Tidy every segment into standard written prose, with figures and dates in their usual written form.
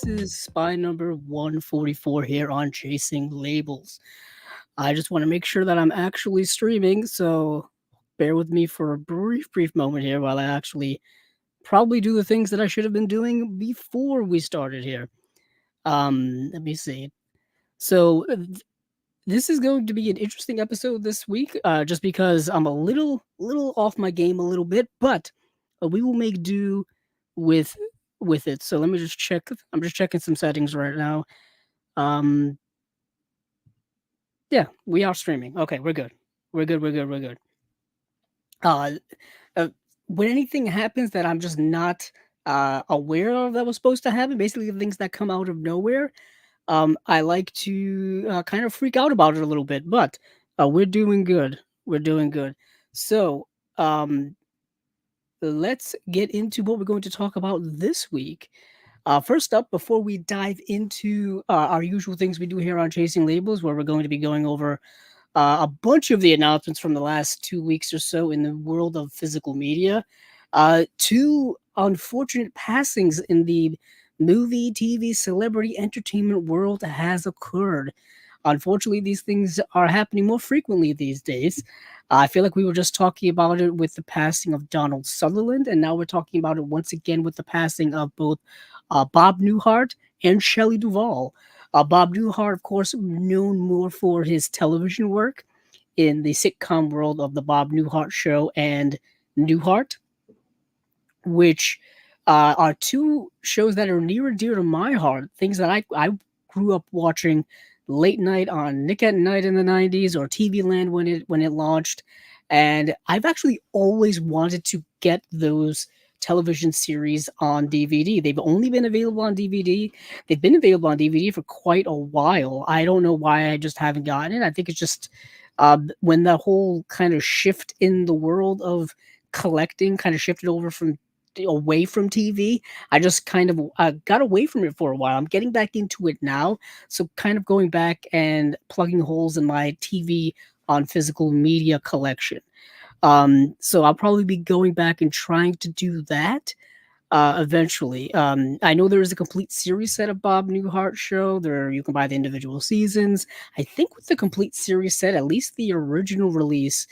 is spy number 144 here on Chasing Labels. I just want to make sure that I'm actually streaming, so bear with me for a brief moment here while I actually probably do the things that I should have been doing before we started here. Let me see. So this is going to be an interesting episode this week, just because I'm a little off my game a little bit, but we will make do with with it. So let me just check. I'm just checking some settings right now. Um, yeah, we are streaming. Okay, we're good. We're good. Uh, uh when anything happens that I'm just not aware of that was supposed to happen, basically the things that come out of nowhere, I like to kind of freak out about it a little bit, but we're doing good. We're doing good. So, um, let's get into what we're going to talk about this week. First up, before we dive into our usual things we do here on Chasing Labels, where we're going to be going over a bunch of the announcements from the last 2 weeks or so in the world of physical media, two unfortunate passings in the movie, TV, celebrity entertainment world has occurred. Unfortunately, these things are happening more frequently these days. I feel like we were just talking about it with the passing of Donald Sutherland, and now we're talking about it once again with the passing of both Bob Newhart and Shelley Duvall. Bob Newhart, of course, known more for his television work in the sitcom world of the Bob Newhart Show and Newhart, which are two shows that are near and dear to my heart. Things that I grew up watching late night on Nick at Night in the '90s or TV Land when it launched, and I've actually always wanted to get those television series on DVD. They've only been available on DVD. They've been available on DVD for quite a while. I don't know why I just haven't gotten it. I think it's just when the whole kind of shift in the world of collecting kind of shifted over from away from TV. I just kind of got away from it for a while. I'm getting back into it now, so kind of going back and plugging holes in my TV on physical media collection. So I'll probably be going back and trying to do that eventually. I know there is a complete series set of Bob Newhart show. There you can buy the individual seasons. I think with the complete series set, at least the original release,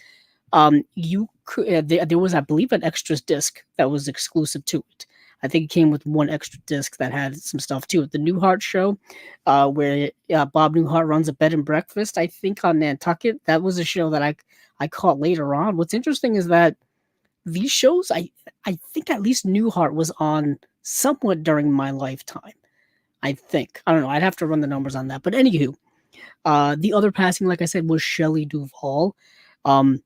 you could there was, I believe, an extras disc that was exclusive to it. I think it came with one extra disc that had some stuff to it. The Newhart show, where Bob Newhart runs a bed and breakfast, I think on Nantucket. That was a show that I caught later on. What's interesting is that these shows, I think at least Newhart was on somewhat during my lifetime. I think, I don't know. I'd have to run the numbers on that. But anywho, the other passing, like I said, was Shelley Duvall. Um,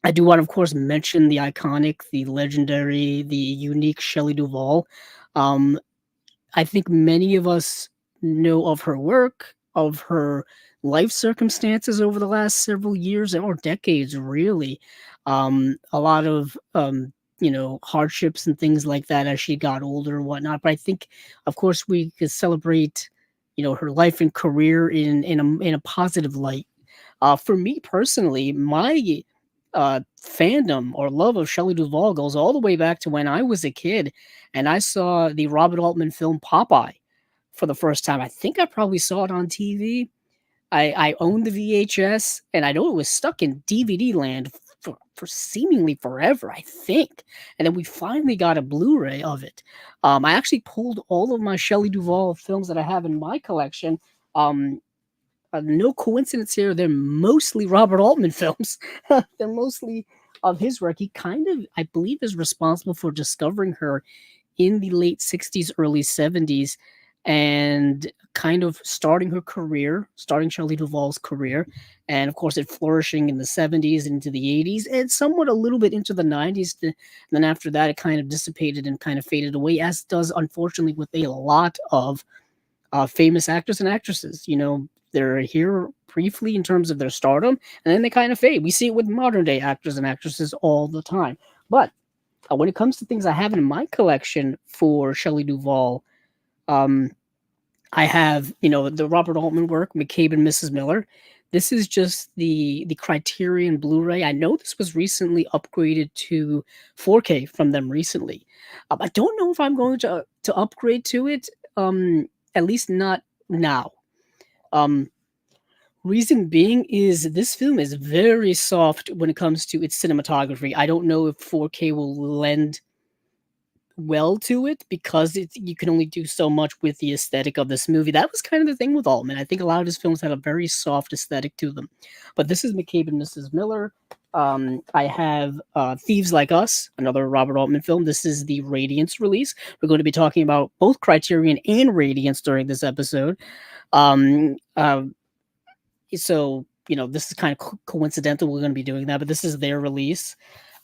I do want to, of course, mention the iconic, the legendary, the unique Shelley Duvall. Um, I think many of us know of her work, of her life circumstances over the last several years or decades, really. A lot of hardships and things like that as she got older and whatnot. But I think, of course, we could celebrate, her life and career in a positive light. For me personally, my fandom or love of Shelley Duvall goes all the way back to when I was a kid and I saw the Robert Altman film Popeye for the first time. I think I probably saw it on TV. I owned the VHS and I know it was stuck in DVD land for seemingly forever, I think. And then we finally got a Blu-ray of it. I actually pulled all of my Shelley Duvall films that I have in my collection. No coincidence here. They're mostly Robert Altman films. They're mostly of his work. He kind of, I believe, is responsible for discovering her in the late 60s, early 70s, and kind of starting her career, starting Shelley Duvall's career. And of course, it flourishing in the 70s and into the 80s, and somewhat a little bit into the 90s. And then after that, it kind of dissipated and kind of faded away, as does, unfortunately, with a lot of famous actors and actresses. They're here briefly in terms of their stardom, and then they kind of fade. We see it with modern day actors and actresses all the time. But when it comes to things I have in my collection for Shelley Duvall, um, I have, the Robert Altman work, McCabe and Mrs. Miller. This is just the Criterion Blu-ray. I know this was recently upgraded to 4K from them recently. I don't know if I'm going to upgrade to it. at least not now. Um, Reason being is this film is very soft when it comes to its cinematography. I don't know if 4K will lend well to it because you can only do so much with the aesthetic of this movie. That was kind of the thing with Altman. I think a lot of his films had a very soft aesthetic to them. But this is McCabe and Mrs. Miller. I have Thieves Like Us, another Robert Altman film. This is the Radiance release. We're going to be talking about both Criterion and Radiance during this episode. Um, uh, so, this is kind of coincidental. We're going to be doing that, but this is their release.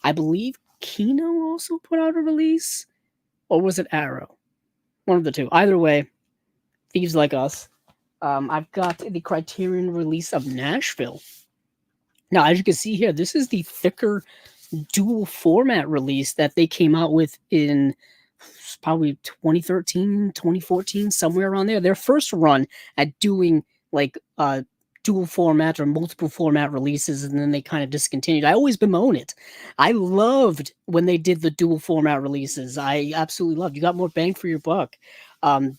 I believe Kino also put out a release. Or was it Arrow? One of the two. Either way, Thieves Like Us. I've got the Criterion release of Nashville. Now, as you can see here, this is the thicker dual format release that they came out with in probably 2013, 2014, somewhere around there. Their first run at doing like dual format or multiple format releases, and then they kind of discontinued. I always bemoan it. I loved when they did the dual format releases. I absolutely loved. You got more bang for your buck.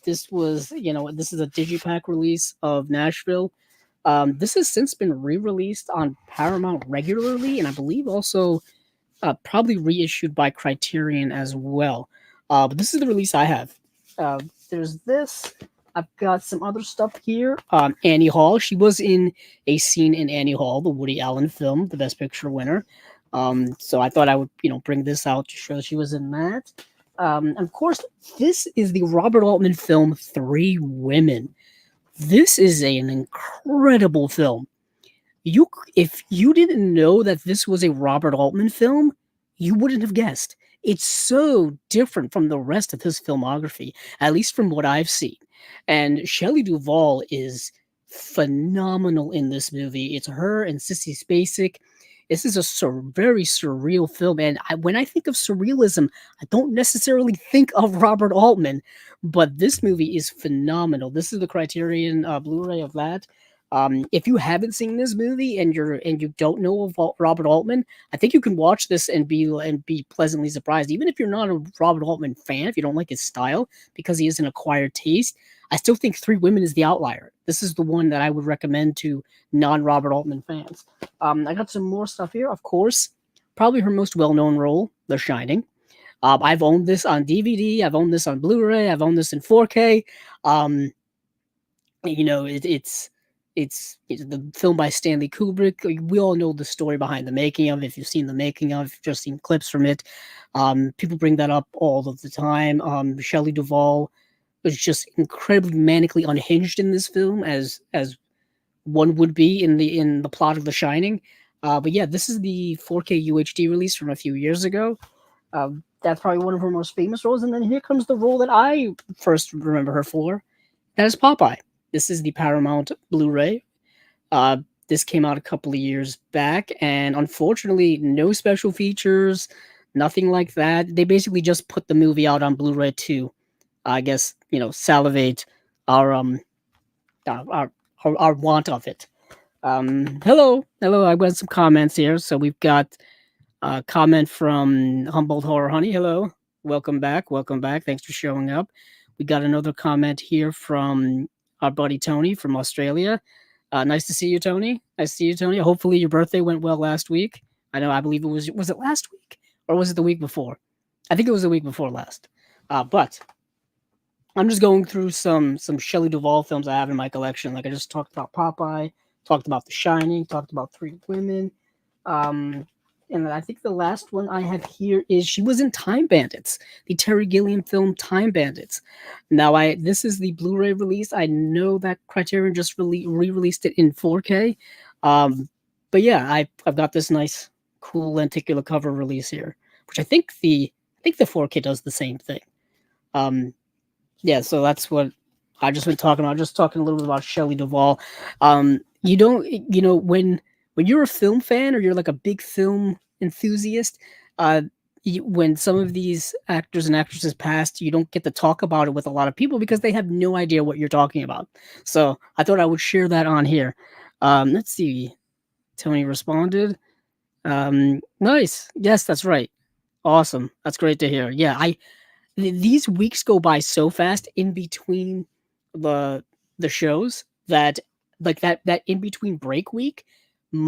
This was, this is a digipack release of Nashville. This has since been re-released on Paramount regularly, and I believe also probably reissued by Criterion as well. But this is the release I have. There's this. I've got some other stuff here. Annie Hall. She was in a scene in Annie Hall, the Woody Allen film, the Best Picture winner. So I thought I would, bring this out to show she was in that. And of course, this is the Robert Altman film, Three Women. This is an incredible film. If you didn't know that this was a Robert Altman film, you wouldn't have guessed. It's so different from the rest of his filmography, at least from what I've seen. And Shelley Duvall is phenomenal in this movie. It's her and Sissy Spacek. This is a very surreal film. And when I think of surrealism, I don't necessarily think of Robert Altman, but this movie is phenomenal. This is the Criterion Blu-ray of that. If you haven't seen this movie and you don't know of Robert Altman, I think you can watch this and be pleasantly surprised. Even if you're not a Robert Altman fan, if you don't like his style because he is an acquired taste, I still think Three Women is the outlier. This is the one that I would recommend to non-Robert Altman fans. I got some more stuff here. Of course, probably her most well-known role, The Shining. I've owned this on DVD. I've owned this on Blu-ray. I've owned this in 4K. It's the film by Stanley Kubrick. We all know the story behind the making of it. If you've seen the making of, if you've just seen clips from it, people bring that up all of the time. Shelley Duvall was just incredibly manically unhinged in this film, as one would be in the plot of The Shining. But yeah, this is the 4K UHD release from a few years ago. That's probably one of her most famous roles. And then here comes the role that I first remember her for. That is Popeye. This is the Paramount Blu-ray. This came out a couple of years back, and unfortunately, no special features, nothing like that. They basically just put the movie out on Blu-ray to, I guess, salivate our want of it. Hello. I got some comments here. So we've got a comment from Humboldt Horror Honey. Hello, welcome back. Thanks for showing up. We got another comment here from our buddy Tony from Australia. Nice to see you, Tony. Hopefully your birthday went well last week. I believe it was it last week or was it the week before? I think it was the week before last. But I'm just going through some Shelley Duvall films I have in my collection. Like I just talked about Popeye, talked about The Shining, talked about Three Women. And I think the last one I have here is she was in Time Bandits, the Terry Gilliam film Time Bandits. Now, this is the Blu-ray release. I know that Criterion just re-released it in 4K. But yeah, I've got this nice, cool lenticular cover release here, which I think the 4K does the same thing. Yeah, so that's what I just been talking about. Just talking a little bit about Shelley Duvall. When you're a film fan or you're like a big film enthusiast, when some of these actors and actresses passed, you don't get to talk about it with a lot of people because they have no idea what you're talking about. So I thought I would share that on here. Let's see. Tony responded. Nice. Yes, that's right. Awesome. That's great to hear. Yeah, these weeks go by so fast in between the the shows that like that in between break week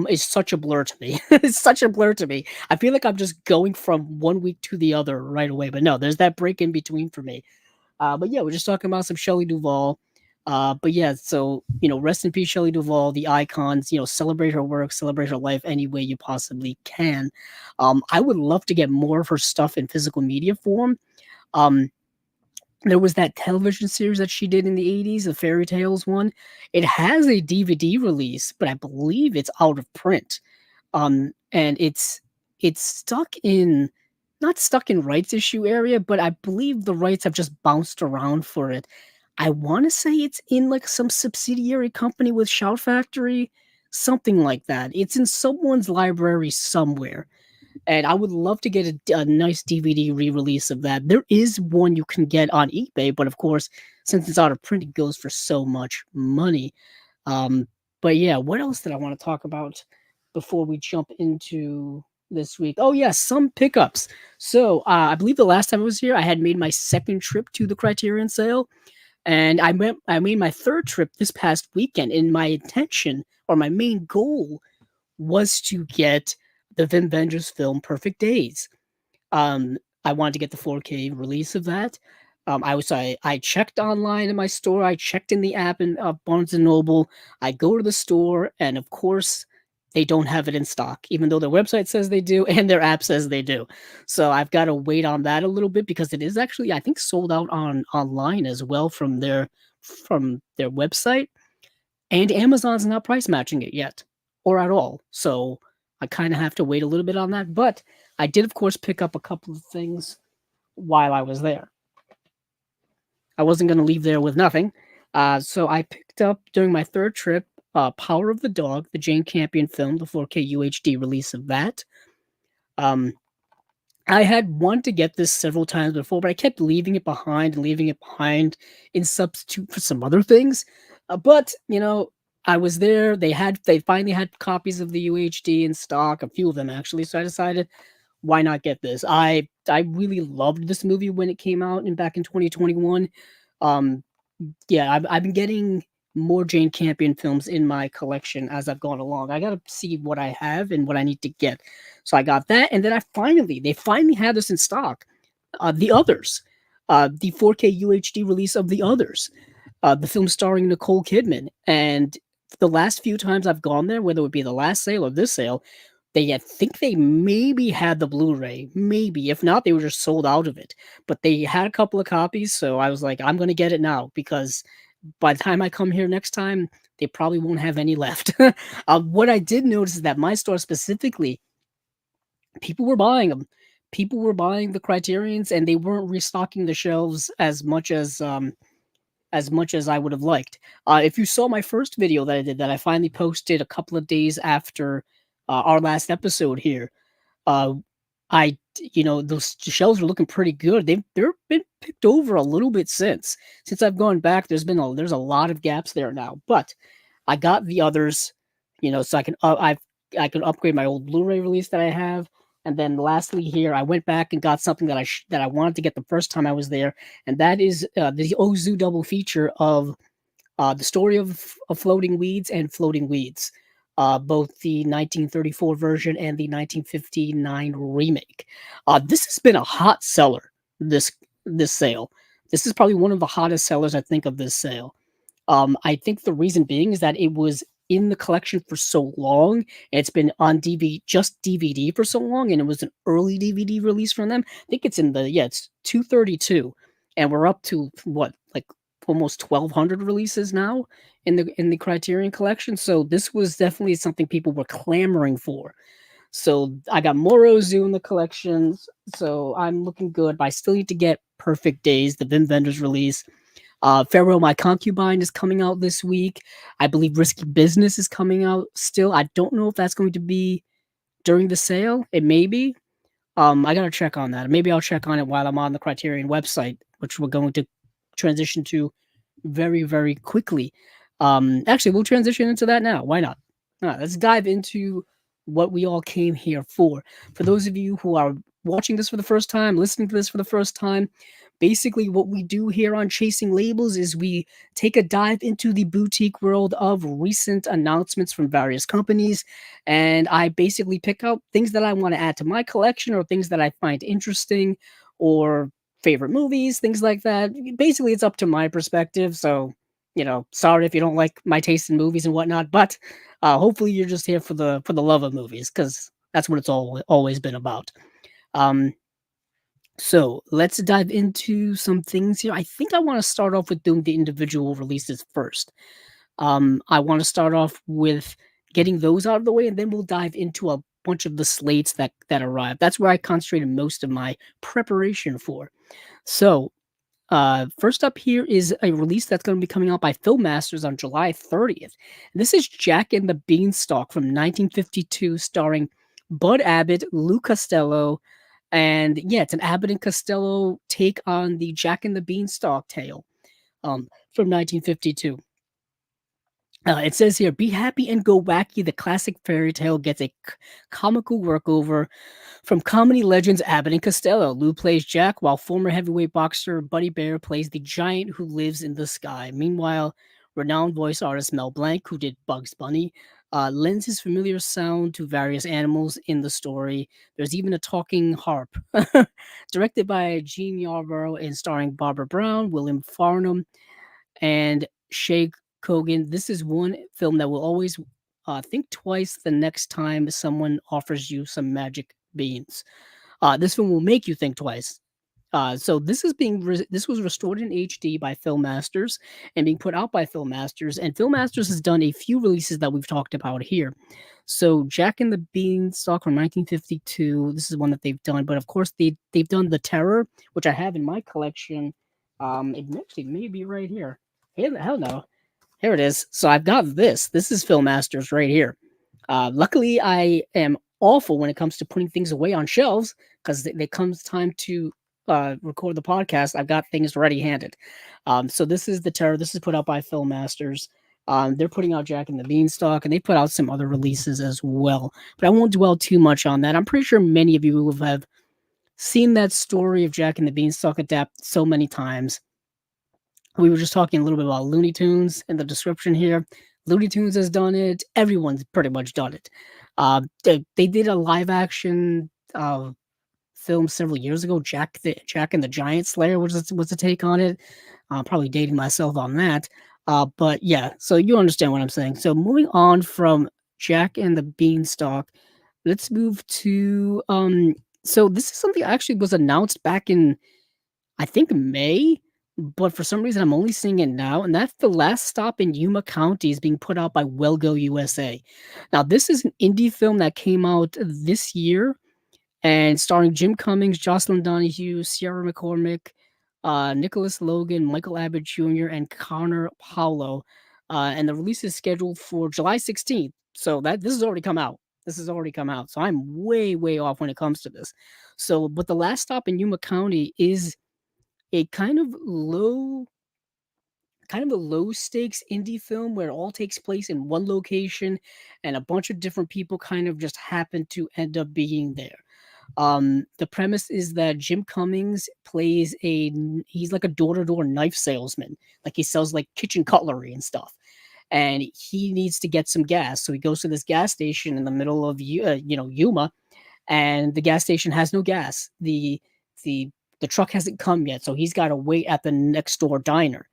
is such a blur to me. It's such a blur to me. I feel like I'm just going from one week to the other right away. But no, there's that break in between for me. But yeah, we're just talking about some Shelley Duvall. But yeah, so rest in peace, Shelley Duvall, the icons. Celebrate her work, celebrate her life any way you possibly can. I would love to get more of her stuff in physical media form. Um, there was that television series that she did in the 80s, the Fairy Tales one. It has a DVD release, but I believe it's out of print. And it's stuck in not stuck in rights issue area, but I believe the rights have just bounced around for it. I want to say it's in like some subsidiary company with Shout Factory, something like that. It's in someone's library somewhere, and I would love to get a nice DVD re-release of that. There is one you can get on eBay, but of course, since it's out of print, it goes for so much money. Um, but yeah, what else did I want to talk about before we jump into this week? Oh yeah, some pickups. So I believe the last time I was here, I had made my second trip to the Criterion sale, and I made my third trip this past weekend. And my intention or my main goal was to get the Vin Vendors film Perfect Days. Um, I wanted to get the 4K release of that. I checked online in my store. I checked in the app in Barnes and Noble. I go to the store, and of course, they don't have it in stock, even though their website says they do and their app says they do. So I've got to wait on that a little bit because it is actually, I think, sold out on online as well from their website, and Amazon's not price matching it yet or at all. So I kind of have to wait a little bit on that. But I did, of course, pick up a couple of things while I was there. I wasn't going to leave there with nothing. So I picked up during my third trip Power of the Dog, the Jane Campion film, the 4K UHD release of that. Um, I had wanted to get this several times before, but I kept leaving it behind and leaving it behind in substitute for some other things. But I was there. They finally had copies of the UHD in stock, a few of them actually. So I decided, why not get this? I really loved this movie when it came out back in 2021. Um, yeah, I've been getting more Jane Campion films in my collection as I've gone along. I gotta see what I have and what I need to get. So I got that, and then they finally had this in stock. The Others, the 4K UHD release of The Others, the film starring Nicole Kidman. And the last few times I've gone there, whether it be the last sale or this sale, I think they maybe had the Blu-ray, maybe. If not, they were just sold out of it. But they had a couple of copies, so I was like, I'm gonna get it now because by the time I come here next time, they probably won't have any left. What I did notice is that my store specifically, people were buying them. People were buying the Criterions, and they weren't restocking the shelves as much as I would have liked. If you saw my first video that I did, that I finally posted a couple of days after our last episode here, uh, those shelves are looking pretty good. They've been picked over a little bit since I've gone back. There's a lot of gaps there now, but I got The Others, so I can upgrade my old Blu-ray release that I have. And then lastly here, I went back and got something that I wanted to get the first time I was there, and that is the Ozu double feature of the story of Floating Weeds and Floating Weeds, both the 1934 version and the 1959 remake. This has been a hot seller this sale. This is probably one of the hottest sellers I think of this sale. I think the reason being is that it was in the collection for so long. It's been on just DVD for so long, and it was an early DVD release from them. I think it's 232, and we're up to what, like almost 1,200 releases now in the Criterion collection. So this was definitely something people were clamoring for. So I got more Ozu in the collections, so I'm looking good. But I still need to get Perfect Days, the Vin Vendors release. Farewell My Concubine is coming out this week. I believe Risky Business is coming out still. I don't know if that's going to be during the sale. It may be. I gotta check on that. Maybe I'll check on it while I'm on the Criterion website, which we're going to transition to very, very quickly. Actually, we'll transition into that now. Why not? All right, let's dive into what we all came here for. For those of you who are watching this for the first time, listening to this for the first time, Basically, what we do here on Chasing Labels is we take a dive into the boutique world of recent announcements from various companies, and I basically pick out things that I want to add to my collection or things that I find interesting or favorite movies, things like that. Basically, it's up to my perspective. So, sorry if you don't like my taste in movies and whatnot, but hopefully you're just here for the love of movies because that's what it's always been about. Um, so let's dive into some things here. I think I want to start off with doing the individual releases first. I want to start off with getting those out of the way, and then we'll dive into a bunch of the slates that arrive. That's where I concentrated most of my preparation for. So, first up here is a release that's going to be coming out by Film Masters on July 30th. This is Jack and the Beanstalk from 1952, starring Bud Abbott, Lou Costello, and yeah, it's an Abbott and Costello take on the Jack and the Beanstalk tale from 1952. It says here, be happy and go wacky. The classic fairy tale gets a comical workover from comedy legends Abbott and Costello. Lou plays Jack, while former heavyweight boxer Buddy Bear plays the giant who lives in the sky. Meanwhile, renowned voice artist Mel Blanc, who did Bugs Bunny, lends his familiar sound to various animals in the story. There's even a talking harp. Directed by Gene Yarborough and starring Barbara Brown, William Farnham, and Shay Kogan. This is one film that will always think twice the next time someone offers you some magic beans. This film will make you think twice. So this was restored in HD by Film Masters and being put out by Film Masters. And Film Masters has done a few releases that we've talked about here. So Jack and the Beanstalk from 1952. This is one that they've done, but of course they've done The Terror, which I have in my collection. It actually may be right here. Hell no. Here it is. So I've got this. This is Film Masters right here. Luckily, I am awful when it comes to putting things away on shelves because it comes time to record the podcast. I've got things ready handed. So this is The Terror. This is put out by Film Masters. They're putting out Jack and the Beanstalk, and they put out some other releases as well. But I won't dwell too much on that. I'm pretty sure many of you will have seen that story of Jack and the Beanstalk adapt so many times. We were just talking a little bit about Looney Tunes in the description here. Looney Tunes has done it. Everyone's pretty much done it. They did a live action film several years ago, Jack and the Giant Slayer was a take on it. Probably dating myself on that. But yeah, so you understand what I'm saying. So moving on from Jack and the Beanstalk, let's move to so this is something that actually was announced back in I think May, but for some reason I'm only seeing it now, and that's The Last Stop in Yuma County is being put out by Wellgo USA. Now, this is an indie film that came out this year and starring Jim Cummings, Jocelyn Donahue, Sierra McCormick, Nicholas Logan, Michael Abbott Jr., and Connor Paulo. And the release is scheduled for July 16th. So this has already come out. This has already come out. So I'm way, way off when it comes to this. So, but The Last Stop in Yuma County is a kind of a low stakes indie film where it all takes place in one location and a bunch of different people kind of just happen to end up being there. The premise is that Jim Cummings he's like a door-to-door knife salesman. Like he sells like kitchen cutlery and stuff. And he needs to get some gas. So he goes to this gas station in the middle of Yuma, and the gas station has no gas. The the truck hasn't come yet, so he's got to wait at the next door diner.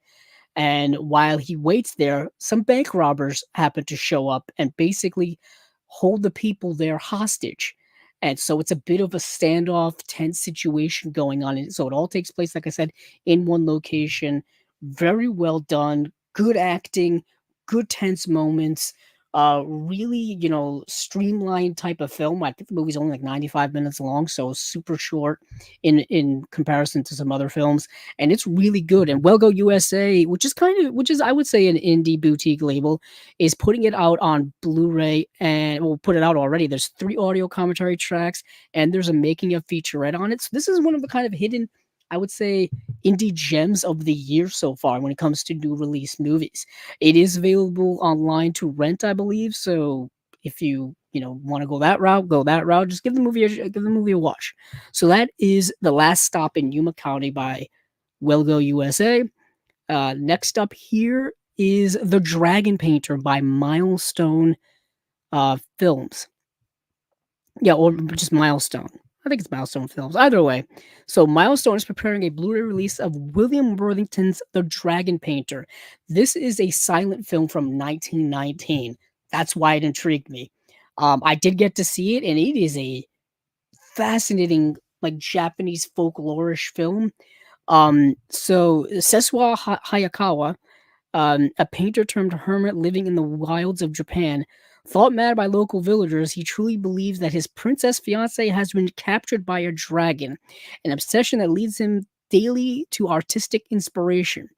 And while he waits there, some bank robbers happen to show up and basically hold the people there hostage. And so it's a bit of a standoff, tense situation going on. And so it all takes place, like I said, in one location. Very well done, good acting, good tense moments. Really, streamlined type of film. I think the movie's only like 95 minutes long, so super short in comparison to some other films, and it's really good. And Wellgo USA, which is I would say an indie boutique label, is putting it out on Blu-ray, and we'll put it out already. There's 3 audio commentary tracks, and there's a making of featurette on it. So this is one of the kind of hidden, I would say, indie gems of the year so far when it comes to new release movies. It is available online to rent, I believe. So if you want to go that route, go that route. Just give the movie a watch. So that is The Last Stop in Yuma County by Will Go USA. Next up here is The Dragon Painter by Milestone Films. Yeah, or just Milestone. I think it's Milestone Films. Either way. So Milestone is preparing a Blu-ray release of William Worthington's The Dragon Painter. This is a silent film from 1919. That's why it intrigued me. I did get to see it, and it is a fascinating, like Japanese folklorish film. So Seswa Hayakawa, a painter turned hermit living in the wilds of Japan, thought mad by local villagers, he truly believes that his princess fiancée has been captured by a dragon, an obsession that leads him daily to artistic inspiration.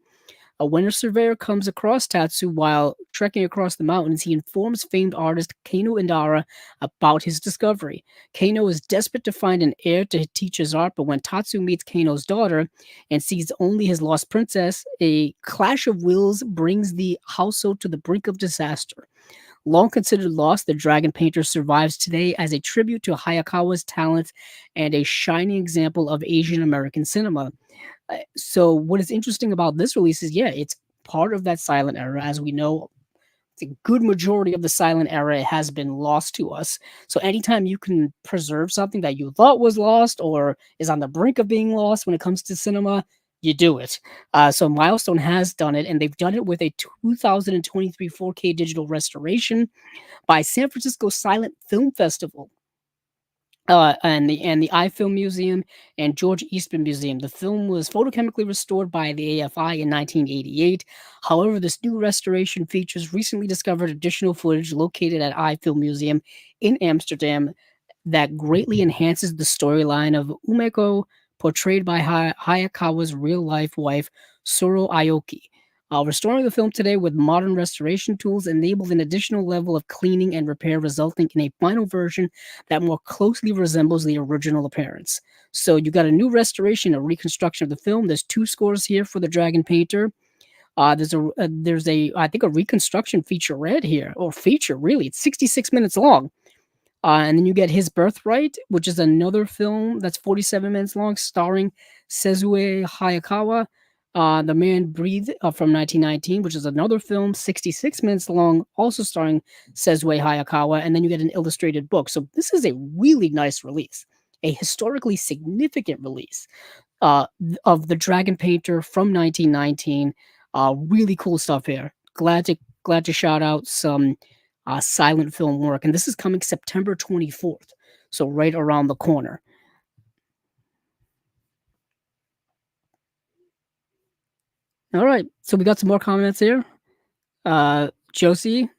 A winter surveyor comes across Tatsu while trekking across the mountains. He informs famed artist Kano Indara about his discovery. Kano is desperate to find an heir to teach his art, but when Tatsu meets Kano's daughter and sees only his lost princess, a clash of wills brings the household to the brink of disaster. Long considered lost, the Dragon Painter survives today as a tribute to Hayakawa's talent and a shining example of Asian American cinema. So what is interesting about this release is, yeah, it's part of that silent era. As we know, the good majority of the silent era has been lost to us. So anytime you can preserve something that you thought was lost or is on the brink of being lost when it comes to cinema, you do it. So Milestone has done it, and they've done it with a 2023 4K digital restoration by San Francisco Silent Film Festival, and the iFilm Museum and George Eastman Museum. The film was photochemically restored by the AFI in 1988. However, this new restoration features recently discovered additional footage located at iFilm Museum in Amsterdam that greatly enhances the storyline of Umeko, portrayed by Hayakawa's real-life wife, Soro Aoki. Restoring the film today with modern restoration tools enabled an additional level of cleaning and repair, resulting in a final version that more closely resembles the original appearance. So you got a new restoration, a reconstruction of the film. There's two scores here for the Dragon Painter. There's a I think a reconstruction featurette here, or feature really. It's 66 minutes long. And then you get His Birthright, which is another film that's 47 minutes long, starring Sezue Hayakawa. The Man Breathed from 1919, which is another film, 66 minutes long, also starring Sezue Hayakawa. And then you get an illustrated book. So this is a really nice release, a historically significant release of The Dragon Painter from 1919. Really cool stuff here. Glad to shout out some silent film work, and this is coming September 24th, so right around the corner. All right, so we got some more comments here. Josie's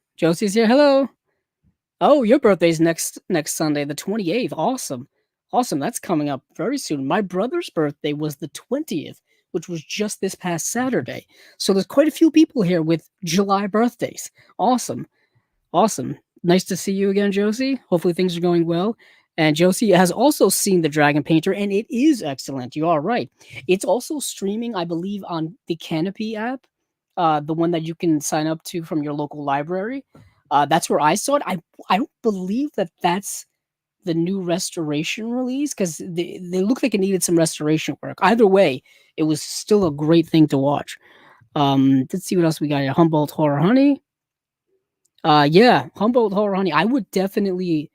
here. Hello. Oh, your birthday's next Sunday, the 28th. Awesome. Awesome. That's coming up very soon. My brother's birthday was the 20th, which was just this past Saturday. So there's quite a few people here with July birthdays. Awesome. Awesome. Nice to see you again, Josie. Hopefully things are going well. And Josie has also seen The Dragon Painter, and it is excellent. You are right. It's also streaming, I believe, on the Canopy app, the one that you can sign up to from your local library. That's where I saw it. I don't believe that that's the new restoration release, because they look like it needed some restoration work. Either way, it was still a great thing to watch. Let's see what else we got here. Humboldt Horror Honey. Yeah, Humboldt Horror Honey. I would definitely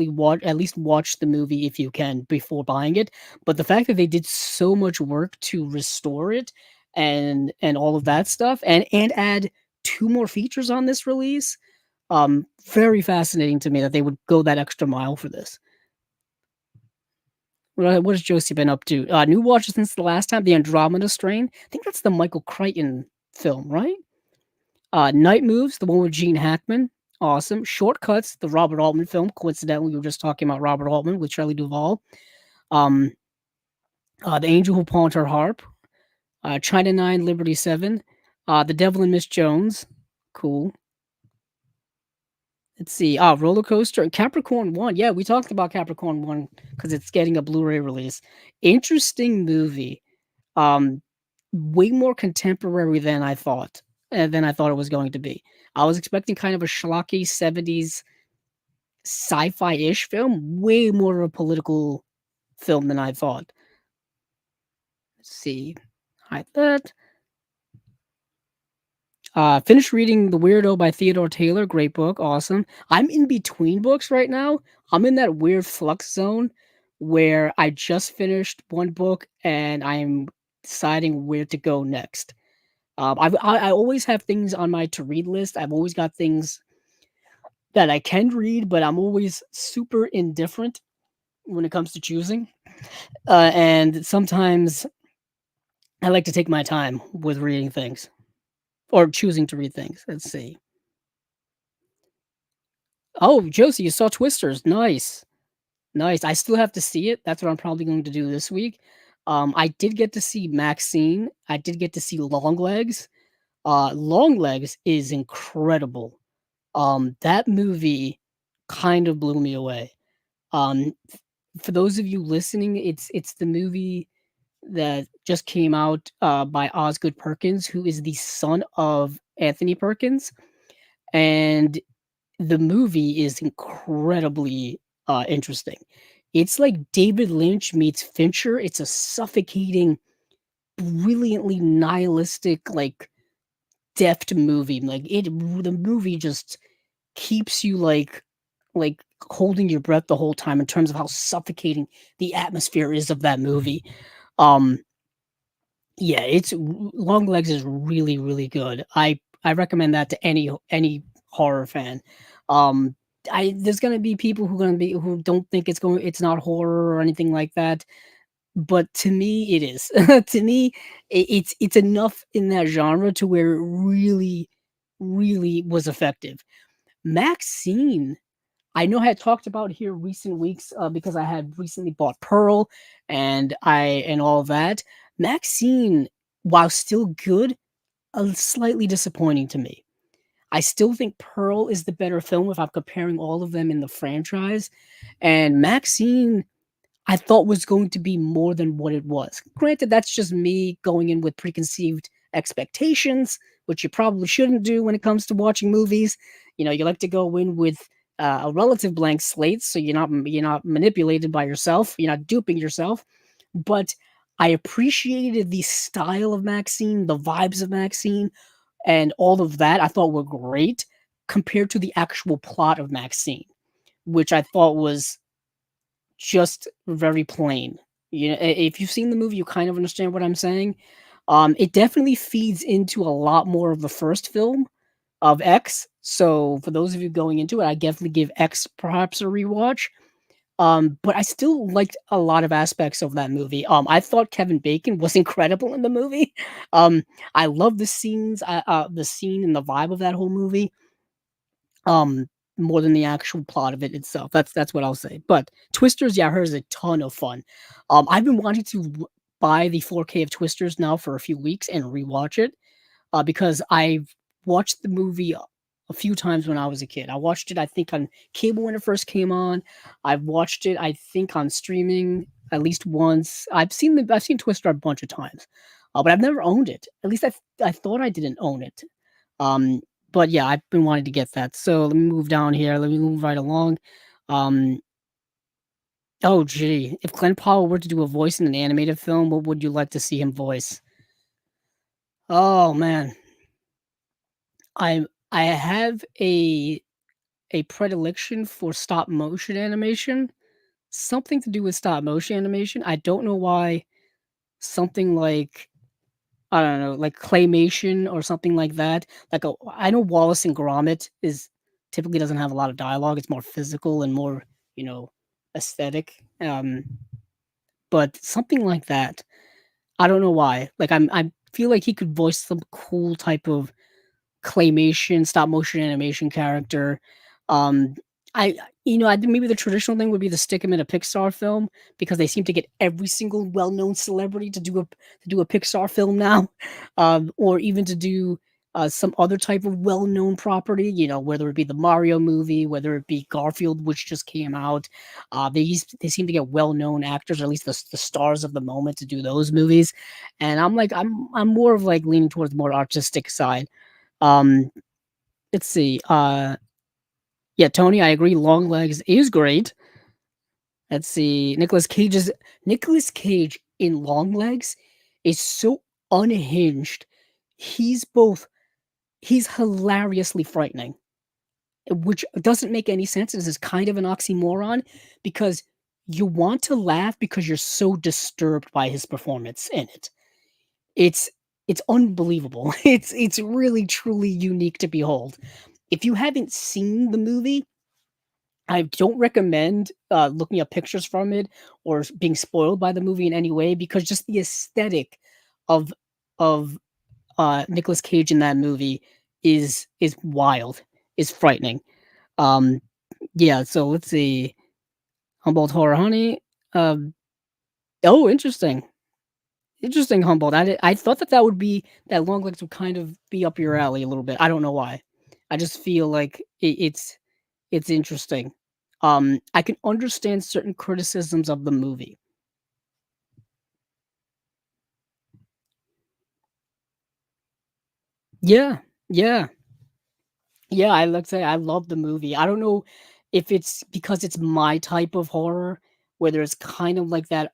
watch, at least watch the movie if you can before buying it. But the fact that they did so much work to restore it and all of that stuff, and add two more features on this release, very fascinating to me that they would go that extra mile for this. What has Josie been up to? New watches since the last time, The Andromeda Strain. I think that's the Michael Crichton film, right? Night Moves, the one with Gene Hackman. Awesome. Shortcuts, the Robert Altman film. Coincidentally, we were just talking about Robert Altman with Shelley Duvall. Um, The Angel Who Pawned Her Harp. China 9, Liberty 7. The Devil and Miss Jones. Cool. Let's see. Roller Coaster and Capricorn 1. Yeah, we talked about Capricorn 1 because it's getting a Blu-ray release. Interesting movie. Um, Way more contemporary than I thought it was going to be. I was expecting kind of a schlocky 70s sci-fi-ish film, way more of a political film than I thought. Let's see. hide that. Finished reading The Weirdo by Theodore Taylor. Great book. Awesome. I'm in between books right now. I'm in that weird flux zone where I just finished one book and I'm deciding where to go next. I always have things on my to read list. I've always got things that I can read, but I'm always super indifferent when it comes to choosing. And sometimes I like to take my time with reading things or choosing to read things. Let's see. Oh, Josie, you saw Twisters. Nice. Nice. I still have to see it. That's what I'm probably going to do this week. I did get to see Maxine. I did get to see Longlegs. Longlegs is incredible. That movie kind of blew me away. Um, for those of you listening, it's the movie that just came out by Osgood Perkins, who is the son of Anthony Perkins, and the movie is incredibly interesting. It's like David Lynch meets Fincher. It's a suffocating, brilliantly nihilistic, like deft movie. The movie just keeps you like holding your breath the whole time in terms of how suffocating the atmosphere is of that movie. Um, yeah, it's Long Legs is really, really good. I recommend that to any horror fan. Um, I there's gonna be people who don't think it's not horror or anything like that, but to me it is. To me, it's enough in that genre to where it really, really was effective. Maxine, I know I had talked about here recent weeks because I had recently bought Pearl and all that. Maxine, while still good, slightly disappointing to me. I still think Pearl is the better film if I'm comparing all of them in the franchise, and Maxine I thought was going to be more than what it was. Granted, that's just me going in with preconceived expectations, which you probably shouldn't do when it comes to watching movies. You know, you like to go in with a relative blank slate, so you're not manipulated by yourself. You're not duping yourself. But I appreciated the style of Maxine, the vibes of Maxine, and all of that. I thought were great compared to the actual plot of Maxine, which I thought was just very plain. If you've seen the movie, you kind of understand what I'm saying. It definitely feeds into a lot more of the first film of X. So for those of you going into it, I definitely give X perhaps a rewatch. But I still liked a lot of aspects of that movie. I thought Kevin Bacon was incredible in the movie. I love the scene and the vibe of that whole movie. Um, More than the actual plot of it itself. That's what I'll say. But Twisters, yeah, I heard is a ton of fun. I've been wanting to buy the 4K of Twisters now for a few weeks and rewatch it because I've watched the movie a few times when I was a kid. I watched it, I think, on cable when it first came on. I've watched it, I think, on streaming at least once. I've seen Twister a bunch of times, but I've never owned it. At least I thought I didn't own it. Um, but yeah, I've been wanting to get that. So let me move down here. Let me move right along. Um, oh gee, if Glenn Powell were to do a voice in an animated film, what would you like to see him voice? Oh man, I have a predilection for stop motion animation. Something to do with stop motion animation. I don't know why. Something like I don't know, like claymation or something like that. I know Wallace and Gromit is typically doesn't have a lot of dialogue. It's more physical and more, you know, aesthetic. But something like that. I don't know why. I feel like he could voice some cool type of claymation, stop motion animation character. Um, I think maybe the traditional thing would be to stick him in a Pixar film because they seem to get every single well-known celebrity to do a Pixar film now, or even to do some other type of well-known property. You know, whether it be the Mario movie, whether it be Garfield, which just came out. They seem to get well-known actors, or at least the stars of the moment, to do those movies. And I'm more of like leaning towards the more artistic side. Um, let's see. Yeah, Tony, I agree. Long Legs is great. Let's see. Nicholas Cage in Long Legs is so unhinged. He's both he's hilariously frightening, which doesn't make any sense. This is kind of an oxymoron because you want to laugh because you're so disturbed by his performance in it. It's it's unbelievable. It's really truly unique to behold. If you haven't seen the movie, I don't recommend looking up pictures from it or being spoiled by the movie in any way because just the aesthetic of of Nicolas Cage in that movie is wild, is frightening. Um, yeah, so let's see. Humboldt Horror Honey. Um, oh, interesting. Interesting, Humboldt. I thought that that would be that long legs would kind of be up your alley a little bit. I don't know why. I just feel like it's interesting. I can understand certain criticisms of the movie. Yeah, yeah. Yeah, I like to say I love the movie. I don't know if it's because it's my type of horror, where there's kind of like that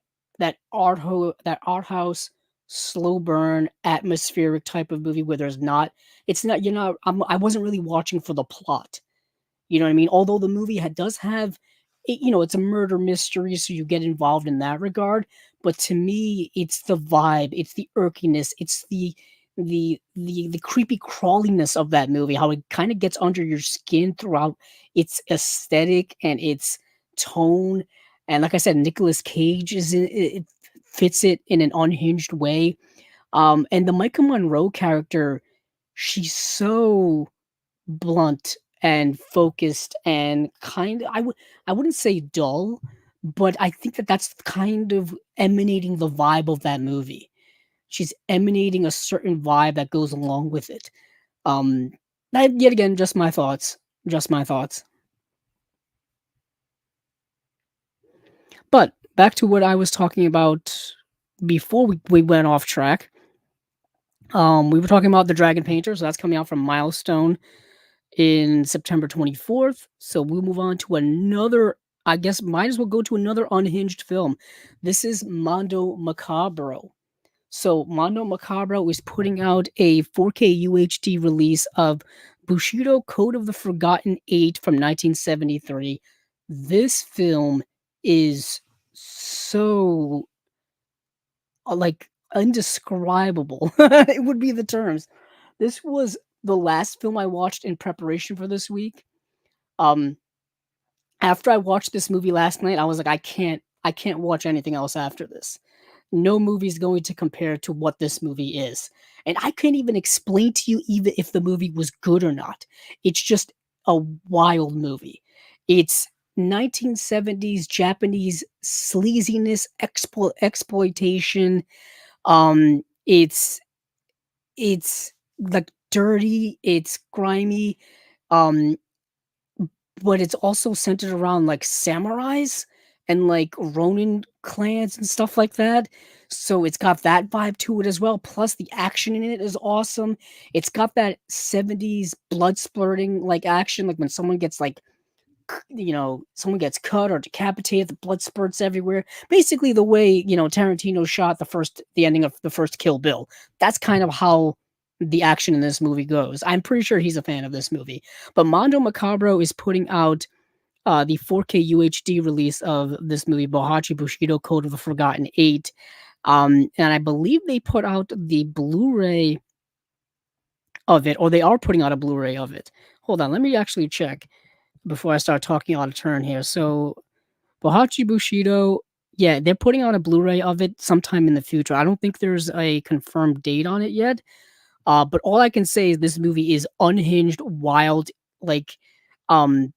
art house, slow burn, atmospheric type of movie where there's not it's not you're not I wasn't really watching for the plot. You know what I mean? Although the movie does have, it's a murder mystery, so you get involved in that regard. But to me, it's the vibe, it's the irkiness, it's the creepy crawliness of that movie. How it kind of gets under your skin throughout its aesthetic and its tone. And like I said, Nicolas Cage it fits it in an unhinged way. And the Micah Monroe character, she's so blunt and focused and I wouldn't say dull, but I think that that's kind of emanating the vibe of that movie. She's emanating a certain vibe that goes along with it. Um, yet again, just my thoughts. Just my thoughts. But back to what I was talking about before we went off track. We were talking about the Dragon Painter, so that's coming out from Milestone in September 24th. So we'll move on to another, I guess, might as well go to another unhinged film. This is Mondo Macabro. So Mondo Macabro is putting out a 4K UHD release of Bushido Code of the Forgotten 8 from 1973. This film is so like indescribable. It would be the terms. This was the last film I watched in preparation for this week. Um, After I watched this movie last night, I was like, I can't watch anything else after this. No movie's going to compare to what this movie is. And I couldn't even explain to you even if the movie was good or not. It's just a wild movie. It's 1970s Japanese sleaziness, exploitation. It's like dirty, it's grimy. Um, but it's also centered around, like, samurais and, like, Ronin clans and stuff like that, so it's got that vibe to it as well, plus the action in it is awesome. It's got that '70s blood splurting, like, action, like, when someone gets, like, someone gets cut or decapitated, the blood spurts everywhere. Basically, the way Tarantino shot the ending of the first Kill Bill. That's kind of how the action in this movie goes. I'm pretty sure he's a fan of this movie. But Mondo Macabro is putting out the 4K UHD release of this movie, Bohachi Bushido Code of the Forgotten 8. And I believe they put out the Blu-ray of it, or they are putting out a Blu-ray of it. Hold on, let me actually check before I start talking out of turn here. So Bohachi Bushido, yeah, they're putting out a Blu-ray of it sometime in the future. I don't think there's a confirmed date on it yet. But all I can say is this movie is unhinged, wild, like um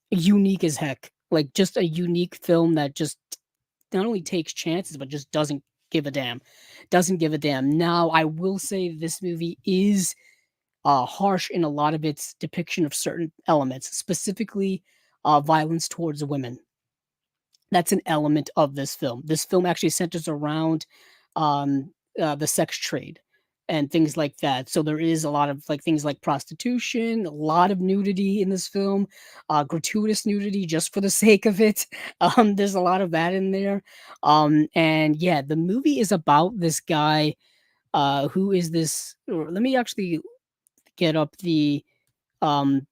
unique as heck. Like just a unique film that just not only takes chances, but just doesn't give a damn. Doesn't give a damn. Now, I will say this movie is harsh in a lot of its depiction of certain elements, specifically violence towards women. That's an element of this film. This film actually centers around the sex trade and things like that. So there is a lot of like things like prostitution, a lot of nudity in this film, gratuitous nudity just for the sake of it. There's a lot of that in there. And yeah, the movie is about this guy. Who is this? Or let me actually get up um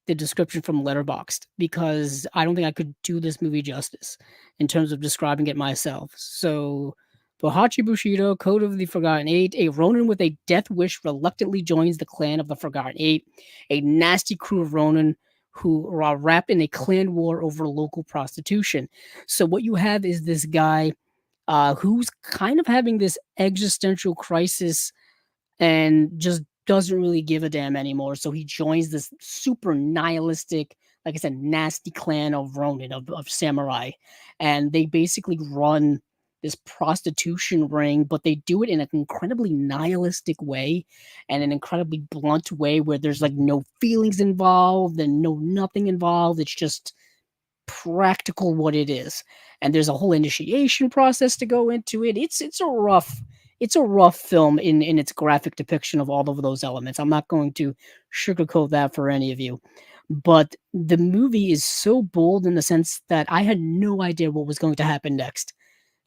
the description from Letterboxd because I don't think I could do this movie justice in terms of describing it myself. So, Bohachi Bushido, Code of the Forgotten Eight, a Ronin with a death wish reluctantly joins the clan of the Forgotten Eight, a nasty crew of Ronin who are wrapped in a clan war over local prostitution. So, what you have is this guy who's kind of having this existential crisis and just doesn't really give a damn anymore. So he joins this super nihilistic, like I said, nasty clan of Ronin, of samurai. And they basically run this prostitution ring, but they do it in an incredibly nihilistic way and an incredibly blunt way where there's like no feelings involved and no nothing involved. It's just practical what it is. And there's a whole initiation process to go into it. It's a rough film in its graphic depiction of all of those elements. I'm not going to sugarcoat that for any of you. But the movie is so bold in the sense that I had no idea what was going to happen next.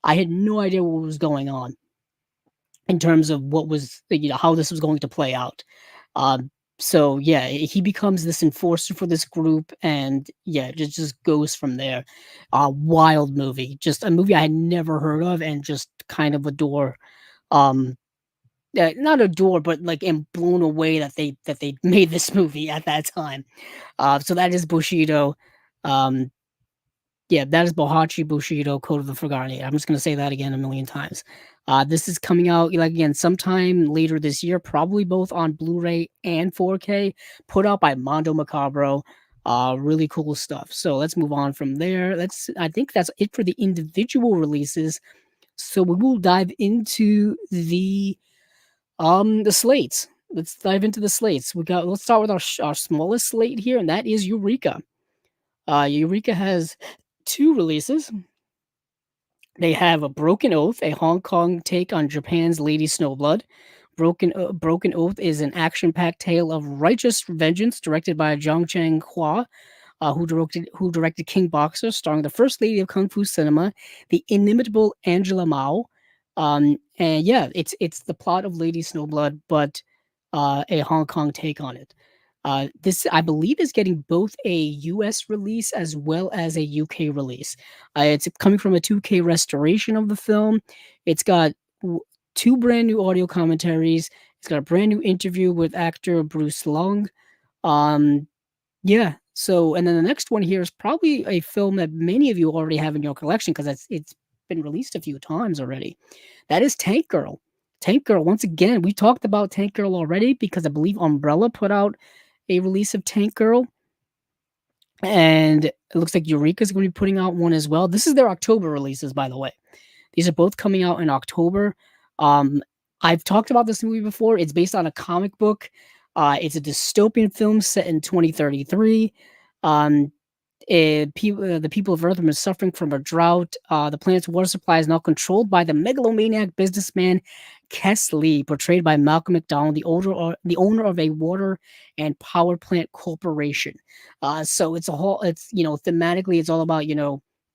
I had no idea what was going on in terms of what was how this was going to play out. So yeah, he becomes this enforcer for this group, and yeah, it just goes from there. Wild movie, just a movie I had never heard of, and just kind of adore. Um, not adore, but like am blown away that they made this movie at that time. So that is Bushido. Um, yeah, that is Bohachi Bushido, Code of the Forgotten Age. I'm just gonna say that again a million times. This is coming out like again sometime later this year, probably both on Blu-ray and 4K, put out by Mondo Macabro. Really cool stuff. So let's move on from there. I think that's it for the individual releases. So we will dive into the slates. Let's dive into the slates. Let's start with our smallest slate here, and that is Eureka. Eureka has two releases. They have a Broken Oath, a Hong Kong take on Japan's Lady Snowblood. Broken Oath is an action-packed tale of righteous vengeance directed by Zhang Cheng Hua, who directed King Boxer, starring the first lady of kung fu cinema, the inimitable Angela Mao. And yeah, it's the plot of Lady Snowblood, but a Hong Kong take on it. This, I believe, is getting both a US release as well as a UK release. It's coming from a 2K restoration of the film. It's got two brand new audio commentaries. It's got a brand new interview with actor Bruce Long. Um, yeah. So, and then the next one here is probably a film that many of you already have in your collection because it's been released a few times already. That is Tank Girl. Tank Girl. Once again, we talked about Tank Girl already because I believe Umbrella put out a release of Tank Girl, and it looks like Eureka is going to be putting out one as well. This is their October releases, by the way. These are both coming out in October. Um, I've talked about this movie before. It's based on a comic book. It's a dystopian film set in 2033. Um, the people of Earth have been suffering from a drought. The planet's water supply is now controlled by the megalomaniac businessman Kes Lee, portrayed by Malcolm McDowell, the owner of a water and power plant corporation. So thematically, it's all about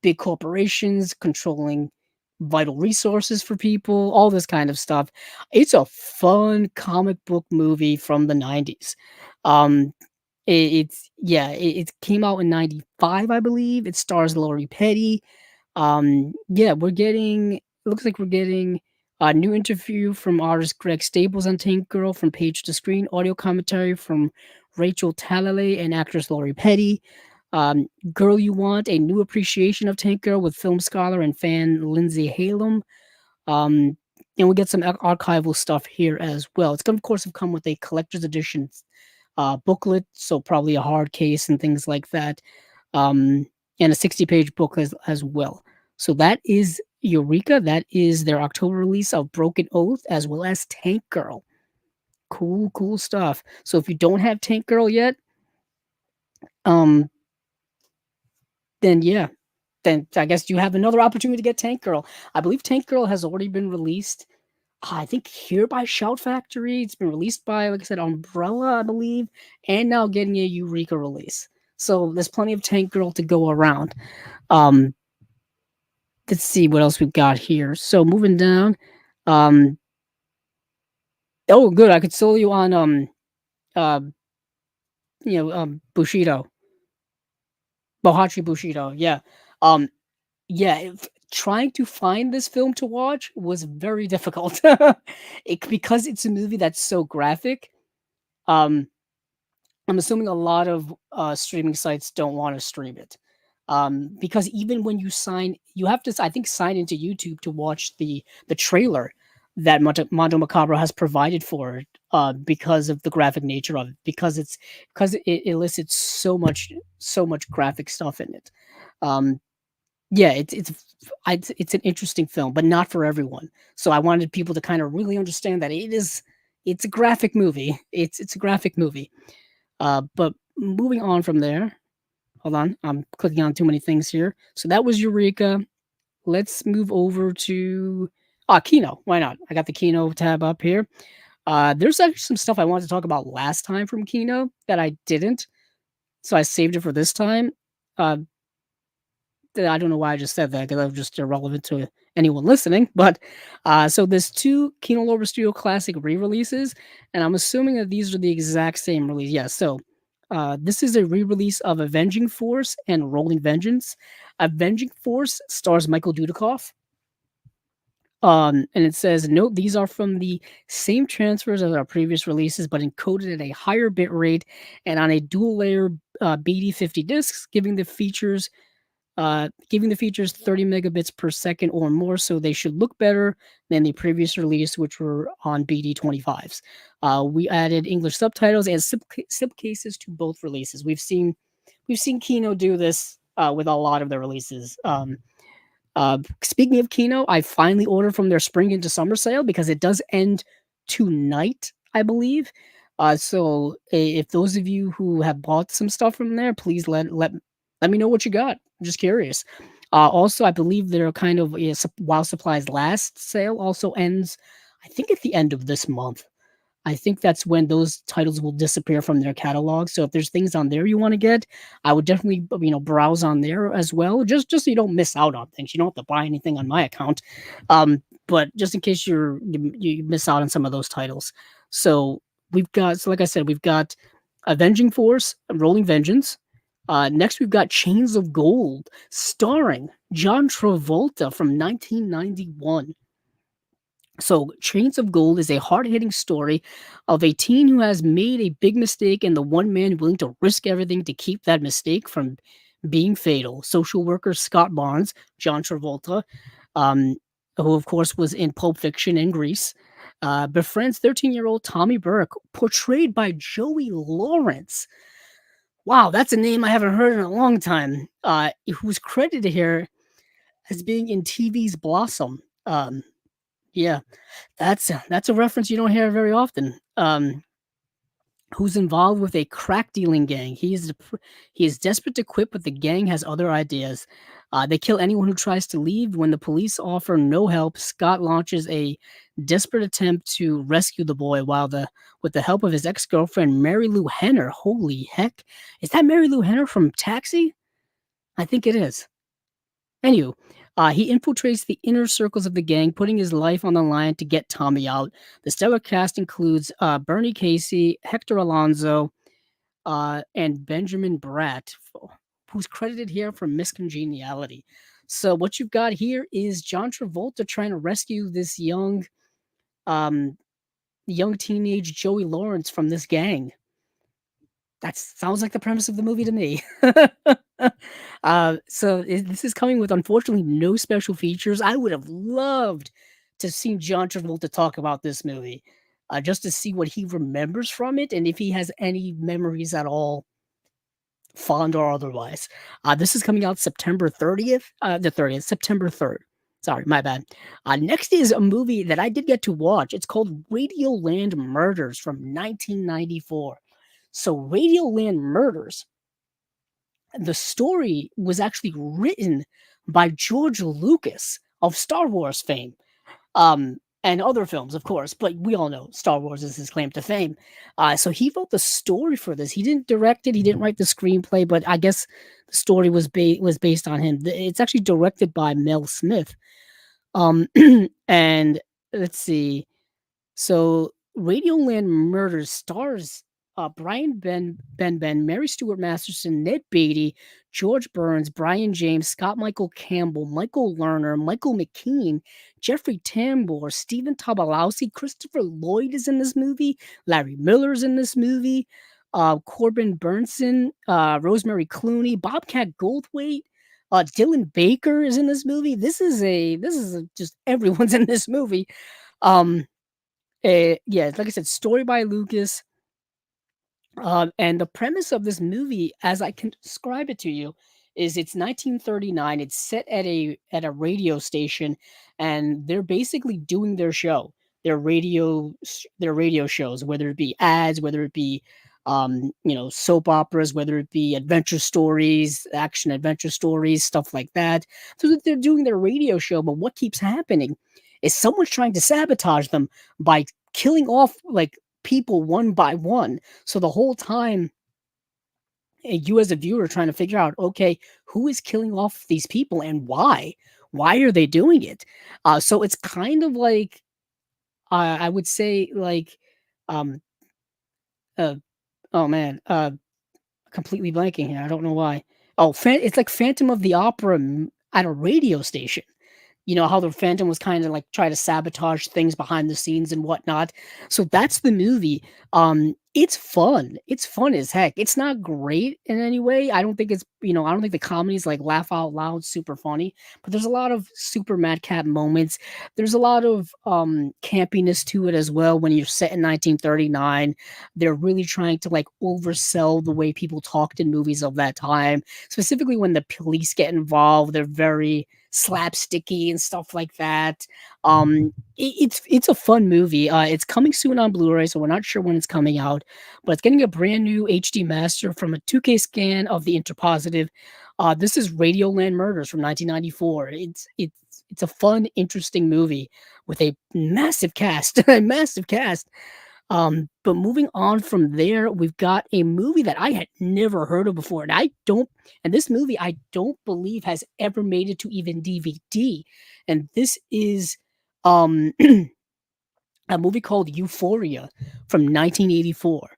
big corporations controlling vital resources for people, all this kind of stuff. It's a fun comic book movie from the 90s. Um, it came out in '95, I believe. It stars Lori Petty. Yeah, it looks like we're getting a new interview from artist Greg Staples on Tank Girl from Page to Screen, audio commentary from Rachel Talalay and actress Lori Petty. Girl You Want, a new appreciation of Tank Girl with film scholar and fan Lindsay Halem. Um, and we get some archival stuff here as well. It's going to, of course, have come with a collector's edition booklet, so probably a hard case and things like that, and a 60-page book as well. So that is Eureka. That is their October release of Broken Oath as well as Tank Girl. Cool stuff. So if you don't have Tank Girl yet, um, then yeah, then I guess you have another opportunity to get Tank Girl. I believe Tank Girl has already been released. I think here by Shout Factory. It's been released by, like I said, Umbrella, I believe, and now getting a Eureka release. So there's plenty of Tank Girl to go around. Um, let's see what else we've got here. So moving down, um, Oh, good. I could sell you on uh Bushido, Bohachi Bushido. Yeah. Um, yeah. Trying to find this film to watch was very difficult. Because it's a movie that's so graphic. Um, I'm assuming a lot of streaming sites don't want to stream it. Because even when you sign, you have to, I think, sign into YouTube to watch the trailer that Mondo Macabro has provided for it. Because of the graphic nature of it, because it elicits so much graphic stuff in it. Um, yeah, it's an interesting film, but not for everyone. So I wanted people to kind of really understand that it's a graphic movie. It's a graphic movie. But moving on from there, hold on, I'm clicking on too many things here. So that was Eureka. Let's move over to Kino. Why not? I got the Kino tab up here. There's actually some stuff I wanted to talk about last time from Kino that I didn't, so I saved it for this time. Uh, I don't know why I just said that because that was just irrelevant to anyone listening. But so there's two Kino Lorber Studio Classic re-releases, and I'm assuming that these are the exact same release. Yeah, so this is a re-release of Avenging Force and Rolling Vengeance. Avenging Force stars Michael Dudikoff. And it says, note these are from the same transfers as our previous releases, but encoded at a higher bit rate and on a dual layer BD50 discs, giving the features 30 megabits per second or more, so they should look better than the previous release, which were on BD25s. We added English subtitles and slipcases to both releases. We've seen Kino do this with a lot of their releases. Speaking of Kino, I finally ordered from their spring into summer sale because it does end tonight, I believe. If those of you who have bought some stuff from there, please let me know what you got. I'm just curious. Also, I believe their kind of while supplies last sale also ends, I think, at the end of this month. I think that's when those titles will disappear from their catalog. So if there's things on there you want to get, I would definitely browse on there as well, just so you don't miss out on things. You don't have to buy anything on my account, but just in case you miss out on some of those titles. So like I said, we've got Avenging Force, Rolling Vengeance. Next, we've got Chains of Gold, starring John Travolta from 1991. So, Chains of Gold is a hard hitting story of a teen who has made a big mistake and the one man willing to risk everything to keep that mistake from being fatal. Social worker Scott Barnes, John Travolta, um, who of course was in Pulp Fiction and Grease, befriends 13-year-old Tommy Burke, portrayed by Joey Lawrence. Wow, that's a name I haven't heard in a long time. Who's credited here as being in TV's Blossom. Yeah, that's a reference you don't hear very often. Who's involved with a crack dealing gang. He is desperate to quit, but the gang has other ideas. They kill anyone who tries to leave. When the police offer no help, Scott launches a desperate attempt to rescue the boy with the help of his ex-girlfriend Mary Lou Henner. Holy heck. Is that Mary Lou Henner from Taxi? I think it is. Anywho, he infiltrates the inner circles of the gang, putting his life on the line to get Tommy out. The stellar cast includes Bernie Casey, Hector Alonso, and Benjamin Bratt, who's credited here for Miscongeniality. So what you've got here is John Travolta trying to rescue this um, young teenage Joey Lawrence from this gang. That sounds like the premise of the movie to me. This is coming with, unfortunately, no special features. I would have loved to see John Travolta talk about this movie, just to see what he remembers from it and if he has any memories at all, fond or otherwise. This is coming out September 30th, September 3rd. Sorry, my bad. Next is a movie that I did get to watch. It's called Radioland Murders from 1994. So Radioland Murders, the story was actually written by George Lucas of Star Wars fame, and other films, of course, but we all know Star Wars is his claim to fame. So he wrote the story for this. He didn't direct it. He didn't write the screenplay, but I guess the story was based on him. It's actually directed by Mel Smith. And let's see. So Radioland Murders stars Brian Ben, Mary Stuart Masterson, Ned Beatty, George Burns, Brian James, Scott Michael Campbell, Michael Lerner, Michael McKean, Jeffrey Tambor, Stephen Tobolowsky, Christopher Lloyd is in this movie, Larry Miller's in this movie, Corbin Burnson, Rosemary Clooney, Bobcat Goldthwait. Dylan Baker is in this movie. Just everyone's in this movie. Um, yeah, like I said, story by Lucas. And the premise of this movie, as I can describe it to you, is it's 1939. It's set at a radio station, and they're basically doing their show, their radio shows, whether it be ads, whether it be soap operas, whether it be adventure stories, action adventure stories, stuff like that. So they're doing their radio show, but what keeps happening is someone's trying to sabotage them by killing off like people one by one. So the whole time, you as a viewer are trying to figure out, okay, who is killing off these people and why? Why are they doing it? So it's kind of like, I would say, like, um, uh, oh man, completely blanking here. I don't know why. Oh, it's like Phantom of the Opera at a radio station. You know how the Phantom was kind of like try to sabotage things behind the scenes and whatnot. So that's the movie. It's fun. It's fun as heck. It's not great in any way. I don't think I don't think the comedy is like laugh out loud, super funny. But there's a lot of super madcap moments. There's a lot of campiness to it as well. When you're set in 1939, they're really trying to like oversell the way people talked in movies of that time. Specifically, when the police get involved, they're very slapsticky and stuff like that. It's a fun movie. It's coming soon on Blu-ray, so we're not sure when it's coming out, but it's getting a brand new HD master from a 2K scan of the interpositive. This is Radioland Murders from 1994. It's a fun, interesting movie with a massive cast, a massive cast. But moving on from there, we've got a movie that I had never heard of before, and this movie I don't believe has ever made it to even DVD. And this is um a movie called Euphoria from 1984.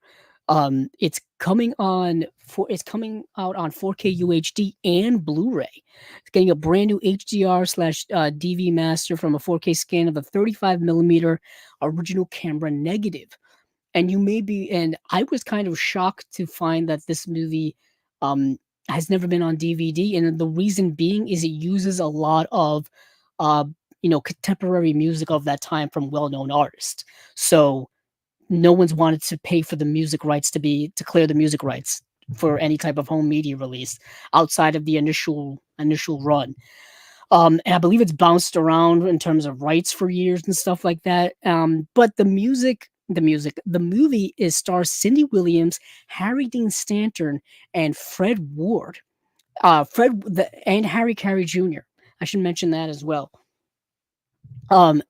It's coming out on 4K UHD and Blu-ray. It's getting a brand new HDR slash DV master from a 4K scan of the 35 millimeter original camera negative. And I was kind of shocked to find that this movie um has never been on DVD, and the reason being is it uses a lot of uh contemporary music of that time from well-known artists. So no one's wanted to pay for the music rights to clear the music rights for any type of home media release outside of the initial run. And I believe it's bounced around in terms of rights for years and stuff like that. But the movie is stars Cindy Williams, Harry Dean Stanton, and Fred Ward. And Harry Carey Jr. I should mention that as well. Um,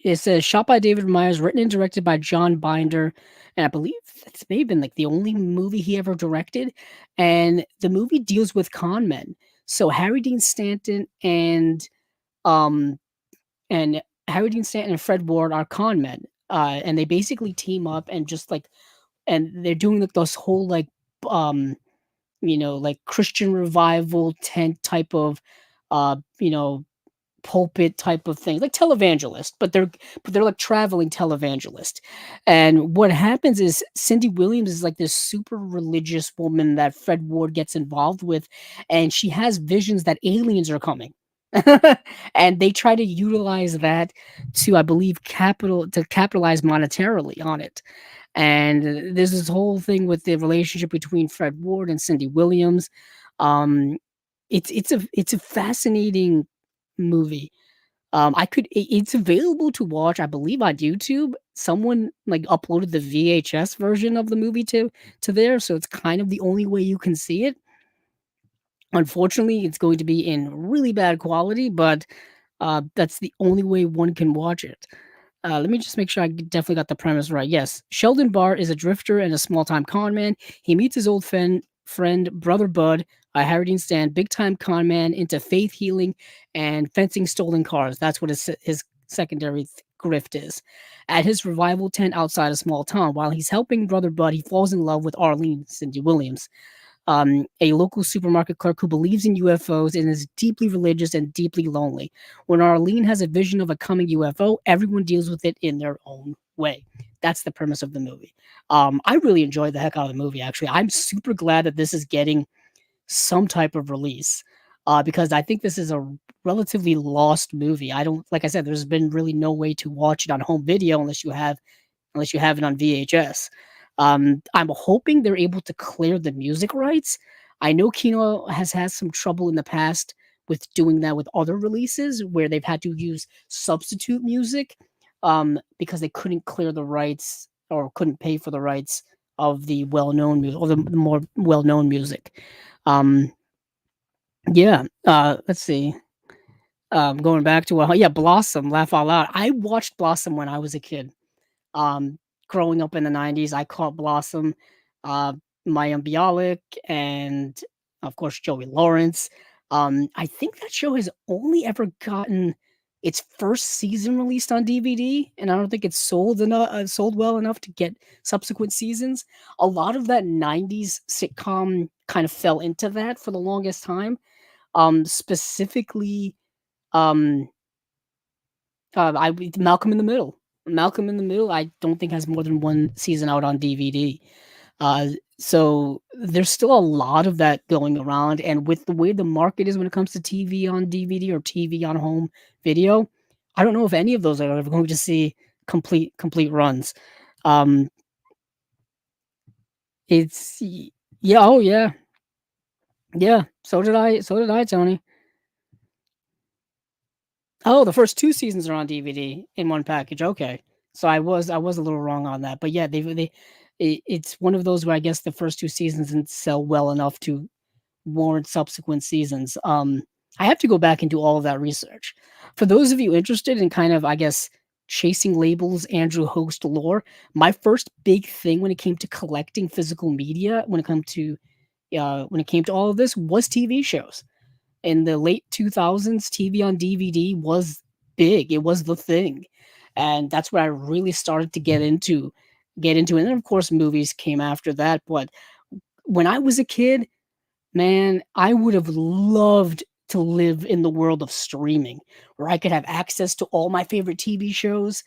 it says shot by David Myers, written and directed by John Binder, and I believe that's may have been like the only movie he ever directed. And the movie deals with con men. So um and Harry Dean Stanton and Fred Ward are con men. And they basically team up and just like and they're doing like this whole like um like Christian revival tent type of uh you know pulpit type of thing, like televangelist, but they're like traveling televangelist. And what happens is Cindy Williams is like this super religious woman that Fred Ward gets involved with, and she has visions that aliens are coming. And they try to utilize that to, I believe, capitalize monetarily on it. And there's this whole thing with the relationship between Fred Ward and Cindy Williams. Um, it's a fascinating movie. It's available to watch, I believe, on YouTube. Someone like uploaded the VHS version of the movie to there, so it's kind of the only way you can see it. Unfortunately, it's going to be in really bad quality, but that's the only way one can watch it. Let me just make sure I definitely got the premise right. Yes, Sheldon Barr is a drifter and a small-time con man. He meets his old friend Brother Bud, a Harry Dean Stanton, big-time con man into faith healing and fencing stolen cars. That's what his secondary grift is. At his revival tent outside a small town, while he's helping brother Bud, he falls in love with Arlene Cindy Williams, a local supermarket clerk who believes in UFOs and is deeply religious and deeply lonely. When Arlene has a vision of a coming UFO, everyone deals with it in their own way. That's the premise of the movie. I really enjoyed the heck out of the movie, actually. I'm super glad that this is getting some type of release because I think this is a relatively lost movie. I don't, like I said, there's been really no way to watch it on home video unless you have it on VHS. I'm hoping they're able to clear the music rights. I know Kino has had some trouble in the past with doing that with other releases where they've had to use substitute music because they couldn't clear the rights or couldn't pay for the rights of the well-known music or the more well-known music. Um, yeah, let's see. Going back to yeah, Blossom, Laugh Out Loud. I watched Blossom when I was a kid. Um, Growing up in the '90s, I caught Blossom, uh, Mayim Bialik, and of course Joey Lawrence. I think that show has only ever gotten its first season released on DVD, and I don't think it's sold well enough to get subsequent seasons. A lot of that '90s sitcom kind of fell into that for the longest time. Specifically, um, I Malcolm in the Middle. Malcolm in the Middle, I don't think has more than one season out on DVD. Uh, so there's still a lot of that going around, and with the way the market is when it comes to TV on DVD or TV on home video, I don't know if any of those are ever going to see complete runs. Um, yeah, oh yeah, yeah. So did I, Tony. Oh, the first 2 seasons are on DVD in one package, okay. So I was a little wrong on that, but yeah, it's one of those where I guess the first 2 seasons didn't sell well enough to warrant subsequent seasons. I have to go back and do all of that research. For those of you interested in kind of, I guess, chasing labels, Andrew Host lore, my first big thing when it came to collecting physical media, when it came to all of this, was TV shows in the late 2000s. TV on DVD was big. It was the thing. And that's where I really started to get into it. And then of course movies came after that, but when I was a kid, man, I would have loved to live in the world of streaming where I could have access to all my favorite TV shows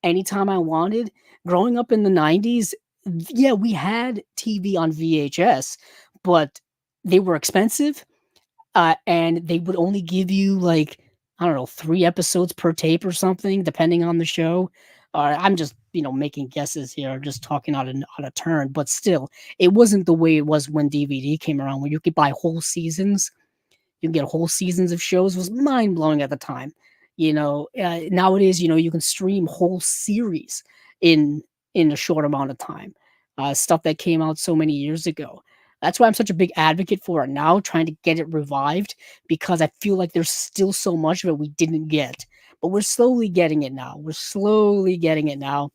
anytime I wanted. Growing up in the '90s, yeah, we had TV on VHS, but they were expensive and they would only give you like I don't know 3 episodes per tape or something, depending on the show. I'm just making guesses here, just talking on a turn, but still, it wasn't the way it was when DVD came around, where you could buy whole seasons. You can get whole seasons of shows. It was mind blowing at the time. Nowadays, you can stream whole series in a short amount of time. Stuff that came out so many years ago. That's why I'm such a big advocate for it now, trying to get it revived because I feel like there's still so much of it we didn't get, but we're slowly getting it now. We're slowly getting it now.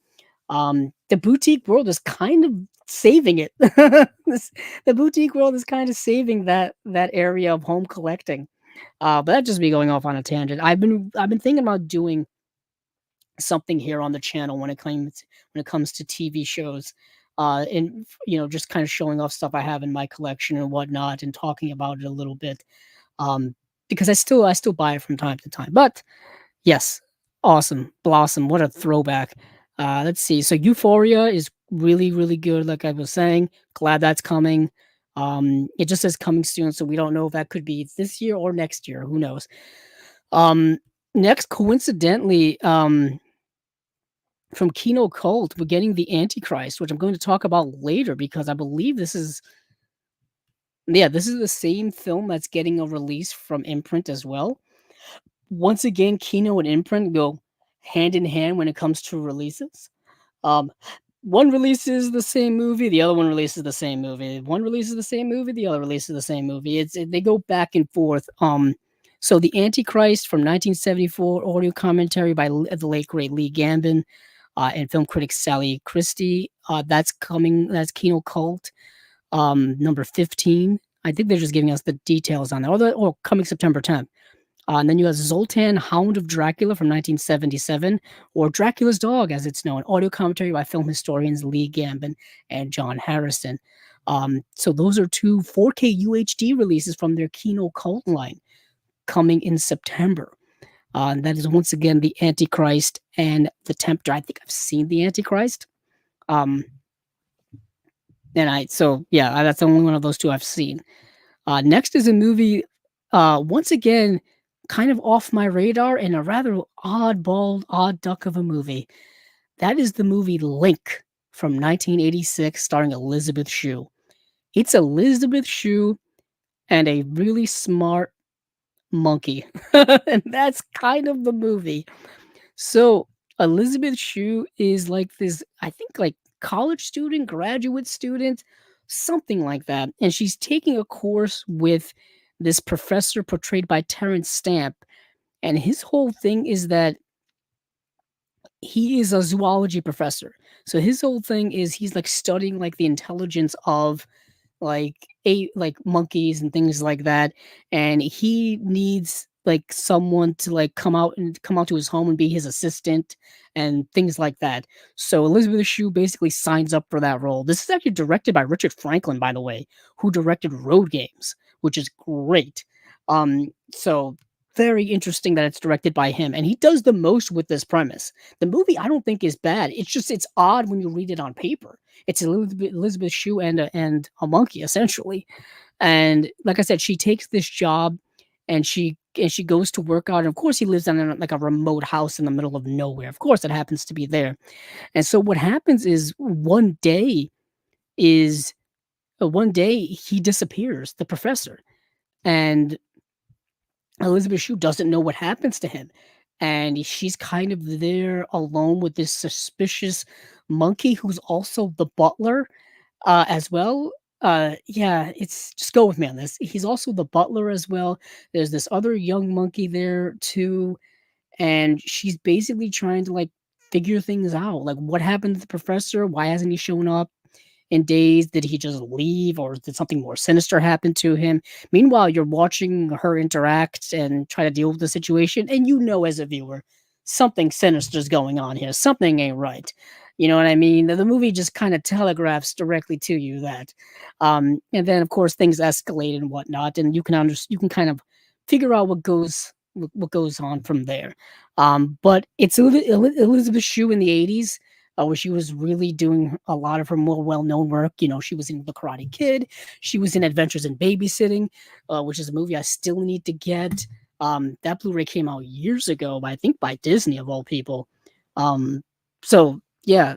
The boutique world is kind of saving it. The boutique world is kind of saving that area of home collecting. But that just me going off on a tangent. I've been thinking about doing something here on the channel when it comes to TV shows, and just kind of showing off stuff I have in my collection and whatnot, and talking about it a little bit. Um, because I still buy it from time to time. But yes, awesome. Blossom, what a throwback. Let's see. So Euphoria is really, really good, like I was saying. Glad that's coming. It just says coming soon, so we don't know if that could be this year or next year. Who knows? Um, Next, coincidentally, from Kino Cult, we're getting the Antichrist, which I'm going to talk about later because I believe this is the same film that's getting a release from Imprint as well. Once again, Kino and Imprint go hand in hand when it comes to releases. Um, One releases the same movie, the other one releases the same movie. One releases the same movie, the other releases the same movie. They go back and forth. So the Antichrist from 1974, audio commentary by the late great Lee Gambin, and film critic Sally Christie. That's coming. That's Kino Cult, number 15. I think they're just giving us the details on that. Or coming September 10th. And then you have Zoltan, Hound of Dracula from 1977, or Dracula's Dog, as it's known, audio commentary by film historians Lee Gambin and John Harrison. So those are two 4K UHD releases from their Kino cult line coming in September. And that is once again the Antichrist and the Tempter. I think I've seen the Antichrist. Um, so yeah, that's the only one of those two I've seen. Next is a movie, once again, kind of off my radar and a rather oddball, odd duck of a movie. That is the movie Link from 1986, starring Elizabeth Shue. It's Elizabeth Shue and a really smart monkey. And that's kind of the movie. So Elizabeth Shue is like this, I think like college student, graduate student, something like that. And she's taking a course with this professor portrayed by Terrence Stamp. And his whole thing is that he is a zoology professor. So his whole thing is he's like studying like the intelligence of like monkeys and things like that, and he needs like someone to like come out to his home and be his assistant and things like that. So Elizabeth Shue basically signs up for that role. This is actually directed by Richard Franklin, by the way, who directed Road Games, which is great. So very interesting that it's directed by him, and he does the most with this premise. The movie I don't think is bad. It's just it's odd when you read it on paper. It's Elizabeth Shue and a monkey essentially, and like I said, she takes this job, and she goes to work out. And of course, he lives in like a remote house in the middle of nowhere. Of course, it happens to be there. And so what happens is is one day he disappears, the professor, and Elizabeth Shue doesn't know what happens to him. And she's kind of there alone with this suspicious monkey who's also the butler as well. Yeah, it's just go with me on this. He's also the butler as well. There's this other young monkey there too, and she's basically trying to like figure things out. Like what happened to the professor? Why hasn't he shown up in days? Did he just leave, or did something more sinister happen to him? Meanwhile, you're watching her interact and try to deal with the situation, and you know as a viewer, something sinister is going on here. Something ain't right. You know what I mean? The movie just kind of telegraphs directly to you that. And then of course things escalate and whatnot, and you can kind of figure out what goes on from there. But it's Elizabeth Shue in the 80s, where she was really doing a lot of her more well-known work. You know, she was in The Karate Kid. She was in Adventures in Babysitting, which is a movie I still need to get. That Blu-ray came out years ago, I think by Disney of all people. So yeah,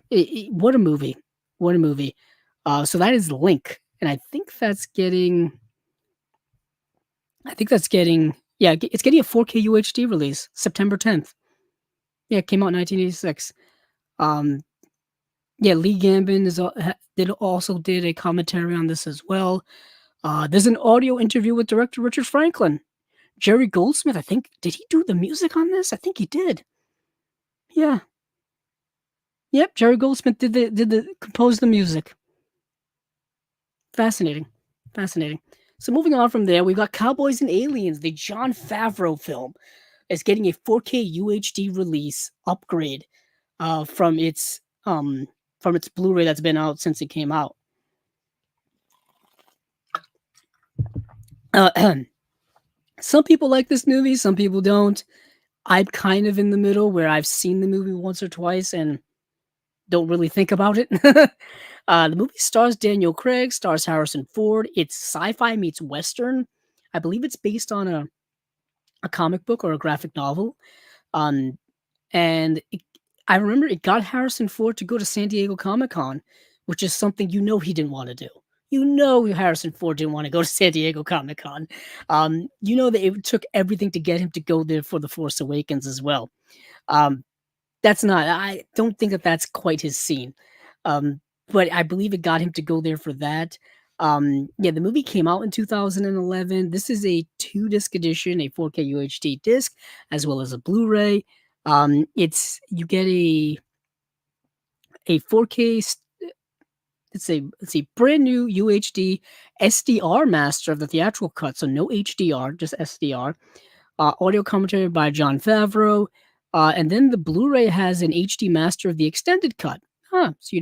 what a movie! What a movie! So that is Link, and I think that's getting. Yeah, it's getting a 4K UHD release September 10th. Yeah, it came out in 1986. Um, Yeah, Lee Gambin also did a commentary on this as well. There's an audio interview with director Richard Franklin. Jerry Goldsmith, I think, did he do the music on this? I think he did. Yeah. Yep, Jerry Goldsmith did the compose the music. Fascinating. Fascinating. So moving on from there, we've got Cowboys and Aliens, the Jon Favreau film. It's getting a 4K UHD release upgrade from its Blu-ray that's been out since it came out. Some people like this movie, some people don't. I'm kind of in the middle where I've seen the movie once or twice and don't really think about it. The movie stars Daniel Craig, stars Harrison Ford. It's sci-fi meets Western. I believe it's based on a comic book or a graphic novel. Um, and I remember it got Harrison Ford to go to San Diego Comic-Con, which is something you know he didn't want to do. You know Harrison Ford didn't want to go to San Diego Comic-Con. You know that it took everything to get him to go there for The Force Awakens as well. I don't think that that's quite his scene. But I believe it got him to go there for that. Yeah, the movie came out in 2011. This is a 2-disc edition, a 4K UHD disc, as well as a Blu-ray. You get a 4K. It's a brand new UHD SDR master of the theatrical cut, so no HDR, just SDR. audio commentary by Jon Favreau, and then the Blu-ray has an HD master of the extended cut. Huh? So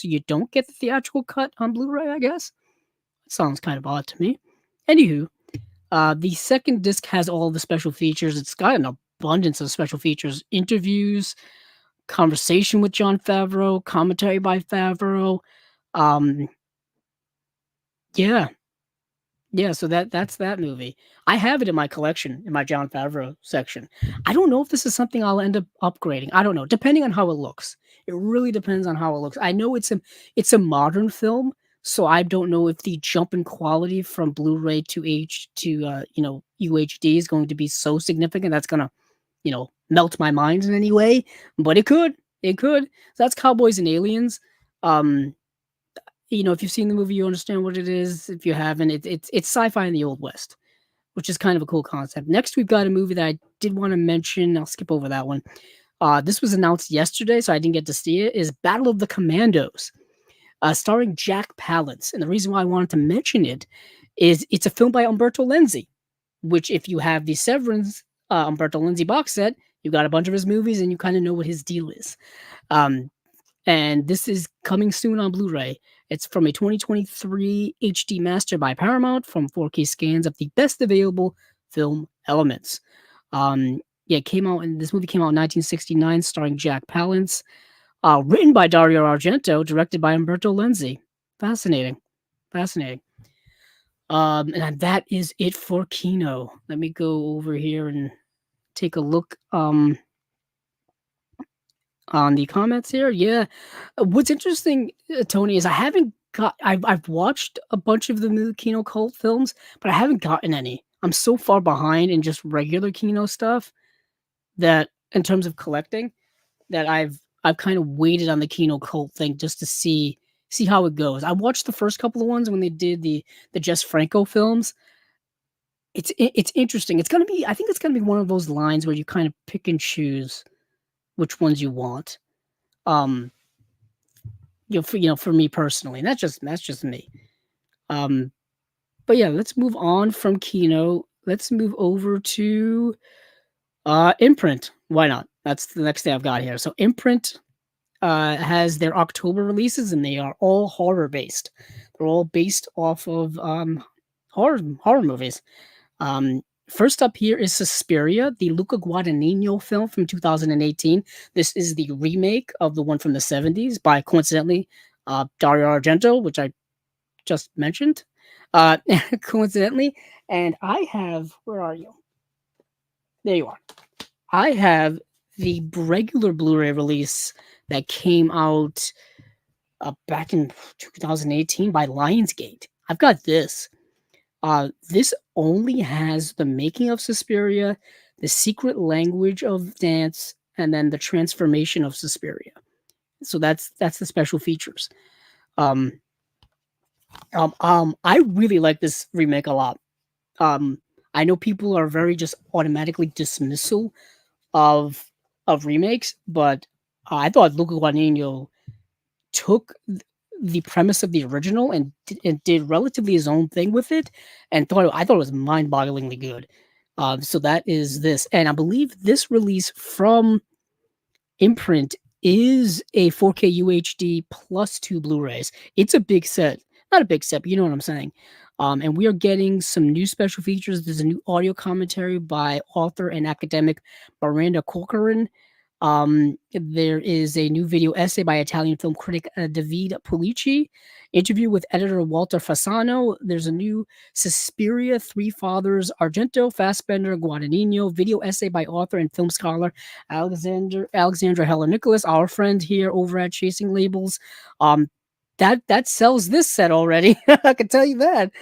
you don't get the theatrical cut on Blu-ray, I guess. Sounds kind of odd to me. Anywho, the second disc has all the special features. It's got an abundance of special features: interviews, conversation with Jon Favreau, commentary by Favreau. Um, yeah, yeah. So that's that movie. I have it in my collection in my Jon Favreau section. I don't know if this is something I'll end up upgrading. I don't know, depending on how it looks. It really depends on how it looks. I know it's a modern film, so I don't know if the jump in quality from Blu-ray to UHD is going to be so significant that's gonna melt my mind in any way, but it could. It could. So that's Cowboys and Aliens. Um, if you've seen the movie, you understand what it is. If you haven't, it's sci-fi in the Old West, which is kind of a cool concept. Next, we've got a movie that I did want to mention. I'll skip over that one. This was announced yesterday, so I didn't get to see it. Is Battle of the Commandos, starring Jack Palance. And the reason why I wanted to mention it is it's a film by Umberto Lenzi, which if you have the Severance Umberto Lenzi box set, you got a bunch of his movies and you kind of know what his deal is. Um, and this is coming soon on Blu-ray. It's from a 2023 HD master by Paramount from 4K scans of the best available film elements. Yeah, this movie came out in 1969, starring Jack Palance, written by Dario Argento, directed by Umberto Lenzi. Fascinating, fascinating. And that is it for Kino. Let me go over here and take a look on the comments here. Yeah. What's interesting, Tony, is I've watched a bunch of the new Kino cult films, but I haven't gotten any. I'm so far behind in just regular Kino stuff that in terms of collecting that I've kind of waited on the Kino cult thing just to see how it goes. I watched the first couple of ones when they did the Jess Franco films. It's interesting. I think it's gonna be one of those lines where you kind of pick and choose which ones you want. Um, for me personally, and that's just me. But yeah, let's move on from Kino. Let's move over to Imprint. Why not? That's the next thing I've got here. So Imprint has their October releases, and they are all horror based. They're all based off of horror movies. First up here is Suspiria, the Luca Guadagnino film from 2018. This is the remake of the one from the 70s by, coincidentally, Dario Argento, which I just mentioned. Coincidentally. And I have, where are you? There you are. I have the regular Blu-ray release that came out back in 2018 by Lionsgate. I've got this. This only has the making of Suspiria, the secret language of dance, and then the transformation of Suspiria. So that's the special features. I really like this remake a lot. I know people are very just automatically dismissal of remakes, but I thought Luca Guadagnino took the premise of the original and did relatively his own thing with it, and I thought it was mind-bogglingly good. So that is this, and I believe this release from Imprint is a 4K UHD plus 2 Blu-rays. It's a big set, not a big set, but you know what I'm saying. And we are getting some new special features. There's a new audio commentary by author and academic Miranda Corcoran. There is a new video essay by Italian film critic David Pulici, interview with editor Walter Fasano. There's a new Suspiria, Three Fathers, Argento, Fassbender, Guadagnino, video essay by author and film scholar Alexandra Heller Nicholas, our friend here over at Chasing Labels. That sells this set already. I can tell you that.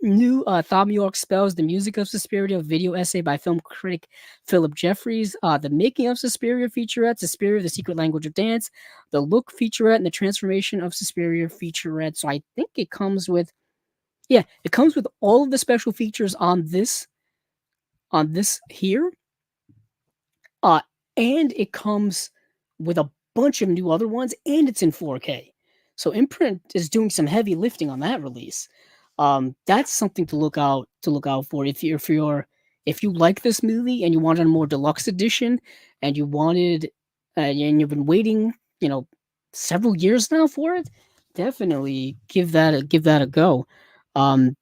New Thom Yorke Spells, the music of Suspiria, video essay by film critic Philip Jeffries, the making of Suspiria featurette, Suspiria, the secret language of dance, the look featurette, and the transformation of Suspiria featurette. So I think it comes with all of the special features on this here. And it comes with a bunch of new other ones, and it's in 4K. So Imprint is doing some heavy lifting on that release. That's something to look out for if you're If you like this movie and you wanted a more deluxe edition, and you wanted, and you've been waiting, several years now for it, definitely give that a go. Um,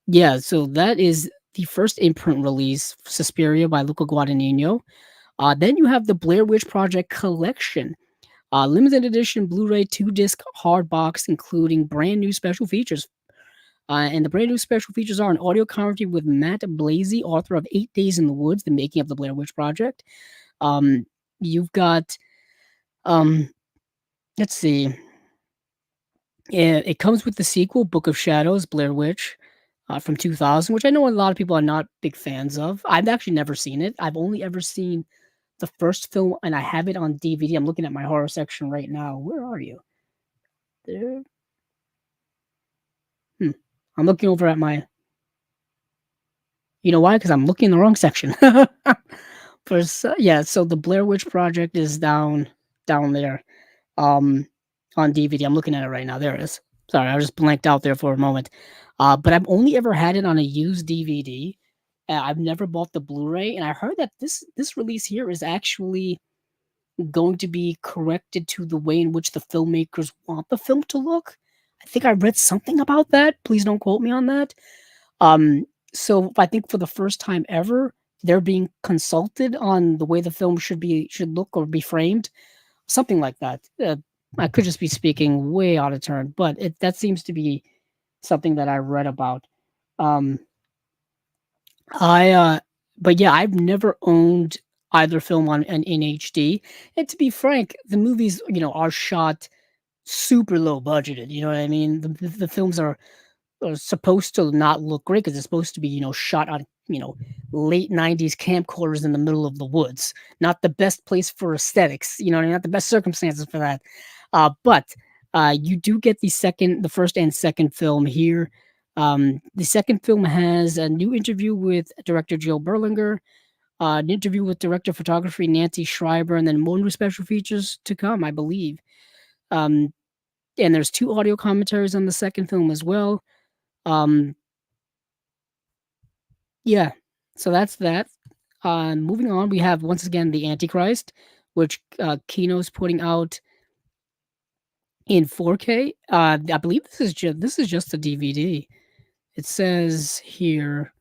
yeah, so that is the first imprint release, Suspiria by Luca Guadagnino. Then you have the Blair Witch Project Collection, limited edition Blu-ray 2-disc hard box, including brand new special features. And the brand new special features are an audio commentary with Matt Blasey, author of 8 Days in the Woods, the making of the Blair Witch Project. Um, you've got, um, let's see, it comes with the sequel, Book of Shadows, Blair Witch, from 2000, which I know a lot of people are not big fans of. I've actually never seen it. I've only ever seen the first film, and I have it on DVD. I'm looking at my horror section right now. Where are you? There. Hmm. I'm looking over at my. You know why? Because I'm looking in the wrong section. Yeah, so the Blair Witch Project is down there, um, on DVD. I'm looking at it right now. There it is. Sorry, I just blanked out there for a moment. But I've only ever had it on a used DVD. I've never bought the Blu-ray, and I heard that this release here is actually going to be corrected to the way in which the filmmakers want the film to look. I think I read something about that. Please don't quote me on that. Um, so I think for the first time ever, they're being consulted on the way the film should look or be framed, something like that. I could just be speaking way out of turn, but that seems to be something that I read about. Um, I but yeah, I've never owned either film on an in HD. And to be frank, the movies, are shot super low budgeted. You know what I mean? The films are supposed to not look great because it's supposed to be, shot on, late 90s camcorders in the middle of the woods. Not the best place for aesthetics, not the best circumstances for that. But you do get the first and second film here. The second film has a new interview with director Joe Berlinger, an interview with director of photography Nancy Schreiber, and then more new special features to come, I believe. Um, and there's 2 audio commentaries on the second film as well. Um, yeah, so that's that. Moving on, we have once again the Antichrist, which Kino's putting out in 4K. I believe this is just a DVD. It says here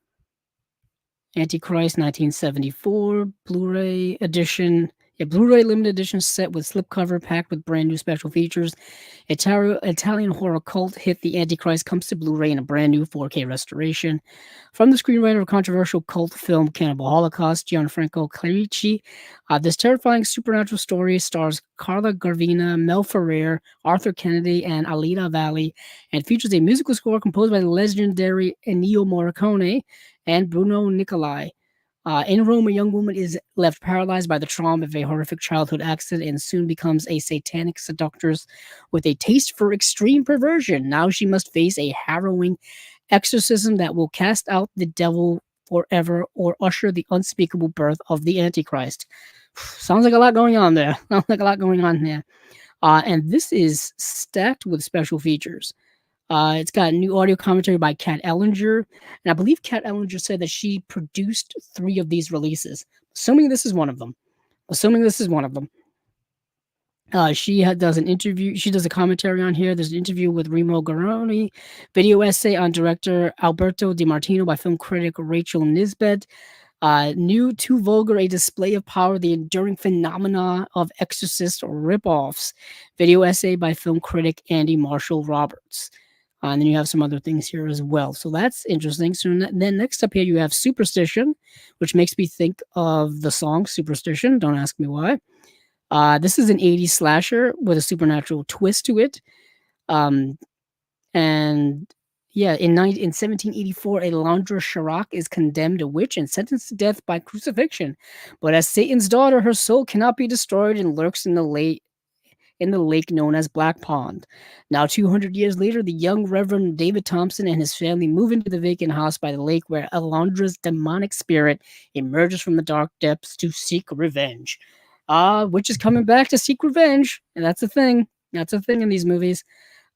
Antichrist 1974 Blu-ray edition. A Blu-ray limited edition set with slipcover packed with brand new special features. Italian horror cult hit The Antichrist comes to Blu-ray in a brand new 4K restoration. From the screenwriter of controversial cult film Cannibal Holocaust, Gianfranco Clarici, this terrifying supernatural story stars Carla Gravina, Mel Ferrer, Arthur Kennedy, and Alida Valli, and features a musical score composed by the legendary Ennio Morricone and Bruno Nicolai. In Rome, a young woman is left paralyzed by the trauma of a horrific childhood accident and soon becomes a satanic seductress with a taste for extreme perversion. Now she must face a harrowing exorcism that will cast out the devil forever or usher the unspeakable birth of the Antichrist. Sounds like a lot going on there. Sounds like a lot going on there. And this is stacked with special features. It's got new audio commentary by Kat Ellinger, and I believe Kat Ellinger said that she produced 3 of these releases. Assuming this is one of them. Does an interview. She does a commentary on here. There's an interview with Remo Garoni, video essay on director Alberto Di Martino by film critic Rachel Nisbet. New Too Vulgar, a display of power, the enduring phenomena of exorcist ripoffs. Video essay by film critic Andy Marshall Roberts. And then you have some other things here as well. So that's interesting. So then next up here, you have Superstition, which makes me think of the song Superstition. Don't ask me why. This is an 80s slasher with a supernatural twist to it. And yeah, in 1784, Elandra Chirac is condemned a witch and sentenced to death by crucifixion. But as Satan's daughter, her soul cannot be destroyed and lurks in the lake known as Black Pond. Now, 200 years later, the young Reverend David Thompson and his family move into the vacant house by the lake where Elandra's demonic spirit emerges from the dark depths to seek revenge. Witch is coming back to seek revenge, and that's a thing. That's a thing in these movies.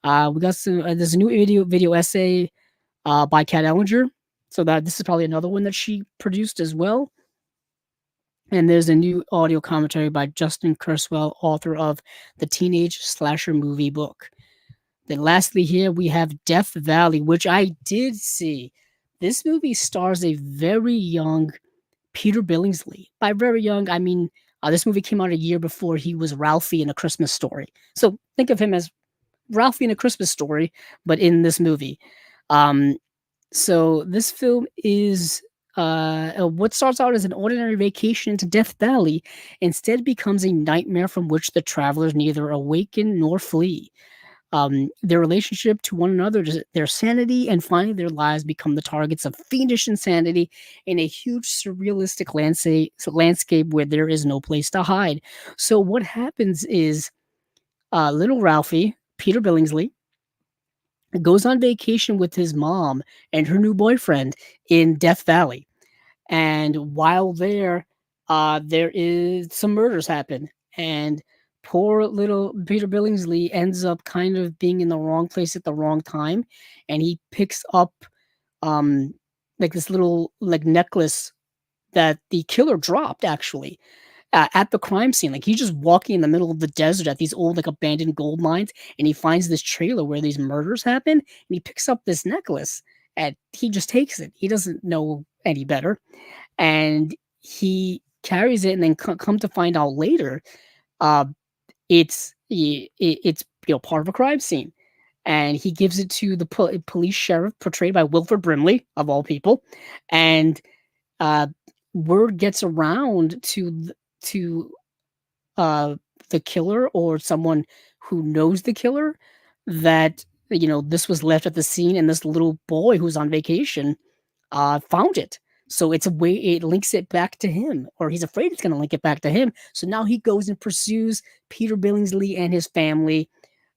We got some. There's a new video essay by Kat Ellinger. So that this is probably another one that she produced as well. And there's a new audio commentary by Justin Kurzweil, author of the Teenage Slasher Movie book. Then lastly here we have Death Valley, which I did see. This movie stars a very young Peter Billingsley. By very young, I mean this movie came out a year before he was Ralphie in A Christmas Story. So think of him as Ralphie in A Christmas Story, but in this movie. Um, so this film is what starts out as an ordinary vacation into Death Valley instead becomes a nightmare from which the travelers neither awaken nor flee. Their relationship to one another, their sanity, and finally their lives become the targets of fiendish insanity in a huge surrealistic landscape where there is no place to hide. So what happens is little Ralphie, Peter Billingsley, goes on vacation with his mom and her new boyfriend in Death Valley. And while there is some murders happen, and poor little Peter Billingsley ends up kind of being in the wrong place at the wrong time, and he picks up um like this little like necklace that the killer dropped actually at the crime scene. Like he's just walking in the middle of the desert at these old like abandoned gold mines, and he finds this trailer where these murders happen, and he picks up this necklace and he just takes it. He doesn't know any better, and he carries it, and then come to find out later, uh, it's part of a crime scene, and he gives it to the police sheriff portrayed by Wilford Brimley of all people, and uh, word gets around to uh, the killer or someone who knows the killer that this was left at the scene, and this little boy who's on vacation found it. So it's a way it links it back to him, or he's afraid it's going to link it back to him. So now he goes and pursues Peter Billingsley and his family,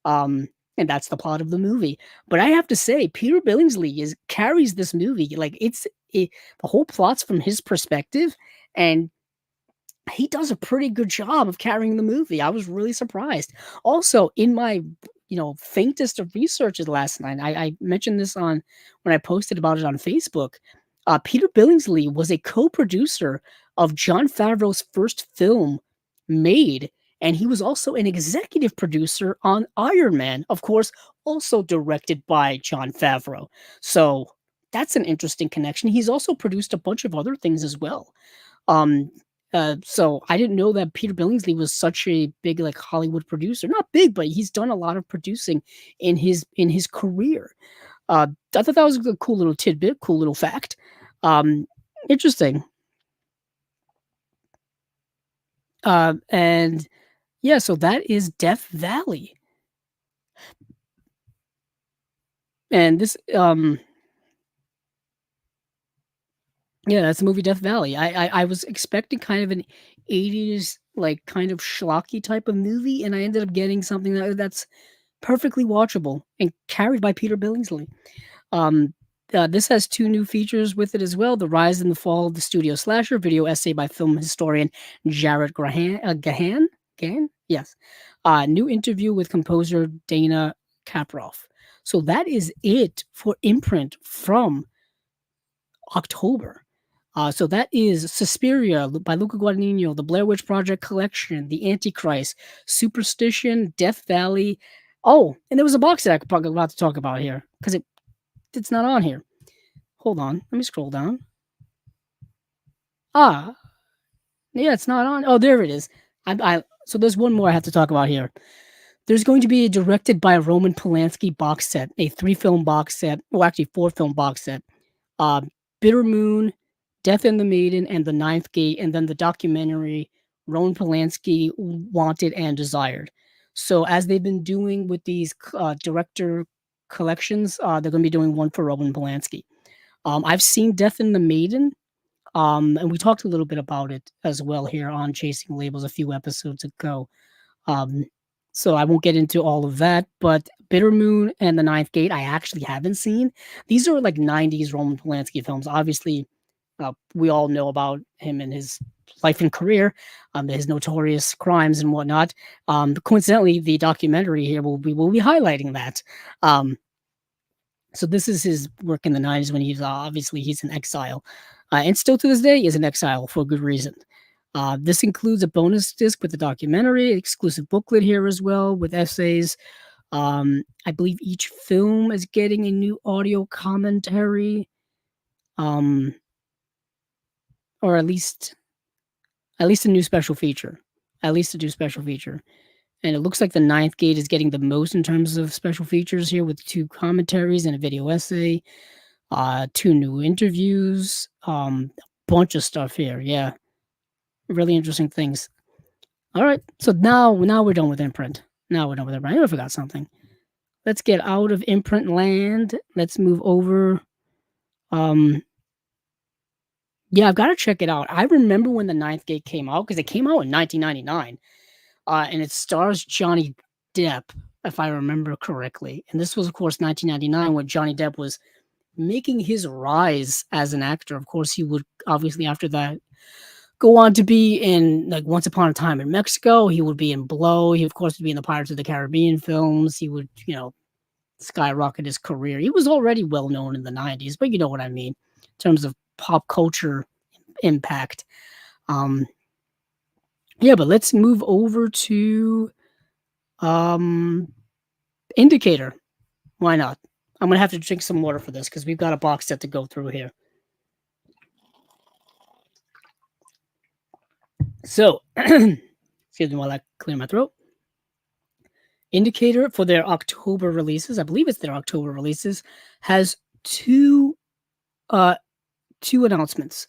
and that's the plot of the movie. But I have to say, Peter Billingsley carries this movie. Like the whole plot's from his perspective, and he does a pretty good job of carrying the movie. I was really surprised. Also, in my faintest of researches last night, I mentioned this on when I posted about it on Facebook. Peter Billingsley was a co-producer of Jon Favreau's first film, Made, and he was also an executive producer on Iron Man, of course, also directed by Jon Favreau. So that's an interesting connection. He's also produced a bunch of other things as well. Um, so I didn't know that Peter Billingsley was such a big like Hollywood producer. Not big, but he's done a lot of producing in his career. I thought that was a cool little tidbit, cool little fact. Interesting. And yeah, so that is Death Valley. And this yeah, that's the movie Death Valley. I was expecting kind of an 80s like kind of schlocky type of movie, and I ended up getting something that's perfectly watchable and carried by Peter Billingsley. Um, this has two new features with it as well: the rise and the fall of the studio slasher, video essay by film historian Jared Gahan, yes, new interview with composer Dana Kaproff. So that is it for Imprint from October. So that is Suspiria by Luca Guadagnino, The Blair Witch Project Collection, The Antichrist, Superstition, Death Valley. Oh, and there was a box set I'm about to talk about here because it's not on here. Hold on, let me scroll down. Ah, yeah, it's not on. Oh, there it is. So there's one more I have to talk about here. There's going to be a directed by Roman Polanski box set, a 3-film box set, well, actually 4-film box set. Bitter Moon, Death and the Maiden, and The Ninth Gate, and then the documentary Roman Polanski Wanted and Desired. So as they've been doing with these director collections, they're going to be doing one for Roman Polanski. I've seen Death and the Maiden, and we talked a little bit about it as well here on Chasing Labels a few episodes ago. So I won't get into all of that, but Bitter Moon and The Ninth Gate I actually haven't seen. These are like 90s Roman Polanski films. Obviously, we all know about him and his life and career, his notorious crimes and whatnot. Coincidentally, the documentary here will be highlighting that. So this is his work in the 90s when he's obviously he's in exile, and still to this day is in exile for good reason. This includes a bonus disc with the documentary, exclusive booklet here as well with essays. I believe each film is getting a new audio commentary, um, or at least a new special feature, at least a new special feature. And it looks like the Ninth Gate is getting the most in terms of special features here with 2 commentaries and a video essay, 2 new interviews, bunch of stuff here. Yeah, really interesting things. All right, so now we're done with Imprint. Now we're done with Imprint. I forgot something. Let's get out of Imprint land. Let's move over. Um, yeah, I've got to check it out. I remember when the Ninth Gate came out because it came out in 1999, and it stars Johnny Depp, if I remember correctly. And this was, of course, 1999 when Johnny Depp was making his rise as an actor. Of course, he would obviously after that go on to be in like Once Upon a Time in Mexico. He would be in Blow. He of course would be in the Pirates of the Caribbean films. He would, skyrocket his career. He was already well known in the 90s, but you know what I mean in terms of pop culture impact. Um yeah, but let's move over to Indicator. Why not? I'm gonna have to drink some water for this because we've got a box set to go through here. So, excuse me while I clear my throat. Indicator for their October releases, I believe it's their October releases, has uh two announcements.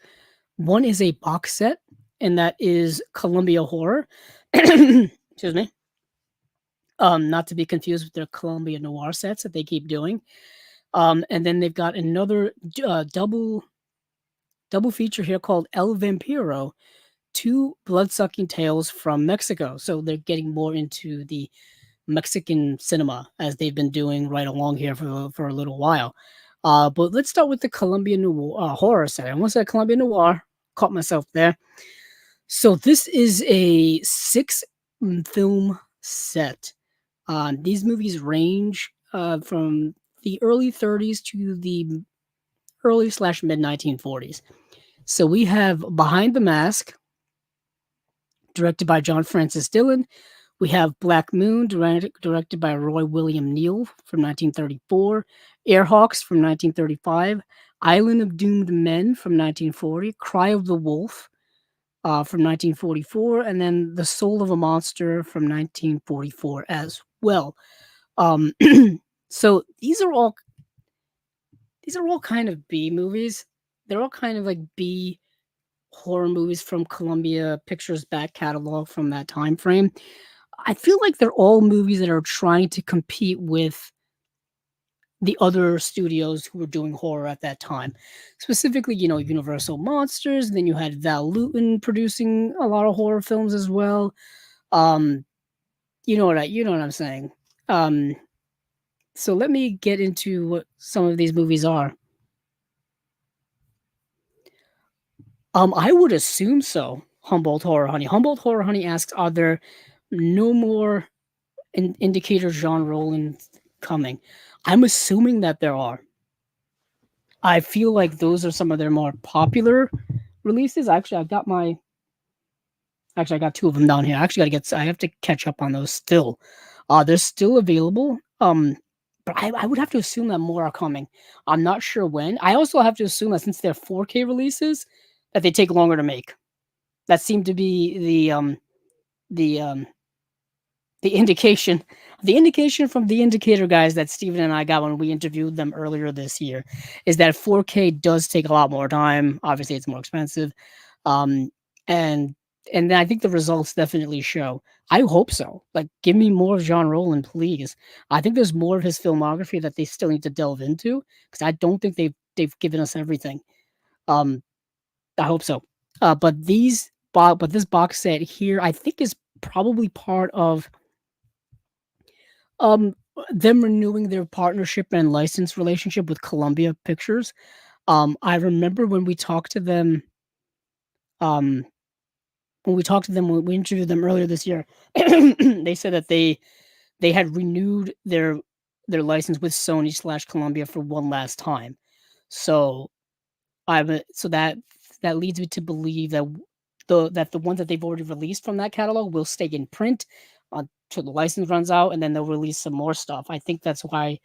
One is a box set, and that is Columbia Horror. Excuse me. Not to be confused with their Columbia Noir sets that they keep doing. And then they've got another double feature here called El Vampiro, 2 blood-sucking tales from Mexico. So they're getting more into the Mexican cinema as they've been doing right along here for a little while. But let's start with the Columbia Noir horror set. I almost said Columbia Noir, caught myself there. So this is a 6 film set. These movies range from the early 30s to the early/mid 1940s. So we have Behind the Mask, directed by John Francis Dillon. We have Black Moon, directed by Roy William Neill from 1934. Airhawks from 1935. Island of Doomed Men from 1940. Cry of the Wolf from 1944. And then The Soul of a Monster from 1944 as well. So these are all kind of B movies. They're all kind of like B horror movies from Columbia Pictures back catalog from that time frame. I feel like they're all movies that are trying to compete with the other studios who were doing horror at that time. Specifically, Universal Monsters, then you had Val Lewton producing a lot of horror films as well. You know what I'm saying. So let me get into what some of these movies are. I would assume so. Humboldt Horror Honey. Humboldt Horror Honey asks, are there no more Indicator Jean Roland coming? I'm assuming that there are. I feel like those are some of their more popular releases. Actually, I got 2 of them down here. I have to catch up on those still. They're still available. But I would have to assume that more are coming. I'm not sure when. I also have to assume that since they're 4K releases, that they take longer to make. That seemed to be the indication from the Indicator guys that Steven and I got when we interviewed them earlier this year is that 4K does take a lot more time. Obviously, it's more expensive. And I think the results definitely show. I hope so. Like, give me more of Jean Roland, please. I think there's more of his filmography that they still need to delve into because I don't think they've given us everything. I hope so. But this box set here, I think, is probably part of them renewing their partnership and license relationship with Columbia Pictures. I remember when we talked to them. When we interviewed them earlier this year, they said that they had renewed their their license with Sony slash Columbia for one last time. So so that leads me to believe that the ones that they've already released from that catalog will stay in print until the license runs out, and then they'll release some more stuff. I think that's why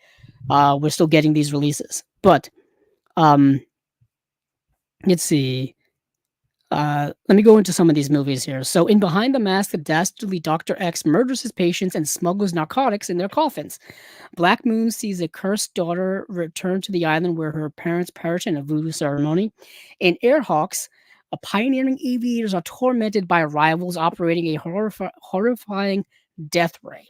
we're still getting these releases. But um, let's see. Let me go into some of these movies here. So, in Behind the Mask, the dastardly Dr. X murders his patients and smuggles narcotics in their coffins. Black Moon sees a cursed daughter return to the island where her parents perish in a voodoo ceremony. In Airhawks, pioneering aviators are tormented by rivals operating a horrifying death ray.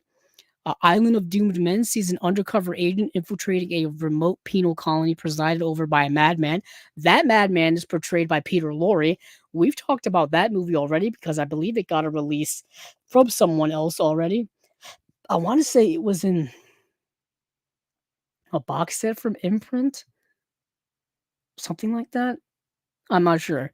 Island of Doomed Men sees an undercover agent infiltrating a remote penal colony presided over by a madman. That madman is portrayed by Peter Lorre. We've talked about that movie already because I believe it got a release from someone else already. I want to say it was in a box set from Imprint, something like that. I'm not sure.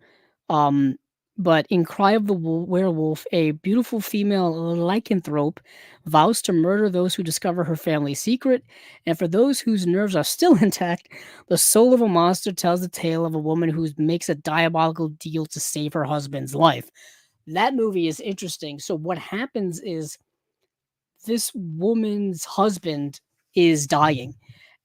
Um, but in Cry of the Werewolf, a beautiful female lycanthrope vows to murder those who discover her family's secret, and for those whose nerves are still intact, the soul of a monster tells the tale of a woman who makes a diabolical deal to save her husband's life. That movie is interesting. So what happens is this woman's husband is dying,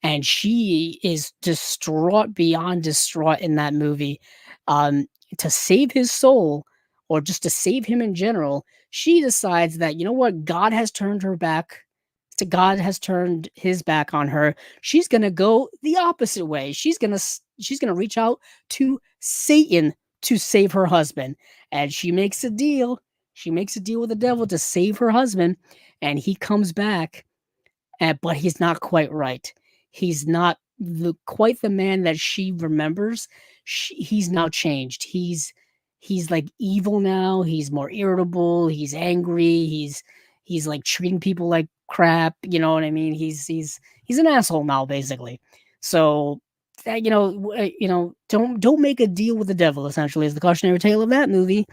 and she is distraught beyond distraught in that movie. Um, to save his soul, or just to save him in general, she decides that, you know what, God has turned her back. To God has turned his back on her. She's gonna go the opposite way. She's gonna reach out to Satan to save her husband, and she makes a deal. She makes a deal with the devil to save her husband, and he comes back, but he's not quite right. He's not quite the man that she remembers. He's now changed. He's like evil now. He's more irritable. He's angry. He's like treating people like crap. You know what I mean? He's an asshole now, basically. So don't make a deal with the devil. Essentially, is the cautionary tale of that movie.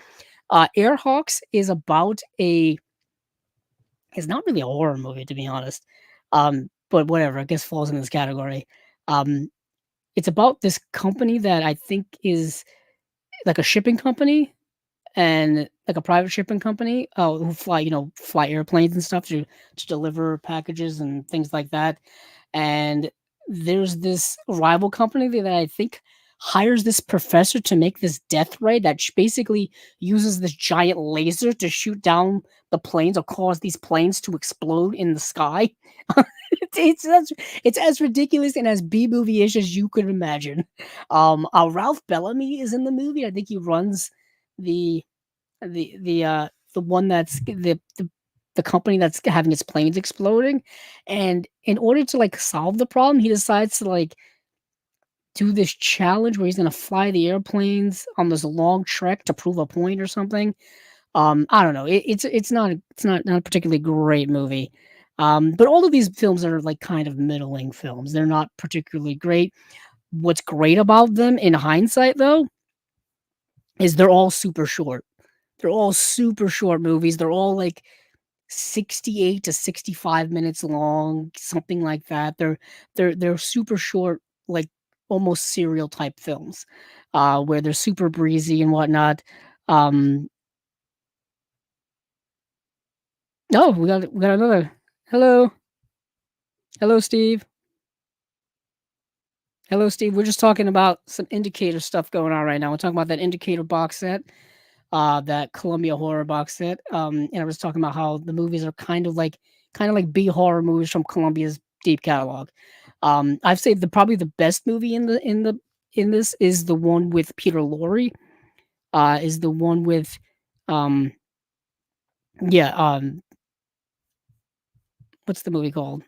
Airhawks is about a it's not really a horror movie, to be honest. But whatever, I guess falls in this category. Um, it's about this company that I think is like a shipping company, and like a private shipping company, who fly airplanes and stuff to deliver packages and things like that. And there's this rival company that I think hires this professor to make this death ray that basically uses this giant laser to shoot down the planes or cause these planes to explode in the sky. It's as ridiculous and as B movie ish as you could imagine. Ralph Bellamy is in the movie. I think he runs the the one that's the company that's having its planes exploding, and in order to like solve the problem, he decides to like do this challenge where he's gonna fly the airplanes on this long trek to prove a point or something. I don't know. It's not a particularly great movie. But all of these films are like kind of middling films. They're not particularly great. What's great about them in hindsight, though, is they're all super short. They're all super short movies. They're all like 68 to 65 minutes long, something like that. They're super short, like almost serial type films, where they're super breezy and whatnot. Um, oh, we got another. Hello, hello, Steve. Hello, Steve. We're just talking about some indicator stuff going on right now. We're talking about that indicator box set, that Columbia horror box set. And I was talking about how the movies are kind of like B horror movies from Columbia's deep catalog. I've said probably the best movie in this is the one with Peter Lorre. Is the one with um yeah what's the movie called?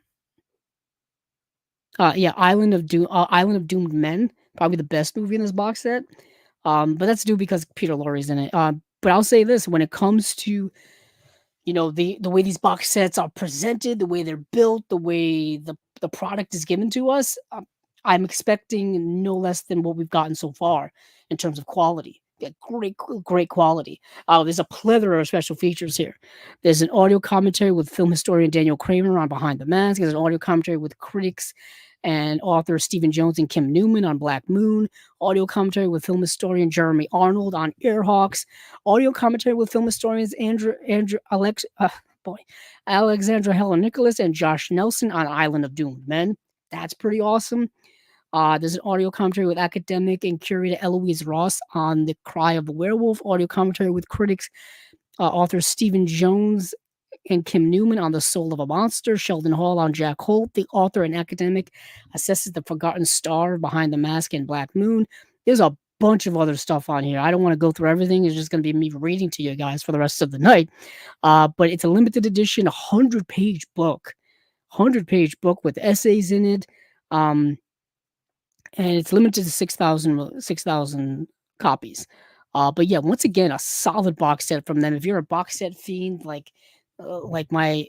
Yeah, Island of Doomed Men, probably the best movie in this box set. But that's due because Peter Lorre's in it. But I'll say this: when it comes to the way these box sets are presented, the way they're built, the way the product is given to us, I'm expecting no less than what we've gotten so far in terms of quality. great quality. There's a plethora of special features here. There's an audio commentary with film historian Daniel Kramer on Behind the Mask. There's an audio commentary with critics and author Stephen Jones and Kim Newman on Black Moon. Audio commentary with film historian Jeremy Arnold on Airhawks. Audio commentary with film historians Andrew boy, Alexandra Helen Nicholas and Josh Nelson on Island of Doomed Men. That's pretty awesome. There's an audio commentary with academic and curator Eloise Ross on The Cry of the Werewolf. Audio commentary with critics, authors Stephen Jones and Kim Newman on The Soul of a Monster. Sheldon Hall on Jack Holt. The author and academic assesses the forgotten star behind the mask in Black Moon. There's a bunch of other stuff on here. I don't want to go through everything. It's just going to be me reading to you guys for the rest of the night. But it's a limited edition, 100-page book. 100-page book with essays in it. And it's limited to 6,000 copies. But yeah, once again, a solid box set from them. If you're a box set fiend like my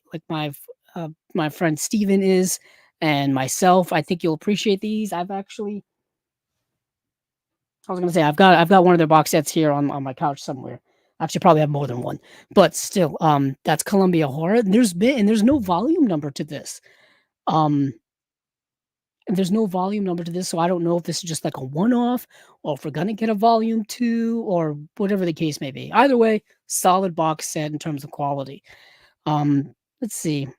friend Steven is and myself, I think you'll appreciate these. I've got one of their box sets here on my couch somewhere. Actually, probably have more than one, but still, that's Columbia Horror. And there's no volume number to this. There's no volume number to this, so I don't know if this is just like a one-off or if we're gonna get a volume 2 or whatever the case may be. Either way, solid box set in terms of quality. Let's see.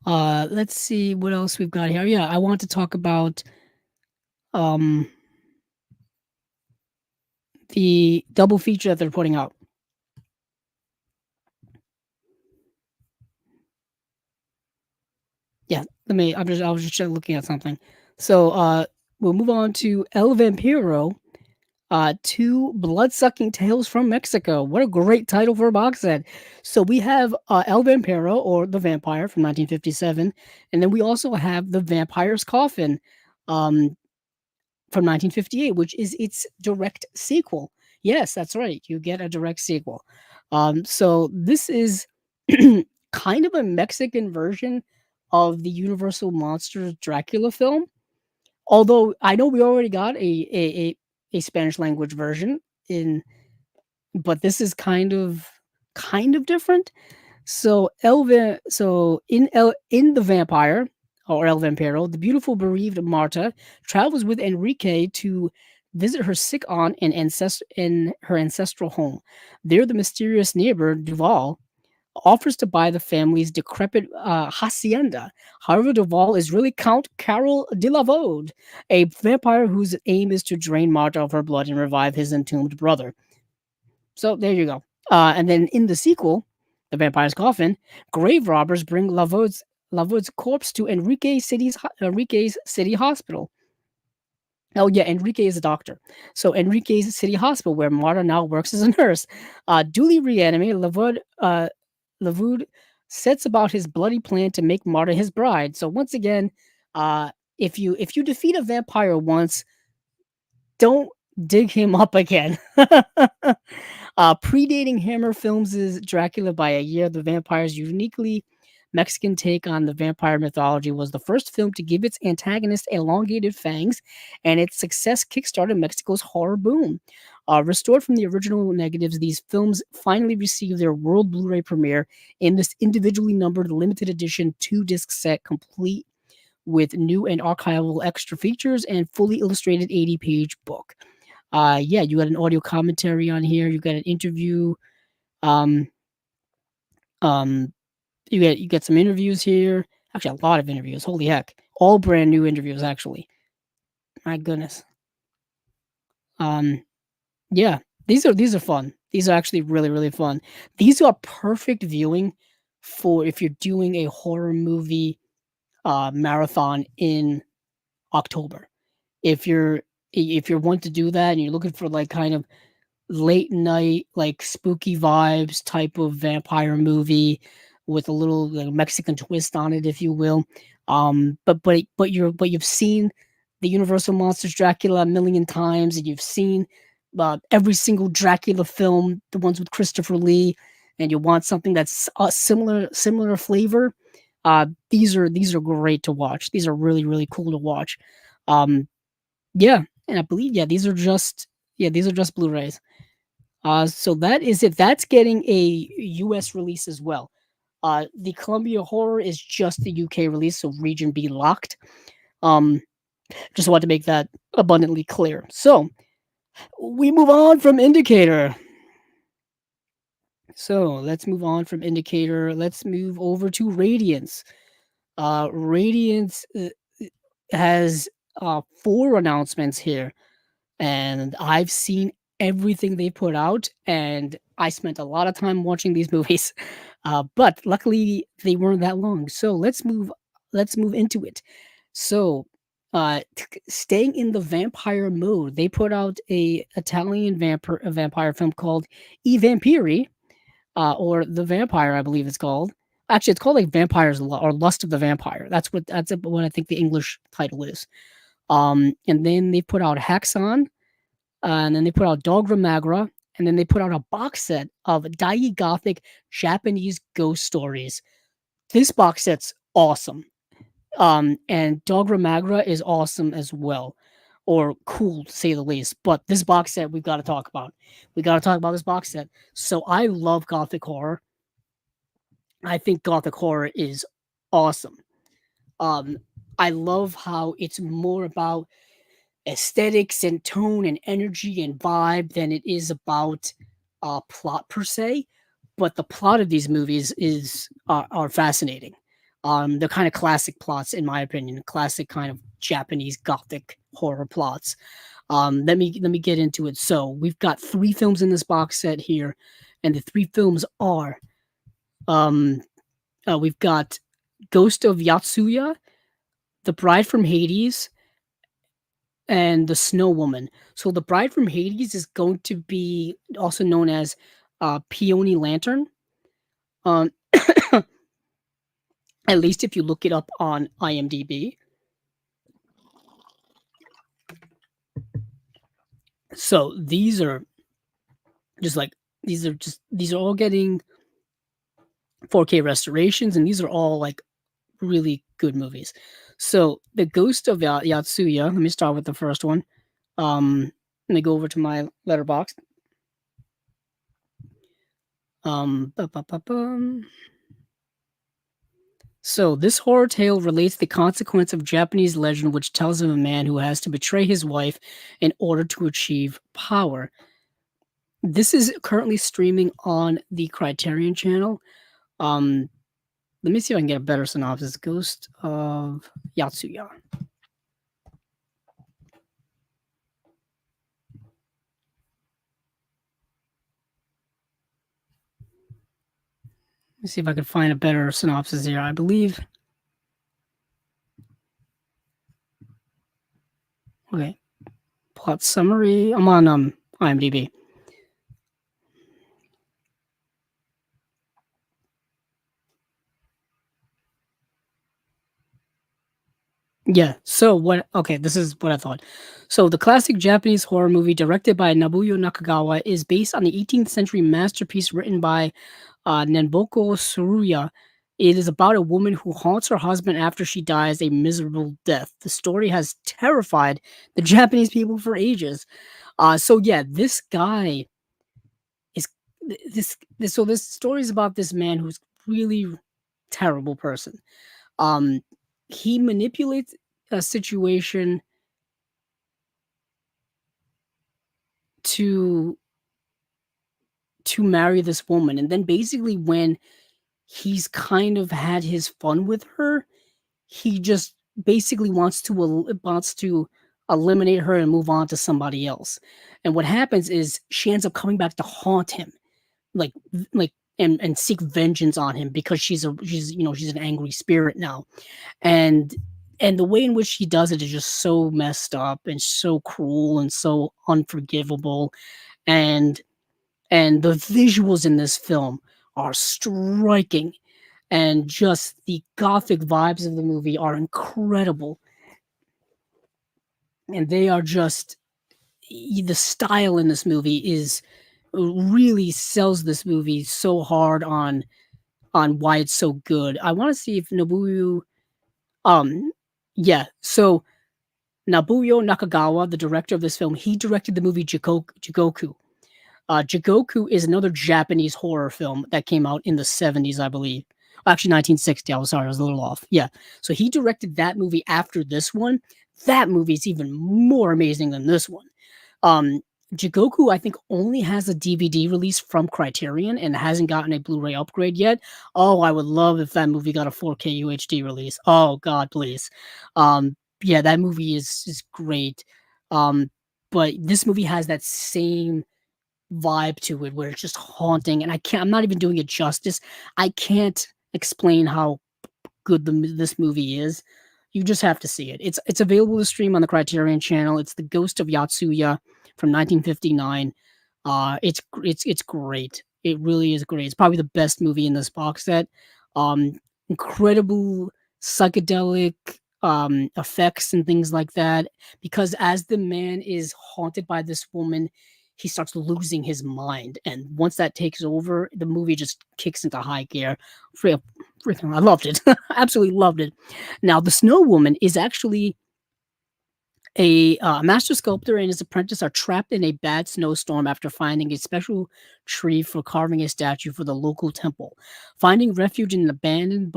Let's see what else we've got here. Yeah, I want to talk about the double feature that they're putting out. Yeah, I was just looking at something. So, we'll move on to El Vampiro, 2 blood-sucking tales from Mexico. What a great title for a box set. So we have El Vampiro, or The Vampire, from 1957, and then we also have The Vampire's Coffin from 1958, which is its direct sequel. Yes, that's right. You get a direct sequel. So this is kind of a Mexican version of the Universal Monsters Dracula film. Although I know we already got a Spanish language version but this is kind of different. So in The Vampire, or El Vampiro, the beautiful bereaved Marta travels with Enrique to visit her sick aunt in her ancestral home. There, the mysterious neighbor Duval offers to buy the family's decrepit hacienda. However, Duval is really Count Carol de la Vode, a vampire whose aim is to drain Marta of her blood and revive his entombed brother. So there you go. And then in the sequel, The Vampire's Coffin, grave robbers bring Lavode's corpse to Enrique's city hospital. Oh yeah, Enrique is a doctor. So Enrique's city hospital, where Marta now works as a nurse. Duly reanimated, Lavud sets about his bloody plan to make Marta his bride. So once again, if you defeat a vampire once, don't dig him up again. Predating Hammer Films' Dracula by a year, The Vampire's uniquely Mexican take on the vampire mythology was the first film to give its antagonist elongated fangs, and its success kickstarted Mexico's horror boom. Restored from the original negatives, these films finally received their world Blu-ray premiere in this individually numbered limited edition 2-disc set, complete with new and archival extra features and fully illustrated 80-page book. Yeah, you got an audio commentary on here. You got an interview. You get some interviews here. Actually, a lot of interviews. Holy heck, all brand new interviews. Actually, my goodness. Yeah, these are fun. These are actually really fun. These are perfect viewing for if you're doing a horror movie marathon in October. If you're wanting to do that and you're looking for like kind of late night, like spooky vibes type of vampire movie with a little like, Mexican twist on it, if you will. But you've seen the Universal Monsters Dracula a million times, and you've seen every single Dracula film, the ones with Christopher Lee, and you want something that's a similar flavor. These are great to watch. These are really, really cool to watch. Um, yeah, and I believe, these are just Blu-rays. So that is it. That's getting a US release as well. The Columbia Horror is just the UK release, so region B locked. Um, just want to make that abundantly clear. So we move on from Indicator. So let's move on from Indicator. Let's move over to Radiance. Radiance has four announcements here, and I've seen everything they put out, and I spent a lot of time watching these movies. But luckily they weren't that long. So let's move into it. So staying in the vampire mode, they put out a Italian vampire film called I Vampiri, or The Vampire, I believe it's called. Actually, it's called like or Lust of the Vampire. That's what I think the English title is. And then they put out Häxan, and then they put out Dogra Magra, and then they put out a box set of Daiei Gothic Japanese ghost stories. This box set's awesome. And Dogra Magra is awesome as well, or cool to say the least. But this box set we've got to talk about. We got to talk about this box set. So I love Gothic horror. I think Gothic horror is awesome. Um, I love how it's more about aesthetics and tone and energy and vibe than it is about plot per se. But the plot of these movies are fascinating. They're kind of classic plots, in my opinion, classic kind of Japanese Gothic horror plots. Let me get into it. So we've got three films in this box set here, and the three films are um, we've got Ghost of Yatsuya, The Bride from Hades, and The Snow Woman. So The Bride from Hades is going to be also known as Peony Lantern. Um, at least if you look it up on IMDb. So these are all getting 4K restorations, and these are all like really good movies. So the Ghost of Yatsuya. Let me start with the first one. Let me go over to my letterbox. Ba-ba-ba-bum. So this horror tale relates the consequence of Japanese legend, which tells of a man who has to betray his wife in order to achieve power. This is currently streaming on the Criterion channel. Um, Let me see if I can get a better synopsis. Ghost of Yatsuya. Let me see if I can find a better synopsis here. I believe. Okay. Plot summary. I'm on IMDb. Yeah. So what? Okay, this is what I thought. So the classic Japanese horror movie directed by Nobuo Nakagawa is based on the 18th century masterpiece written by Nenboko Tsuruya. It is about a woman who haunts her husband after she dies a miserable death. The story has terrified the Japanese people for ages. So yeah, this guy is this story is about this man who's really terrible person. Um, he manipulates a situation to marry this woman, and then basically when he's kind of had his fun with her, he just basically wants to eliminate her and move on to somebody else. And what happens is she ends up coming back to haunt him, like like and seek vengeance on him because she's an angry spirit now. And the way in which she does it is just so messed up and so cruel and so unforgivable. And the visuals in this film are striking, and just the gothic vibes of the movie are incredible. And they are just the style in this movie is really sells this movie so hard on on why it's so good. I want to see if Nobuo, um, yeah. So Nobuo Nakagawa, the director of this film, he directed the movie Jigoku. Jigoku is another Japanese horror film that came out in the 70s, I believe. Actually, 1960. I was sorry, I was a little off. Yeah. So he directed that movie after this one. That movie is even more amazing than this one. Um, Jigoku, I think, only has a DVD release from Criterion and hasn't gotten a Blu-ray upgrade yet. Oh, I would love if that movie got a 4K UHD release. Oh God, please. Yeah, that movie is great. Um, but this movie has that same vibe to it where it's just haunting, and I'm not even doing it justice. I can't explain how good this movie is. You just have to see it. It's available to stream on the Criterion channel. It's The Ghost of Yatsuya from 1959. It's great. It really is great. It's probably the best movie in this box set. Incredible psychedelic effects and things like that. Because as the man is haunted by this woman, he starts losing his mind, and once that takes over, the movie just kicks into high gear. Freaking, I loved it. Absolutely loved it. Now, the Snow Woman is actually a master sculptor and his apprentice are trapped in a bad snowstorm after finding a special tree for carving a statue for the local temple. Finding refuge in an abandoned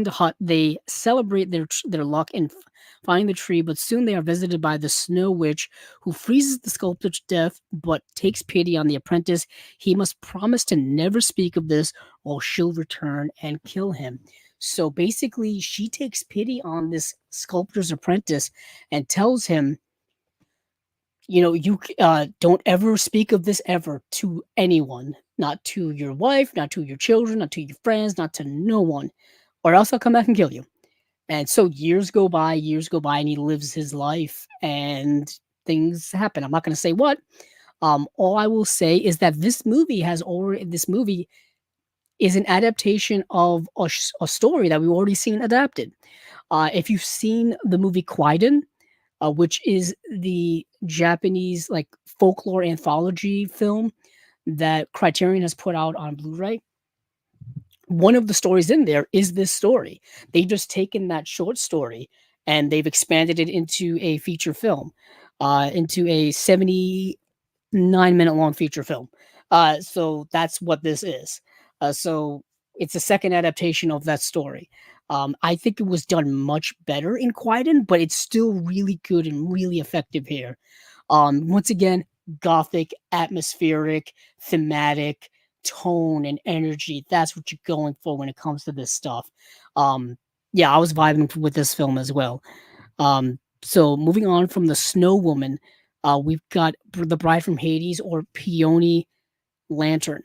hut, they celebrate their luck in finding the tree, but soon they are visited by the Snow Witch, who freezes the sculptor to death but takes pity on the apprentice. He must promise to never speak of this, or she'll return and kill him. So basically, she takes pity on this sculptor's apprentice and tells him, don't ever speak of this ever to anyone, not to your wife, not to your children, not to your friends, not to no one, or else I'll come back and kill you. And so years go by, and he lives his life, and things happen. I'm not going to say what. All I will say is that this movie is an adaptation of a story that we've already seen adapted. If you've seen the movie Kwaidan, which is the Japanese like folklore anthology film that Criterion has put out on Blu-ray, one of the stories in there is this story. They've just taken that short story and they've expanded it into a feature film, into a 79-minute long feature film. So that's what this is. So it's a second adaptation of that story. I think it was done much better in Quieten, but it's still really good and really effective here. Once again, gothic, atmospheric, thematic, tone, and energy. That's what you're going for when it comes to this stuff. Um, yeah, I was vibing with this film as well. So moving on from the Snow Woman, we've got the Bride from Hades, or Peony Lantern,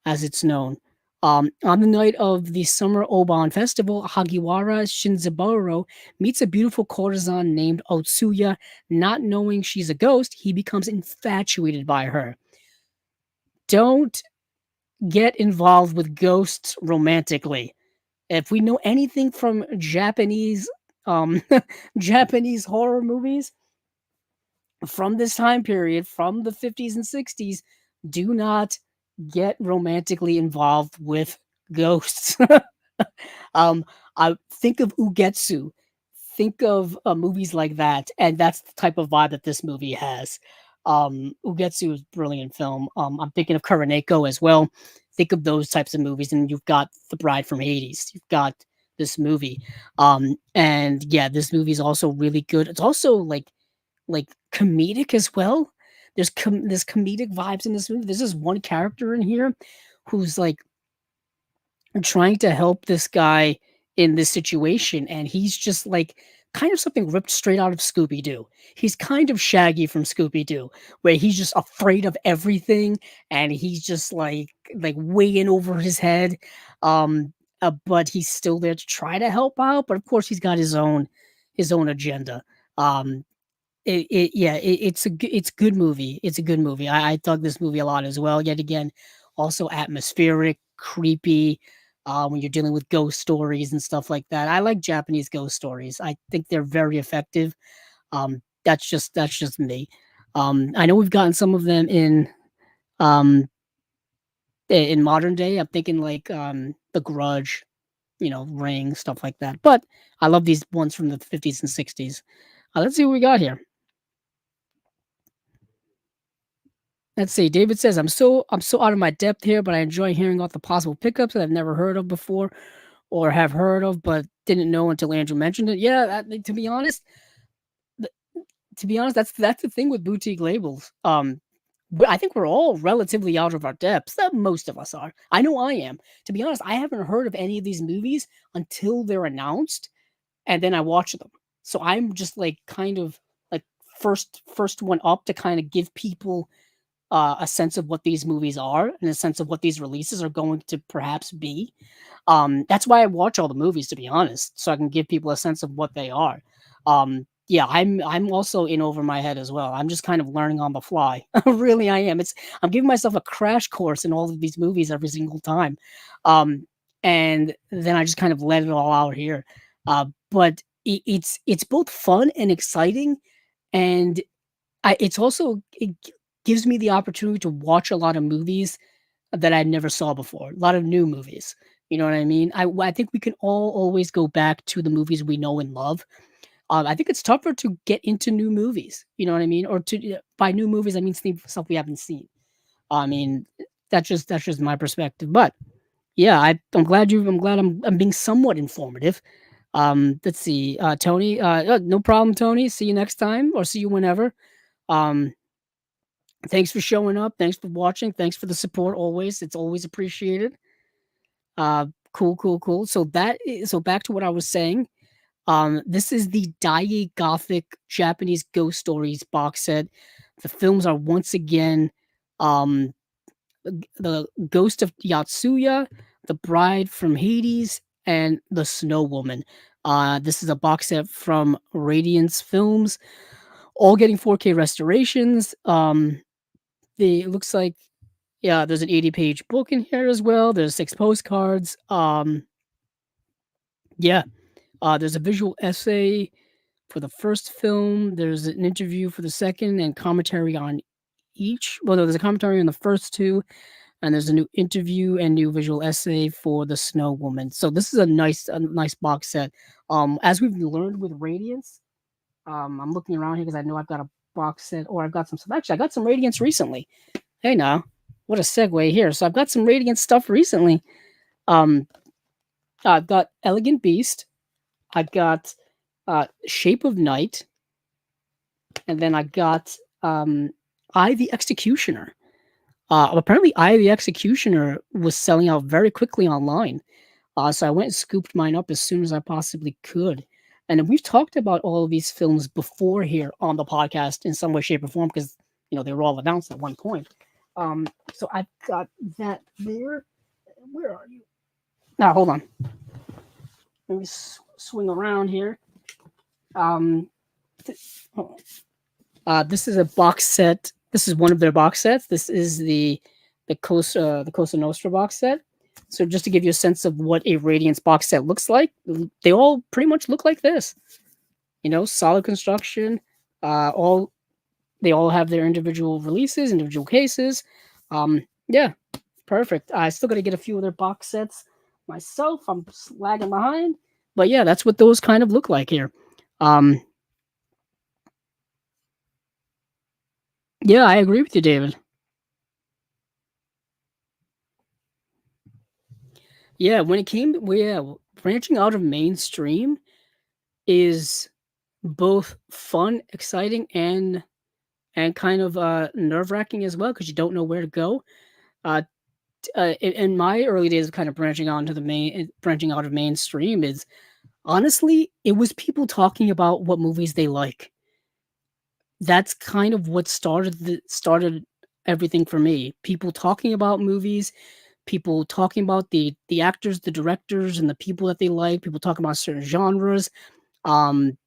as it's known. On the night of the Summer Oban Festival, Hagiwara Shinzaburo meets a beautiful courtesan named Otsuya. Not knowing she's a ghost, he becomes infatuated by her. Don't get involved with ghosts romantically. If we know anything from Japanese Japanese horror movies from this time period, from the 50s and 60s, do not get romantically involved with ghosts. um, I think of Ugetsu, think of movies like that, and that's the type of vibe that this movie has. Ugetsu is a brilliant film. I'm thinking of Kuroneko as well. Think of those types of movies, and you've got The Bride from Hades. You've got this movie, and yeah, this movie is also really good. It's also like comedic as well. There's comedic vibes in this movie. There's this one character in here who's like trying to help this guy in this situation, and he's just like kind of something ripped straight out of Scooby Doo. He's kind of Shaggy from Scooby Doo, where he's just afraid of everything, and he's just like way in over his head. But he's still there to try to help out. But of course, he's got his own agenda. Um, it's good movie. It's a good movie. I dug this movie a lot as well. Yet again, also atmospheric, creepy. When you're dealing with ghost stories and stuff like that, I like Japanese ghost stories. I think they're very effective. That's just me. I know we've gotten some of them um in modern day. I'm thinking like The Grudge, Ring, stuff like that. But I love these ones from the 50s and 60s. Let's see what we got here. Let's see. David says, I'm so out of my depth here, but I enjoy hearing about the possible pickups that I've never heard of before or have heard of, but didn't know until Andrew mentioned it. Yeah, to be honest, th- that's the thing with boutique labels. I think we're all relatively out of our depths. Most of us are. I know I am. To be honest, I haven't heard of any of these movies until they're announced, and then I watch them. So I'm just like kind of like first one up to kind of give people a sense of what these movies are and a sense of what these releases are going to perhaps be. That's why I watch all the movies, to be honest, so I can give people a sense of what they are. Yeah, I'm also in over my head as well. I'm just kind of learning on the fly. Really, I am. I'm giving myself a crash course in all of these movies every single time, um, and then I just kind of let it all out here. But it's both fun and exciting, and it gives me the opportunity to watch a lot of movies that I never saw before, a lot of new movies. You know what I mean? I think we can all always go back to the movies we know and love. I think it's tougher to get into new movies. You know what I mean? Or by new movies, I mean stuff we haven't seen. I mean, that's just my perspective. But yeah, I'm glad I'm being somewhat informative. Let's see, Tony. No problem, Tony. See you next time, or see you whenever. Um, Thanks for showing up. Thanks for watching. Thanks for the support always. It's always appreciated. Cool, cool, cool. So back to what I was saying. This is the Daiei Gothic Japanese Ghost Stories box set. The films are once again um the Ghost of Yatsuya, The Bride from Hades, and The Snow Woman. This is a box set from Radiance Films, all getting 4K restorations. It looks like, yeah, there's an 80-page book in here as well. There's 6 postcards. Yeah, there's a visual essay for the first film. There's an interview for the second and commentary on each. Well, no, there's a commentary on the first two, and there's a new interview and new visual essay for the Snow Woman. So this is a nice box set. As we've learned with Radiance, I'm looking around here because I know I've got a box set, or I've got some stuff. Actually, I got some Radiance recently. Hey now, what a segue here. So I've got some Radiant stuff recently. Um, I've got Elegant Beast. I've got Shape of Night, and then I got I the Executioner. Apparently, I the Executioner was selling out very quickly online. So I went and scooped mine up as soon as I possibly could. And we've talked about all of these films before here on the podcast in some way, shape, or form because they were all announced at one point. So I've got that there. Where are you? Now, hold on. Let me swing around here. This is a box set. This is one of their box sets. This is the Cosa Nostra box set. So just to give you a sense of what a Radiance box set looks like, they all pretty much look like this. Solid construction. They all have their individual releases, individual cases. Yeah, perfect. I still got to get a few of their box sets myself. I'm lagging behind, but yeah, that's what those kind of look like here. Yeah, I agree with you, David. Yeah, when it came, branching out of mainstream is both fun, exciting, and kind of nerve wracking as well because you don't know where to go. Uh, in my early days of kind of branching out of mainstream is honestly it was people talking about what movies they like. That's kind of what started everything for me. People talking about movies, people talking about the actors, the directors, and the people that they like. People talking about certain genres. Um,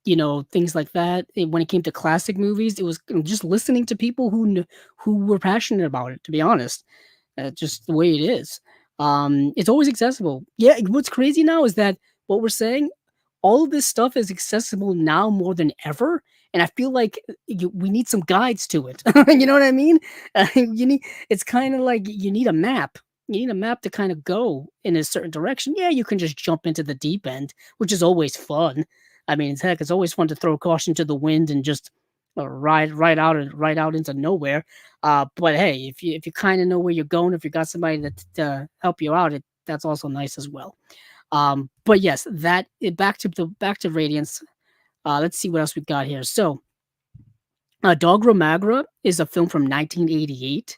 things like that. When it came to classic movies, it was just listening to people who were passionate about it. To be honest, just the way it is. It's always accessible. Yeah, what's crazy now is that what we're saying, all of this stuff is accessible now more than ever, and I feel like we need some guides to it. You know what I mean? You need it's kind of like you need a map. You need a map to kind of go in a certain direction. Yeah, you can just jump into the deep end, which is always fun. I mean, heck, it's always fun to throw caution to the wind and just ride right out into nowhere. But hey, if you kind of know where you're going, if you got somebody to help you out, that's also nice as well. But yes, back to Radiance. Let's see what else we got here. So, Dogra Magra is a film from 1988.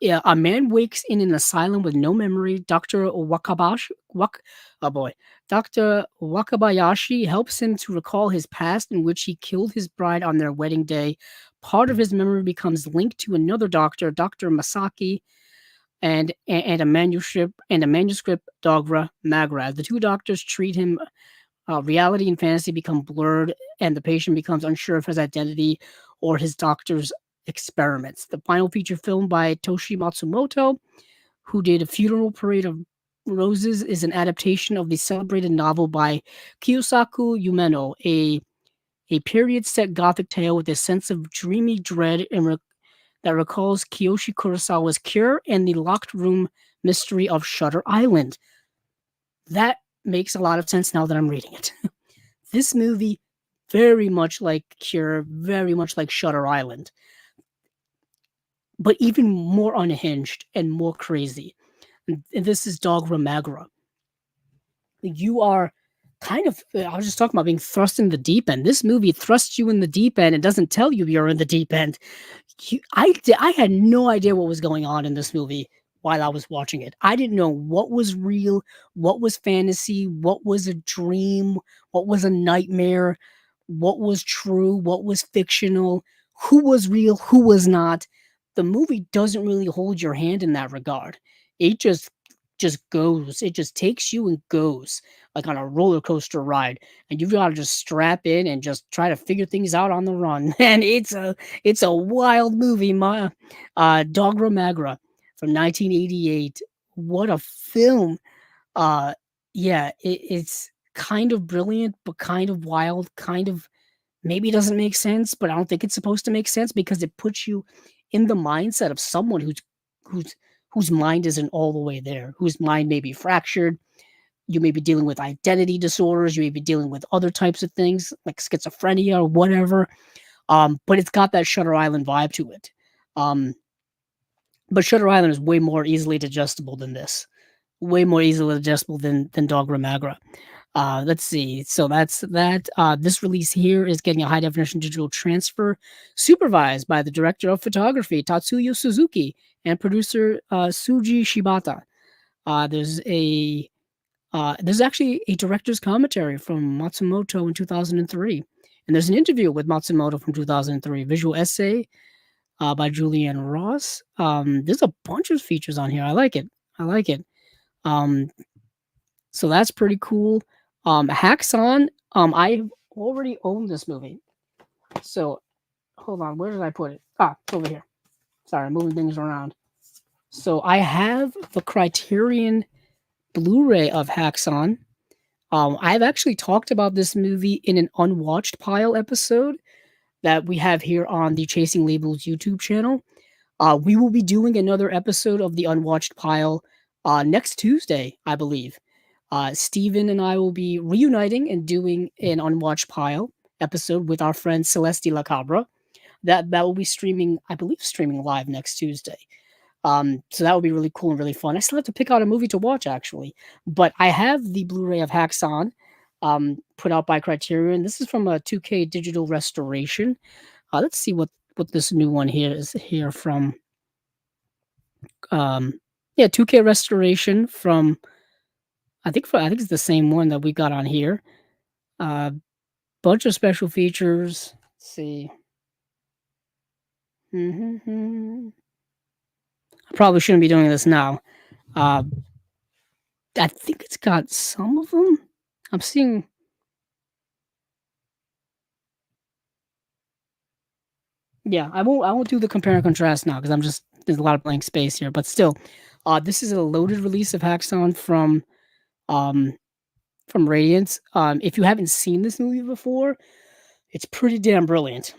Yeah, a man wakes in an asylum with no memory. Oh boy, Dr. Wakabayashi helps him to recall his past, in which he killed his bride on their wedding day. Part of his memory becomes linked to another doctor, Dr. Masaki, and a manuscript Dogra Magra. The two doctors treat him. Reality and fantasy become blurred, and the patient becomes unsure of his identity or his doctor's experiments. The final feature film by Toshi Matsumoto, who did A Funeral Parade of Roses, is an adaptation of the celebrated novel by Kiyosaku Umeno, a period set gothic tale with a sense of dreamy dread that recalls Kiyoshi Kurosawa's Cure and the locked room mystery of Shutter Island. That makes a lot of sense now that I'm reading it. This movie, very much like Cure, very much like Shutter Island, but even more unhinged and more crazy. And this is Dogra Magra. You are kind of, I was just talking about being thrust in the deep end. This movie thrusts you in the deep end and doesn't tell you you're in the deep end. I had no idea what was going on in this movie while I was watching it. I didn't know what was real, what was fantasy, what was a dream, what was a nightmare, what was true, what was fictional, who was real, who was not. The movie doesn't really hold your hand in that regard. It just goes. It just takes you and goes like on a roller coaster ride, and you've got to just strap in and just try to figure things out on the run. And it's a wild movie, Dogra Magra from 1988. What a film! Uh, yeah, it's kind of brilliant, but kind of wild, kind of maybe doesn't make sense, but I don't think it's supposed to make sense because it puts you in the mindset of someone who's whose mind isn't all the way there, whose mind may be fractured. You may be dealing with identity disorders. You may be dealing with other types of things like schizophrenia or whatever. But it's got that Shutter Island vibe to it. Um, but Shutter Island is way more easily digestible than this. Way more easily digestible than Dogra Magra. Let's see. So that's that. This release here is getting a high definition digital transfer, supervised by the director of photography Tatsuya Suzuki and producer Suji Shibata. There's a there's actually a director's commentary from Matsumoto in 2003, and there's an interview with Matsumoto from 2003. Visual essay by Julianne Ross. There's a bunch of features on here. I like it. I like it. Um, so that's pretty cool. Häxan, I already own this movie. So hold on, where did I put it? It's over here. Sorry, I'm moving things around. So I have the Criterion Blu-ray of Häxan. I've actually talked about this movie in an unwatched pile episode that we have here on the Chasing Labels YouTube channel. We will be doing another episode of the unwatched pile next Tuesday, I believe. Steven and I will be reuniting and doing an unwatched pile episode with our friend Celeste Lacabra. That will be streaming, I believe, streaming live next Tuesday. So that would be really cool and really fun. I still have to pick out a movie to watch actually, but I have the Blu-ray of Häxan, put out by Criterion. This is from a 2K digital restoration. Let's see what this new one here is here from. Yeah, 2K restoration from. I think it's the same one that we got on here. Bunch of special features. Let's see. I probably shouldn't be doing this now. I think it's got some of them. I'm seeing. Yeah, I won't do the compare and contrast now because there's a lot of blank space here. But still, this is a loaded release of Häxan um from Radiance. If you haven't seen this movie before, It's pretty damn brilliant.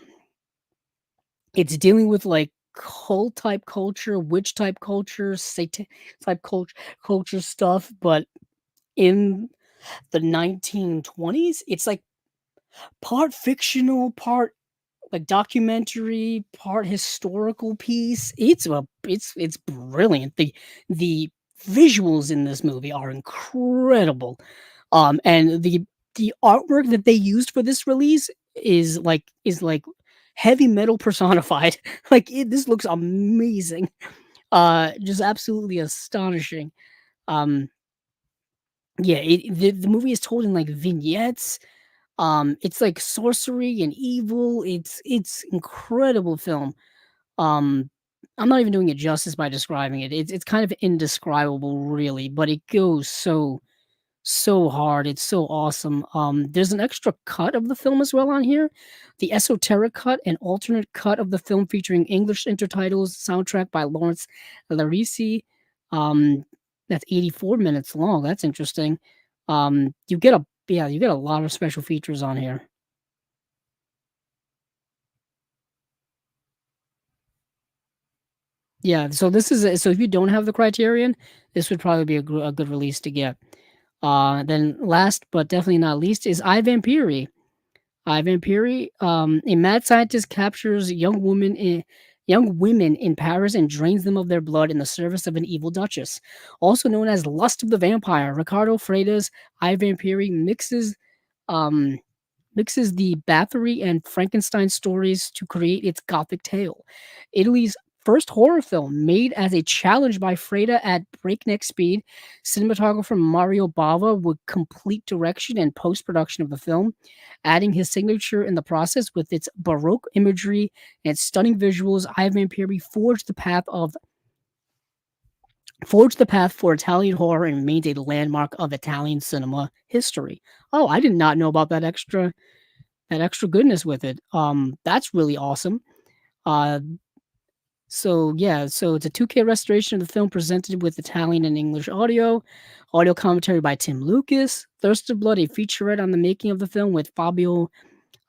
It's dealing with, like, cult type culture, witch type culture, satan type culture stuff, but in the 1920s. It's, like, part fictional, part, like, documentary, part historical piece. It's brilliant. The visuals in this movie are incredible. And the artwork that they used for this release is like heavy metal personified. Like, this looks amazing. Just absolutely astonishing. Um, yeah, the movie is told in, like, vignettes. It's like sorcery and evil. It's incredible film. Um, I'm not even doing it justice by describing it. It's kind of indescribable, really, but it goes so hard. It's so awesome. There's an extra cut of the film as well on here, the esoteric cut, an alternate cut of the film featuring English intertitles, soundtrack by Lawrence Larisi. Um, that's 84 minutes long. That's interesting. You get a lot of special features on here. Yeah, so so if you don't have the Criterion, this would probably be a good release to get. Then last but definitely not least is I, Vampiri. Vampiri, a mad scientist captures young women in Paris and drains them of their blood in the service of an evil duchess. Also known as Lust of the Vampire, Ricardo Freitas' I, Vampiri um, mixes the Bathory and Frankenstein stories to create its gothic tale. Italy's first horror film made as a challenge by Freda at breakneck speed. Cinematographer Mario Bava would complete direction and post production of the film, adding his signature in the process with its baroque imagery and stunning visuals. Ivan Piri forged the path for Italian horror and remains a landmark of Italian cinema history. Oh, I did not know about that extra goodness with it. That's really awesome. Uh, so yeah, so it's a 2K restoration of the film presented with Italian and English audio commentary by Tim Lucas. Thirst of Blood, a featurette on the making of the film with Fabio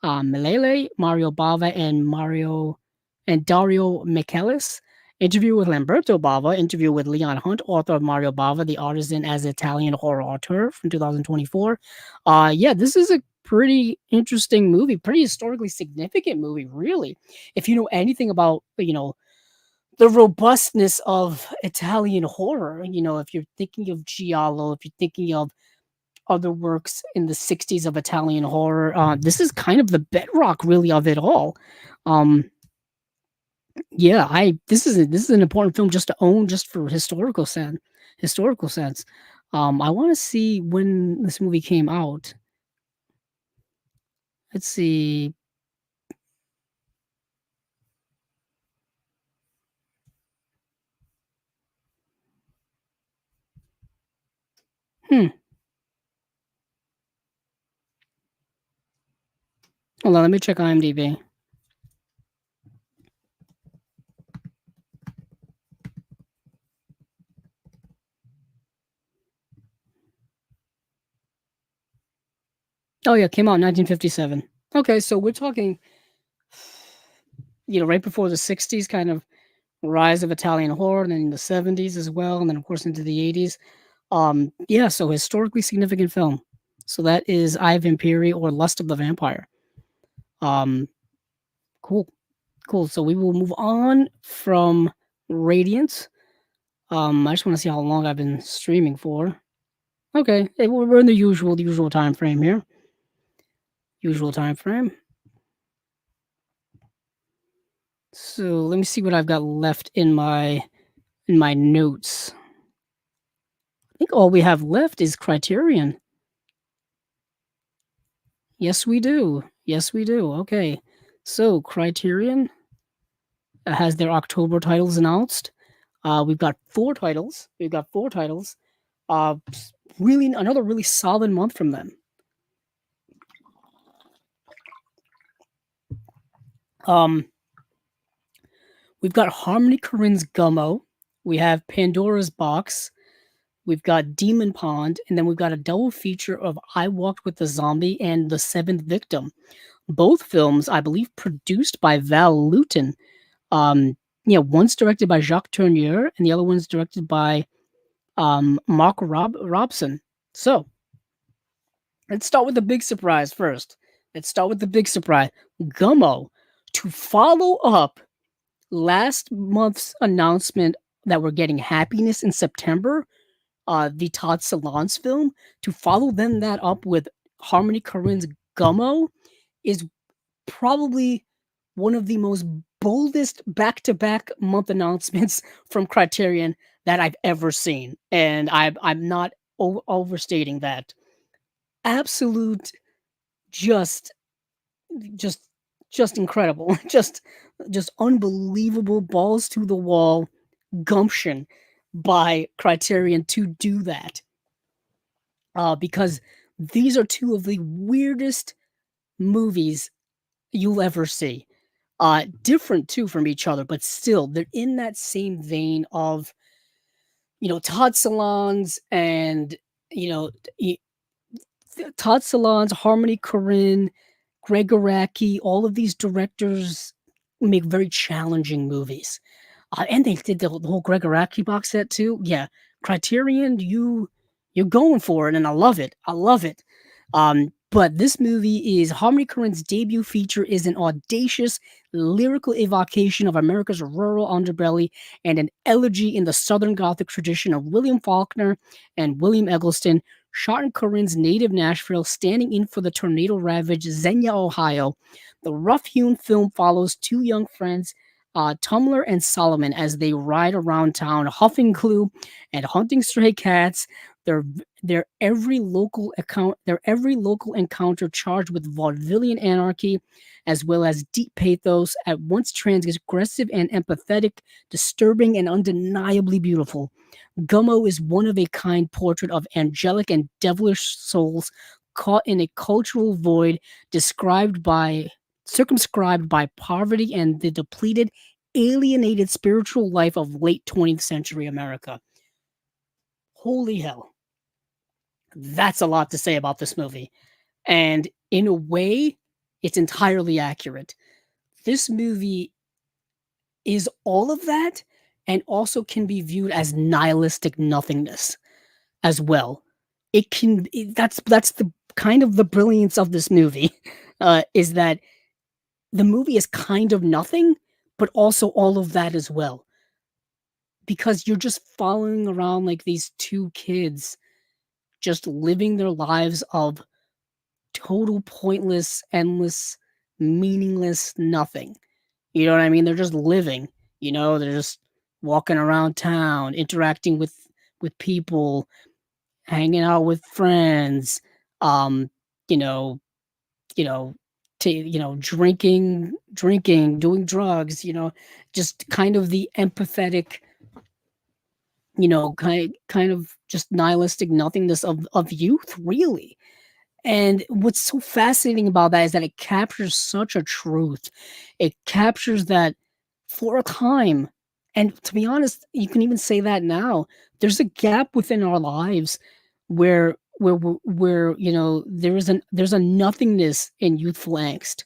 Milele, Mario Bava, and Dario Michaelis. Interview with Lamberto Bava, interview with Leon Hunt, author of Mario Bava, the artisan as Italian horror auteur from 2024. Yeah, this is a pretty interesting movie, pretty historically significant movie, really. If you know anything about, the robustness of Italian horror, if you're thinking of Giallo, if you're thinking of other works in the 60s of Italian horror. This is kind of the bedrock, really, of it all. Um, yeah, I this is an important film just to own, just for historical sense. I want to see when this movie came out. Let's see. Hmm. Hold on, let me check IMDb. Oh yeah, came out in 1957. Okay, so we're talking, right before the 60s, kind of rise of Italian horror, and then in the 70s as well, and then of course into the 80s. Yeah, so historically significant film. So that is I, Vampiri, or Lust of the Vampire. Um, cool, cool. So we will move on from Radiance. I just want to see how long I've been streaming for. Okay, we're in the usual time frame here. Usual time frame. So let me see what I've got left in my notes. I think all we have left is Criterion. Yes, we do. Yes, we do. Okay. So Criterion has their October titles announced. We've got four titles. Uh, really, another really solid month from them. Um, we've got Harmony Korine's Gummo. We have Pandora's Box. we've got Demon Pond, and then we've got a double feature of I Walked with the Zombie and The Seventh Victim. Both films, I believe, produced by Val Lewton. One's directed by Jacques Tourneur, and the other one's directed by Mark Robson. So let's start with the big surprise first. Let's start with the big surprise. Gummo, to follow up last month's announcement that we're getting Happiness in September, the Todd Solondz film, to follow then that up with Harmony Korine's Gummo is probably one of the most boldest back-to-back month announcements from Criterion that I've ever seen, and I'm not overstating that. Absolute, just just just incredible, just unbelievable, balls to the wall gumption by Criterion to do that. Because these are two of the weirdest movies you'll ever see. Different too from each other, but still they're in that same vein of, Todd Solondz and, you know, Todd Solondz, Harmony Korine, Greg Araki, all of these directors make very challenging movies. And they did the whole Greg Araki box set too. Yeah, Criterion, you're going for it, and I love it. I love it. But this movie is Harmony Korine's debut feature is an audacious lyrical evocation of America's rural underbelly and an elegy in the Southern Gothic tradition of William Faulkner and William Eggleston, shot in Korine's native Nashville, standing in for the tornado-ravaged Xenia, Ohio. The rough-hewn film follows two young friends, Tumler and Solomon, as they ride around town, huffing glue and hunting stray cats. Their every local encounter charged with vaudevillian anarchy, as well as deep pathos, at once transgressive and empathetic, disturbing and undeniably beautiful. Gummo is one-of-a-kind portrait of angelic and devilish souls caught in a cultural void circumscribed by poverty and the depleted, alienated spiritual life of late 20th century America. Holy hell. That's a lot to say about this movie. And in a way, it's entirely accurate. This movie is all of that and also can be viewed as nihilistic nothingness as well. That's the kind of the brilliance of this movie, is that the movie is kind of nothing, but also all of that as well. Because you're just following around like these two kids just living their lives of total pointless, endless, meaningless nothing. You know what I mean? They're just living, they're just walking around town, interacting with people, hanging out with friends, you know, you know, drinking, doing drugs, just kind of the empathetic, kind of just nihilistic nothingness of youth, really. And what's so fascinating about that is that it captures such a truth. It captures that for a time, and to be honest, you can even say that now, there's a gap within our lives where there's a nothingness in youthful angst,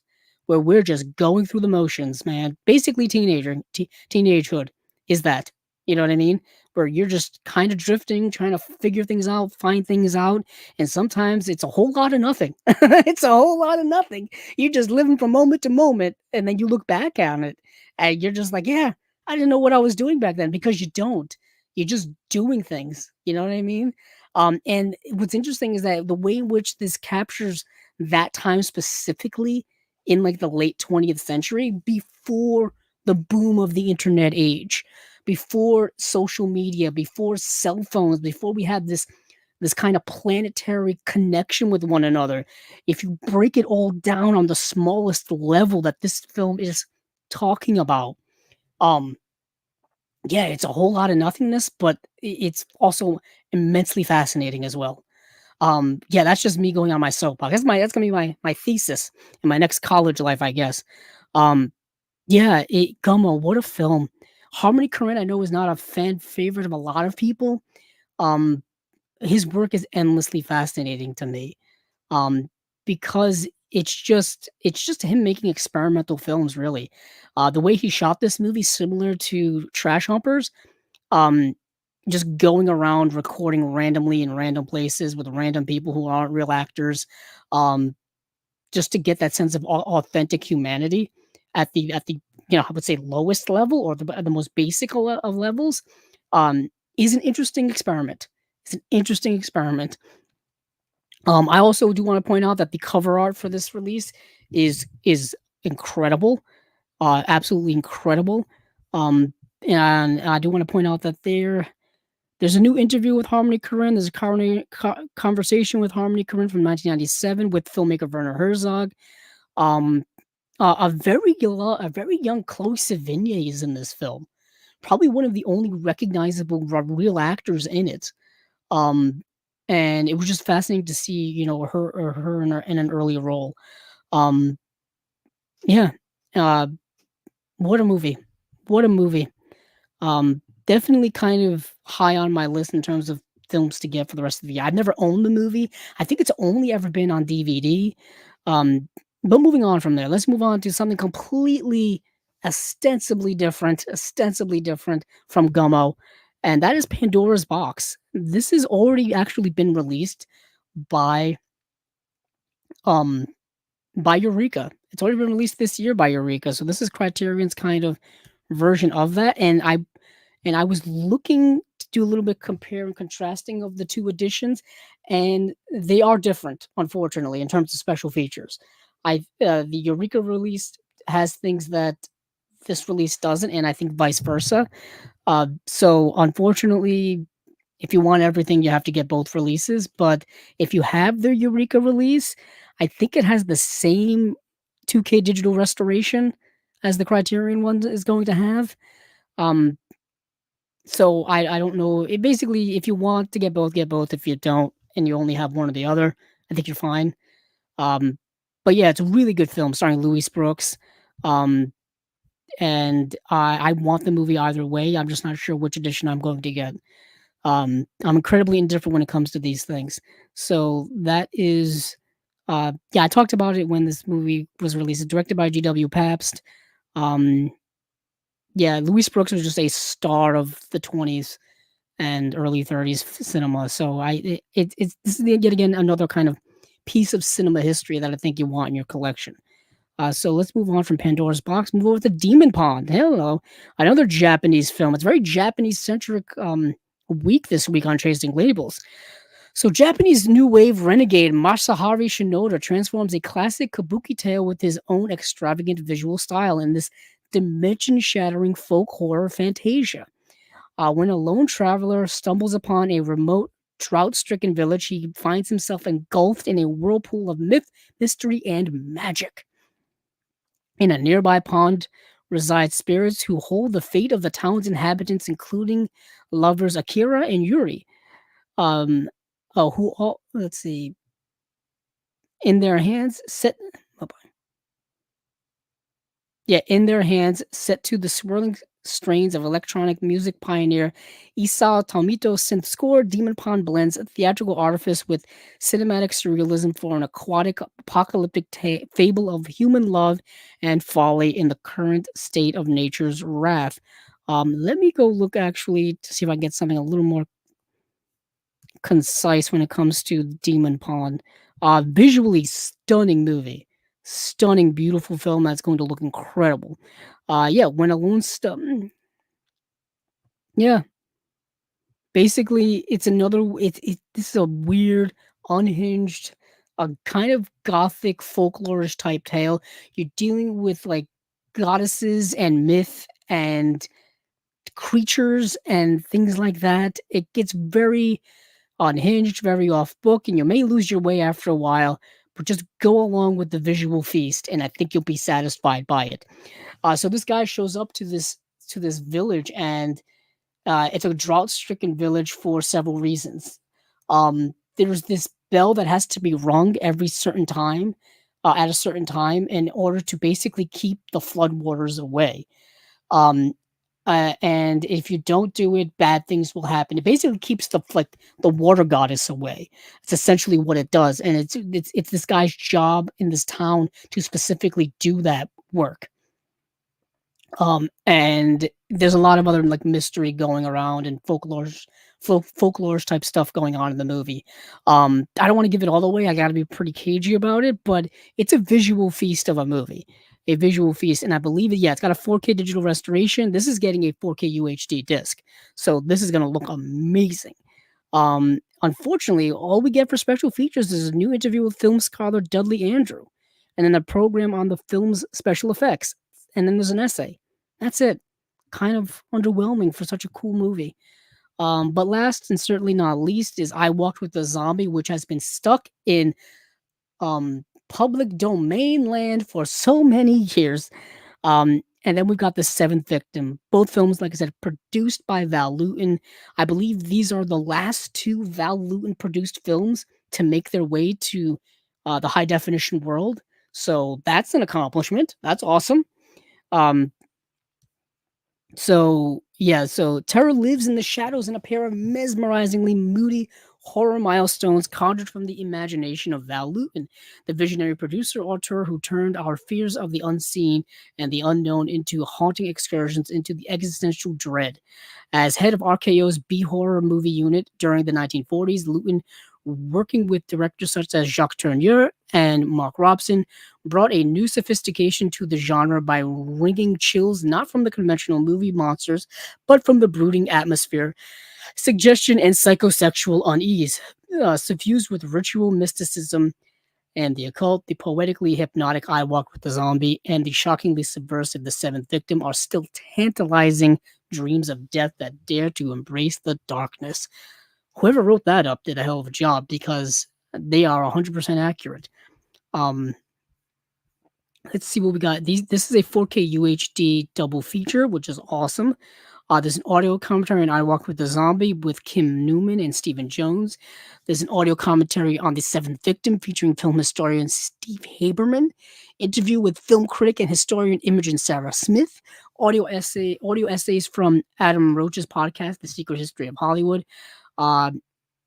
where we're just going through the motions, man. Basically, teenagehood is that. You know what I mean? Where you're just kind of drifting, trying to figure things out, find things out, and sometimes it's a whole lot of nothing. It's a whole lot of nothing. You're just living from moment to moment, and then you look back on it, and you're just like, yeah, I didn't know what I was doing back then, because you don't. You're just doing things. You know what I mean? And what's interesting is that the way in which this captures that time specifically in like the late 20th century, before the boom of the internet age, before social media, before cell phones, before we had this kind of planetary connection with one another. If you break it all down on the smallest level that this film is talking about, yeah, it's a whole lot of nothingness, but it's also immensely fascinating as well. Yeah, that's just me going on my soapbox. That's gonna be my thesis in my next college life, I guess. Um, yeah, Gummo, what a film. Harmony Korine, I know, is not a fan favorite of a lot of people. Um, his work is endlessly fascinating to me, um, because it's just him making experimental films, really. The way he shot this movie, similar to Trash Humpers, um, just going around recording randomly in random places with random people who aren't real actors, um, just to get that sense of authentic humanity at the I would say lowest level, or the most basic of levels, um, is an interesting experiment. It's an interesting experiment. I also do want to point out that the cover art for this release is incredible, absolutely incredible. Um, and I do want to point out that there's a new interview with Harmony Korine. There's a conversation with Harmony Korine from 1997 with filmmaker Werner Herzog. Um, a very young Chloe Sevigny is in this film. Probably one of the only recognizable real actors in it. Um, and it was just fascinating to see, her in an early role. Um, yeah, uh, what a movie! What a movie! Definitely kind of high on my list in terms of films to get for the rest of the year. I've never owned the movie. I think it's only ever been on DVD. Um, but moving on from there, let's move on to something completely ostensibly different from Gummo, and that is Pandora's Box. This has already actually been released by um by Eureka. It's already been released this year by Eureka. So this is Criterion's kind of version of that. And I was looking to do a little bit compare and contrasting of the two editions, and they are different, unfortunately, in terms of special features. The Eureka release has things that this release doesn't, and I think vice versa. So unfortunately, if you want everything, you have to get both releases. But if you have the Eureka release, I think it has the same 2K digital restoration as the Criterion one is going to have. Um, so I don't know. It basically, if you want to get both, get both. If you don't, and you only have one or the other, I think you're fine. Um, but yeah, it's a really good film starring Louis Brooks. Um, and I want the movie either way. I'm just not sure which edition I'm going to get. I'm incredibly indifferent when it comes to these things. So that is, yeah, I talked about it when this movie was released. It's directed by G.W. Pabst. Um, yeah, Louis Brooks was just a star of the 20s and early 30s cinema. So it's this is yet again another kind of piece of cinema history that I think you want in your collection. So let's move on from Pandora's Box. Move over to Demon Pond. Hello, another Japanese film. It's very Japanese centric week this week on Chasing Labels. So Japanese new wave renegade Masahari Shinoda transforms a classic kabuki tale with his own extravagant visual style in this dimension-shattering folk horror fantasia. When a lone traveler stumbles upon a remote, drought-stricken village, he finds himself engulfed in a whirlpool of myth, mystery, and magic. In a nearby pond reside spirits who hold the fate of the town's inhabitants, including lovers Akira and Yuri. Um, who all let's see, in their hands set. Oh, yeah, in their hands, set to the swirling strains of electronic music pioneer Isao Tomito's synth score, Demon Pond blends theatrical artifice with cinematic surrealism for an aquatic, apocalyptic fable of human love and folly in the current state of nature's wrath. Let me go look actually to see if I can get something a little more concise when it comes to Demon Pond. Visually stunning movie, stunning, beautiful film that's going to look incredible. Yeah, when alone yeah, basically it's another. This is a weird, unhinged, a kind of gothic folklorish type tale. You're dealing with like goddesses and myth and creatures and things like that. It gets very unhinged, very off book, and you may lose your way after a while, but just go along with the visual feast, and I think you'll be satisfied by it. So this guy shows up to this village, and it's a drought-stricken village for several reasons. There's this bell that has to be rung every certain time, at a certain time, in order to basically keep the floodwaters away. Um, and if you don't do it, bad things will happen. It basically keeps the water goddess away. It's essentially what it does, and it's this guy's job in this town to specifically do that work. And there's a lot of other like mystery going around and folklore type stuff going on in the movie. I don't want to give it all away. I got to be pretty cagey about it, but it's a visual feast of a movie, a visual feast, and I believe it. Yeah, it's got a 4K digital restoration. This is getting a 4K UHD disc, so this is gonna look amazing. Unfortunately, all we get for special features is a new interview with film scholar Dudley Andrew, and then a program on the film's special effects, and then there's an essay. That's it. Kind of underwhelming for such a cool movie. But last and certainly not least is I Walked with the Zombie, which has been stuck in public domain land for so many years. And then we've got The Seventh Victim. Both films, like I said, produced by Val Lewton. I believe these are the last two Val Lewton produced films to make their way to the high definition world. So that's an accomplishment. That's awesome. Um, so terror lives in the shadows in a pair of mesmerizingly moody horror milestones conjured from the imagination of Val Lewton, the visionary producer auteur who turned our fears of the unseen and the unknown into haunting excursions into the existential dread. As head of RKO's B horror movie unit during the 1940s, Lewton, working with directors such as Jacques Tourneur and Mark Robson, brought a new sophistication to the genre by wringing chills not from the conventional movie monsters, but from the brooding atmosphere, suggestion, and psychosexual unease. Suffused with ritual mysticism and the occult, the poetically hypnotic I Walk with the Zombie and the shockingly subversive The Seventh Victim are still tantalizing dreams of death that dare to embrace the darkness. Whoever wrote that up did a hell of a job because they are 100% accurate. Um, let's see what we got. This is a 4K UHD double feature, which is awesome. There's an audio commentary on I Walk with the Zombie with Kim Newman and Stephen Jones. There's an audio commentary on The Seventh Victim featuring film historian Steve Haberman. Interview with film critic and historian Imogen Sarah Smith. Audio essays from Adam Roach's podcast, The Secret History of Hollywood. Uh,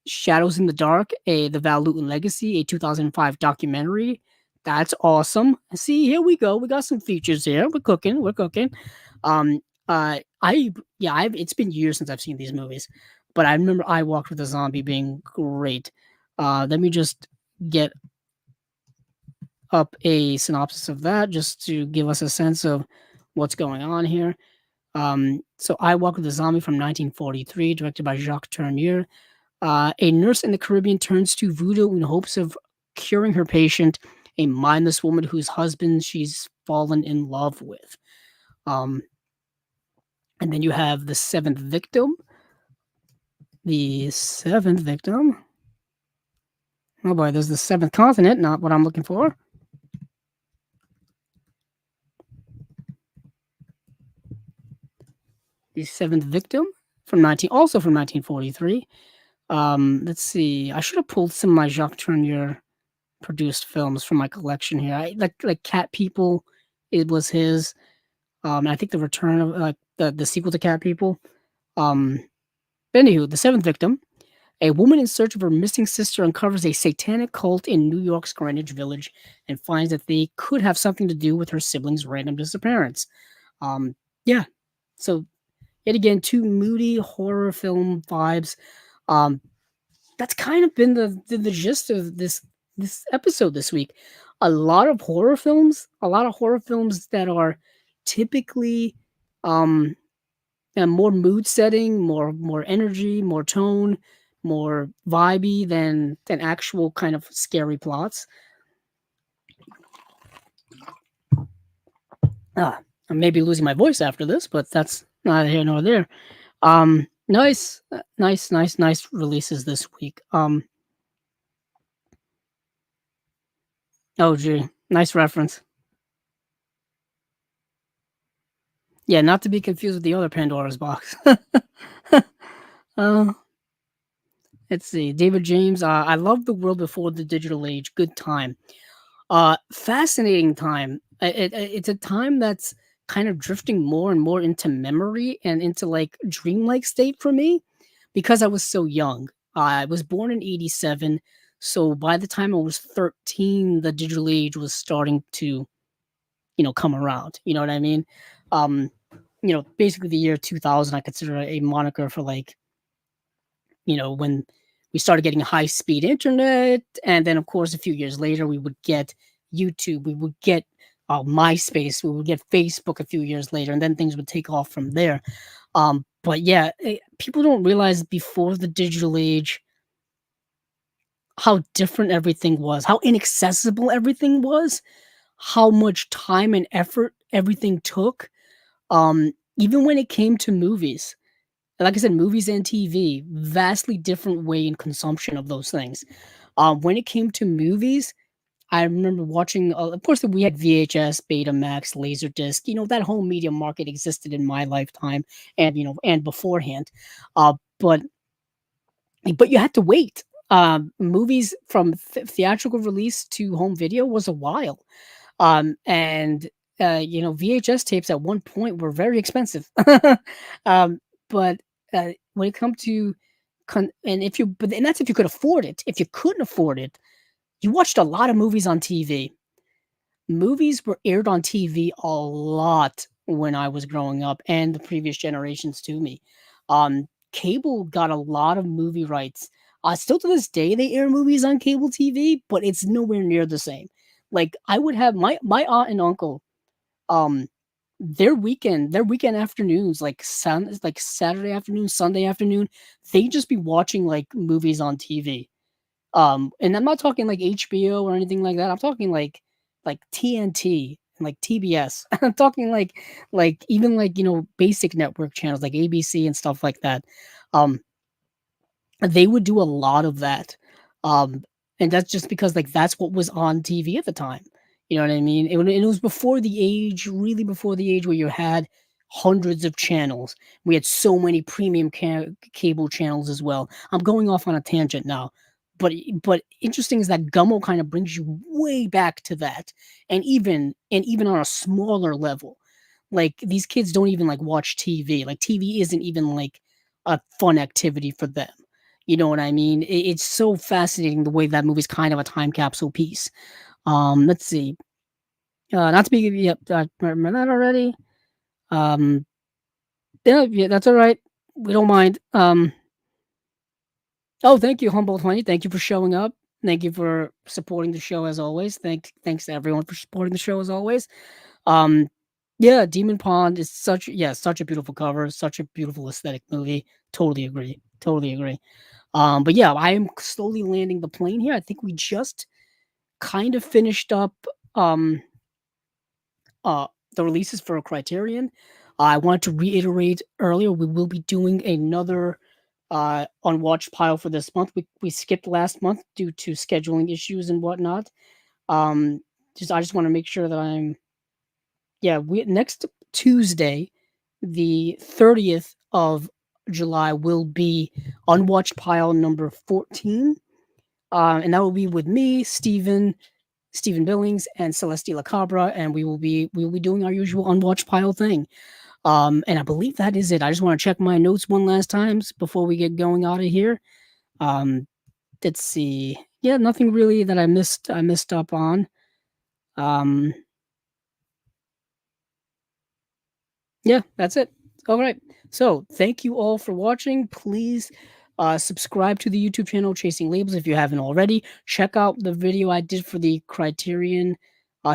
Shadows in the Dark, the Val Lewton Legacy, a 2005 documentary. That's awesome. See, here we go. We got some features here. We're cooking. We're cooking. Um, it's been years since I've seen these movies, but I remember I Walked with a Zombie being great. Let me just get up a synopsis of that just to give us a sense of what's going on here. So I Walked with a Zombie from 1943, directed by Jacques Tourneur. A nurse in the Caribbean turns to voodoo in hopes of curing her patient, a mindless woman whose husband she's fallen in love with. And then you have The Seventh Victim. The Seventh Victim. Oh boy, there's The Seventh Continent, not what I'm looking for. The Seventh Victim also from 1943. Let's see. I should have pulled some of my Jacques Tourneur produced films from my collection here. I like Cat People. It was his. And I think the return of the sequel to Cat People. But anywho, The Seventh Victim. A woman in search of her missing sister uncovers a satanic cult in New York's Greenwich Village and finds that they could have something to do with her siblings' random disappearance. Yeah. So yet again, two moody horror film vibes. That's kind of been the gist of this episode this week. A lot of horror films that are typically more mood setting, more energy, more tone, more vibey than actual kind of scary plots. I may be losing my voice after this, but that's neither here nor there. Nice releases this week. Oh gee, nice reference. Yeah, not to be confused with the other Pandora's box. Let's see. David James, I love the world before the digital age. Good time. Fascinating time. It's a time that's kind of drifting more and more into memory and into like dreamlike state for me because I was so young. I was born in 87. So by the time I was 13, the digital age was starting to, come around. You know what I mean? Um, basically the year 2000, I consider a moniker for like, when we started getting high speed internet. And then, of course, a few years later, we would get YouTube, we would get MySpace, we would get Facebook a few years later, and then things would take off from there. But yeah, people don't realize before the digital age how different everything was, how inaccessible everything was, how much time and effort everything took. Even when it came to movies, like I said, movies and TV, vastly different way in consumption of those things. When it came to movies, I remember watching, of course, we had VHS, Betamax, Laserdisc. That whole media market existed in my lifetime, and and beforehand. But you had to wait. Movies from theatrical release to home video was a while. And VHS tapes at one point were very expensive. um, but when it comes to and if you but and that's if you could afford it. If you couldn't afford it, you watched a lot of movies on TV. Movies were aired on TV a lot when I was growing up and the previous generations to me. Cable got a lot of movie rights. Still to this day, they air movies on cable TV, but it's nowhere near the same. Like I would have my aunt and uncle, um, their weekend afternoons, like Saturday afternoon, Sunday afternoon, they just be watching like movies on TV. And I'm not talking like HBO or anything like that. I'm talking like TNT and like TBS. I'm talking like even like basic network channels like ABC and stuff like that. Um, they would do a lot of that. Um, and that's just because like that's what was on TV at the time. You know what I mean? It was before the age, really before the age where you had hundreds of channels. We had so many premium cable channels as well. I'm going off on a tangent now, but interesting is that Gummo kind of brings you way back to that, and even on a smaller level. Like these kids don't even like watch TV. Like TV isn't even like a fun activity for them. You know what I mean? It's so fascinating the way that movie's kind of a time capsule piece. Let's see. Not to be yep, remember that already. Um, yeah, that's all right. We don't mind. Oh, thank you, Humboldt Honey. Thank you for showing up. Thank you for supporting the show as always. Thanks to everyone for supporting the show as always. Um, yeah, Demon Pond is such a beautiful cover, such a beautiful aesthetic movie. Totally agree. Totally agree. But yeah, I am slowly landing the plane here. I think we just kind of finished up um uh the releases for Criterion. I want to reiterate earlier we will be doing another unwatched pile for this month. We skipped last month due to scheduling issues and whatnot. I just want to make sure that I'm yeah, we next Tuesday, the 30th of July will be unwatched pile number 14. And that will be with me, Stephen Billings, and Celestia Cabra, and we will be doing our usual unwatched pile thing. And I believe that is it. I just want to check my notes one last times before we get going out of here. Um, let's see. Yeah, nothing really that I missed up on. Um, yeah, that's it. All right. So thank you all for watching. Please subscribe to the YouTube channel Chasing Labels if you haven't already. Check out the video I did for the Criterion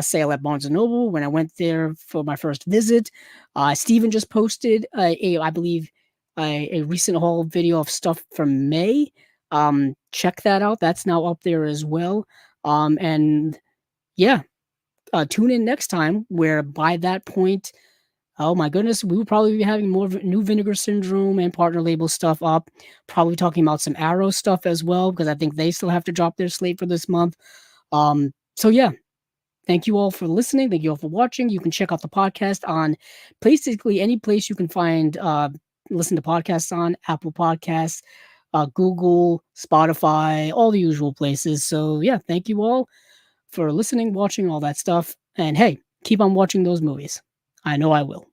sale at Barnes& Noble when I went there for my first visit. Steven just posted I believe, a recent haul video of stuff from May. Check that out. That's now up there as well. And yeah, tune in next time where by that point, oh my goodness, we will probably be having more New Vinegar Syndrome and partner label stuff up. Probably talking about some Arrow stuff as well, because I think they still have to drop their slate for this month. So yeah, thank you all for listening. Thank you all for watching. You can check out the podcast on basically any place you can find listen to podcasts on Apple Podcasts, Google, Spotify, all the usual places. So yeah, thank you all for listening, watching, all that stuff. And hey, keep on watching those movies. I know I will.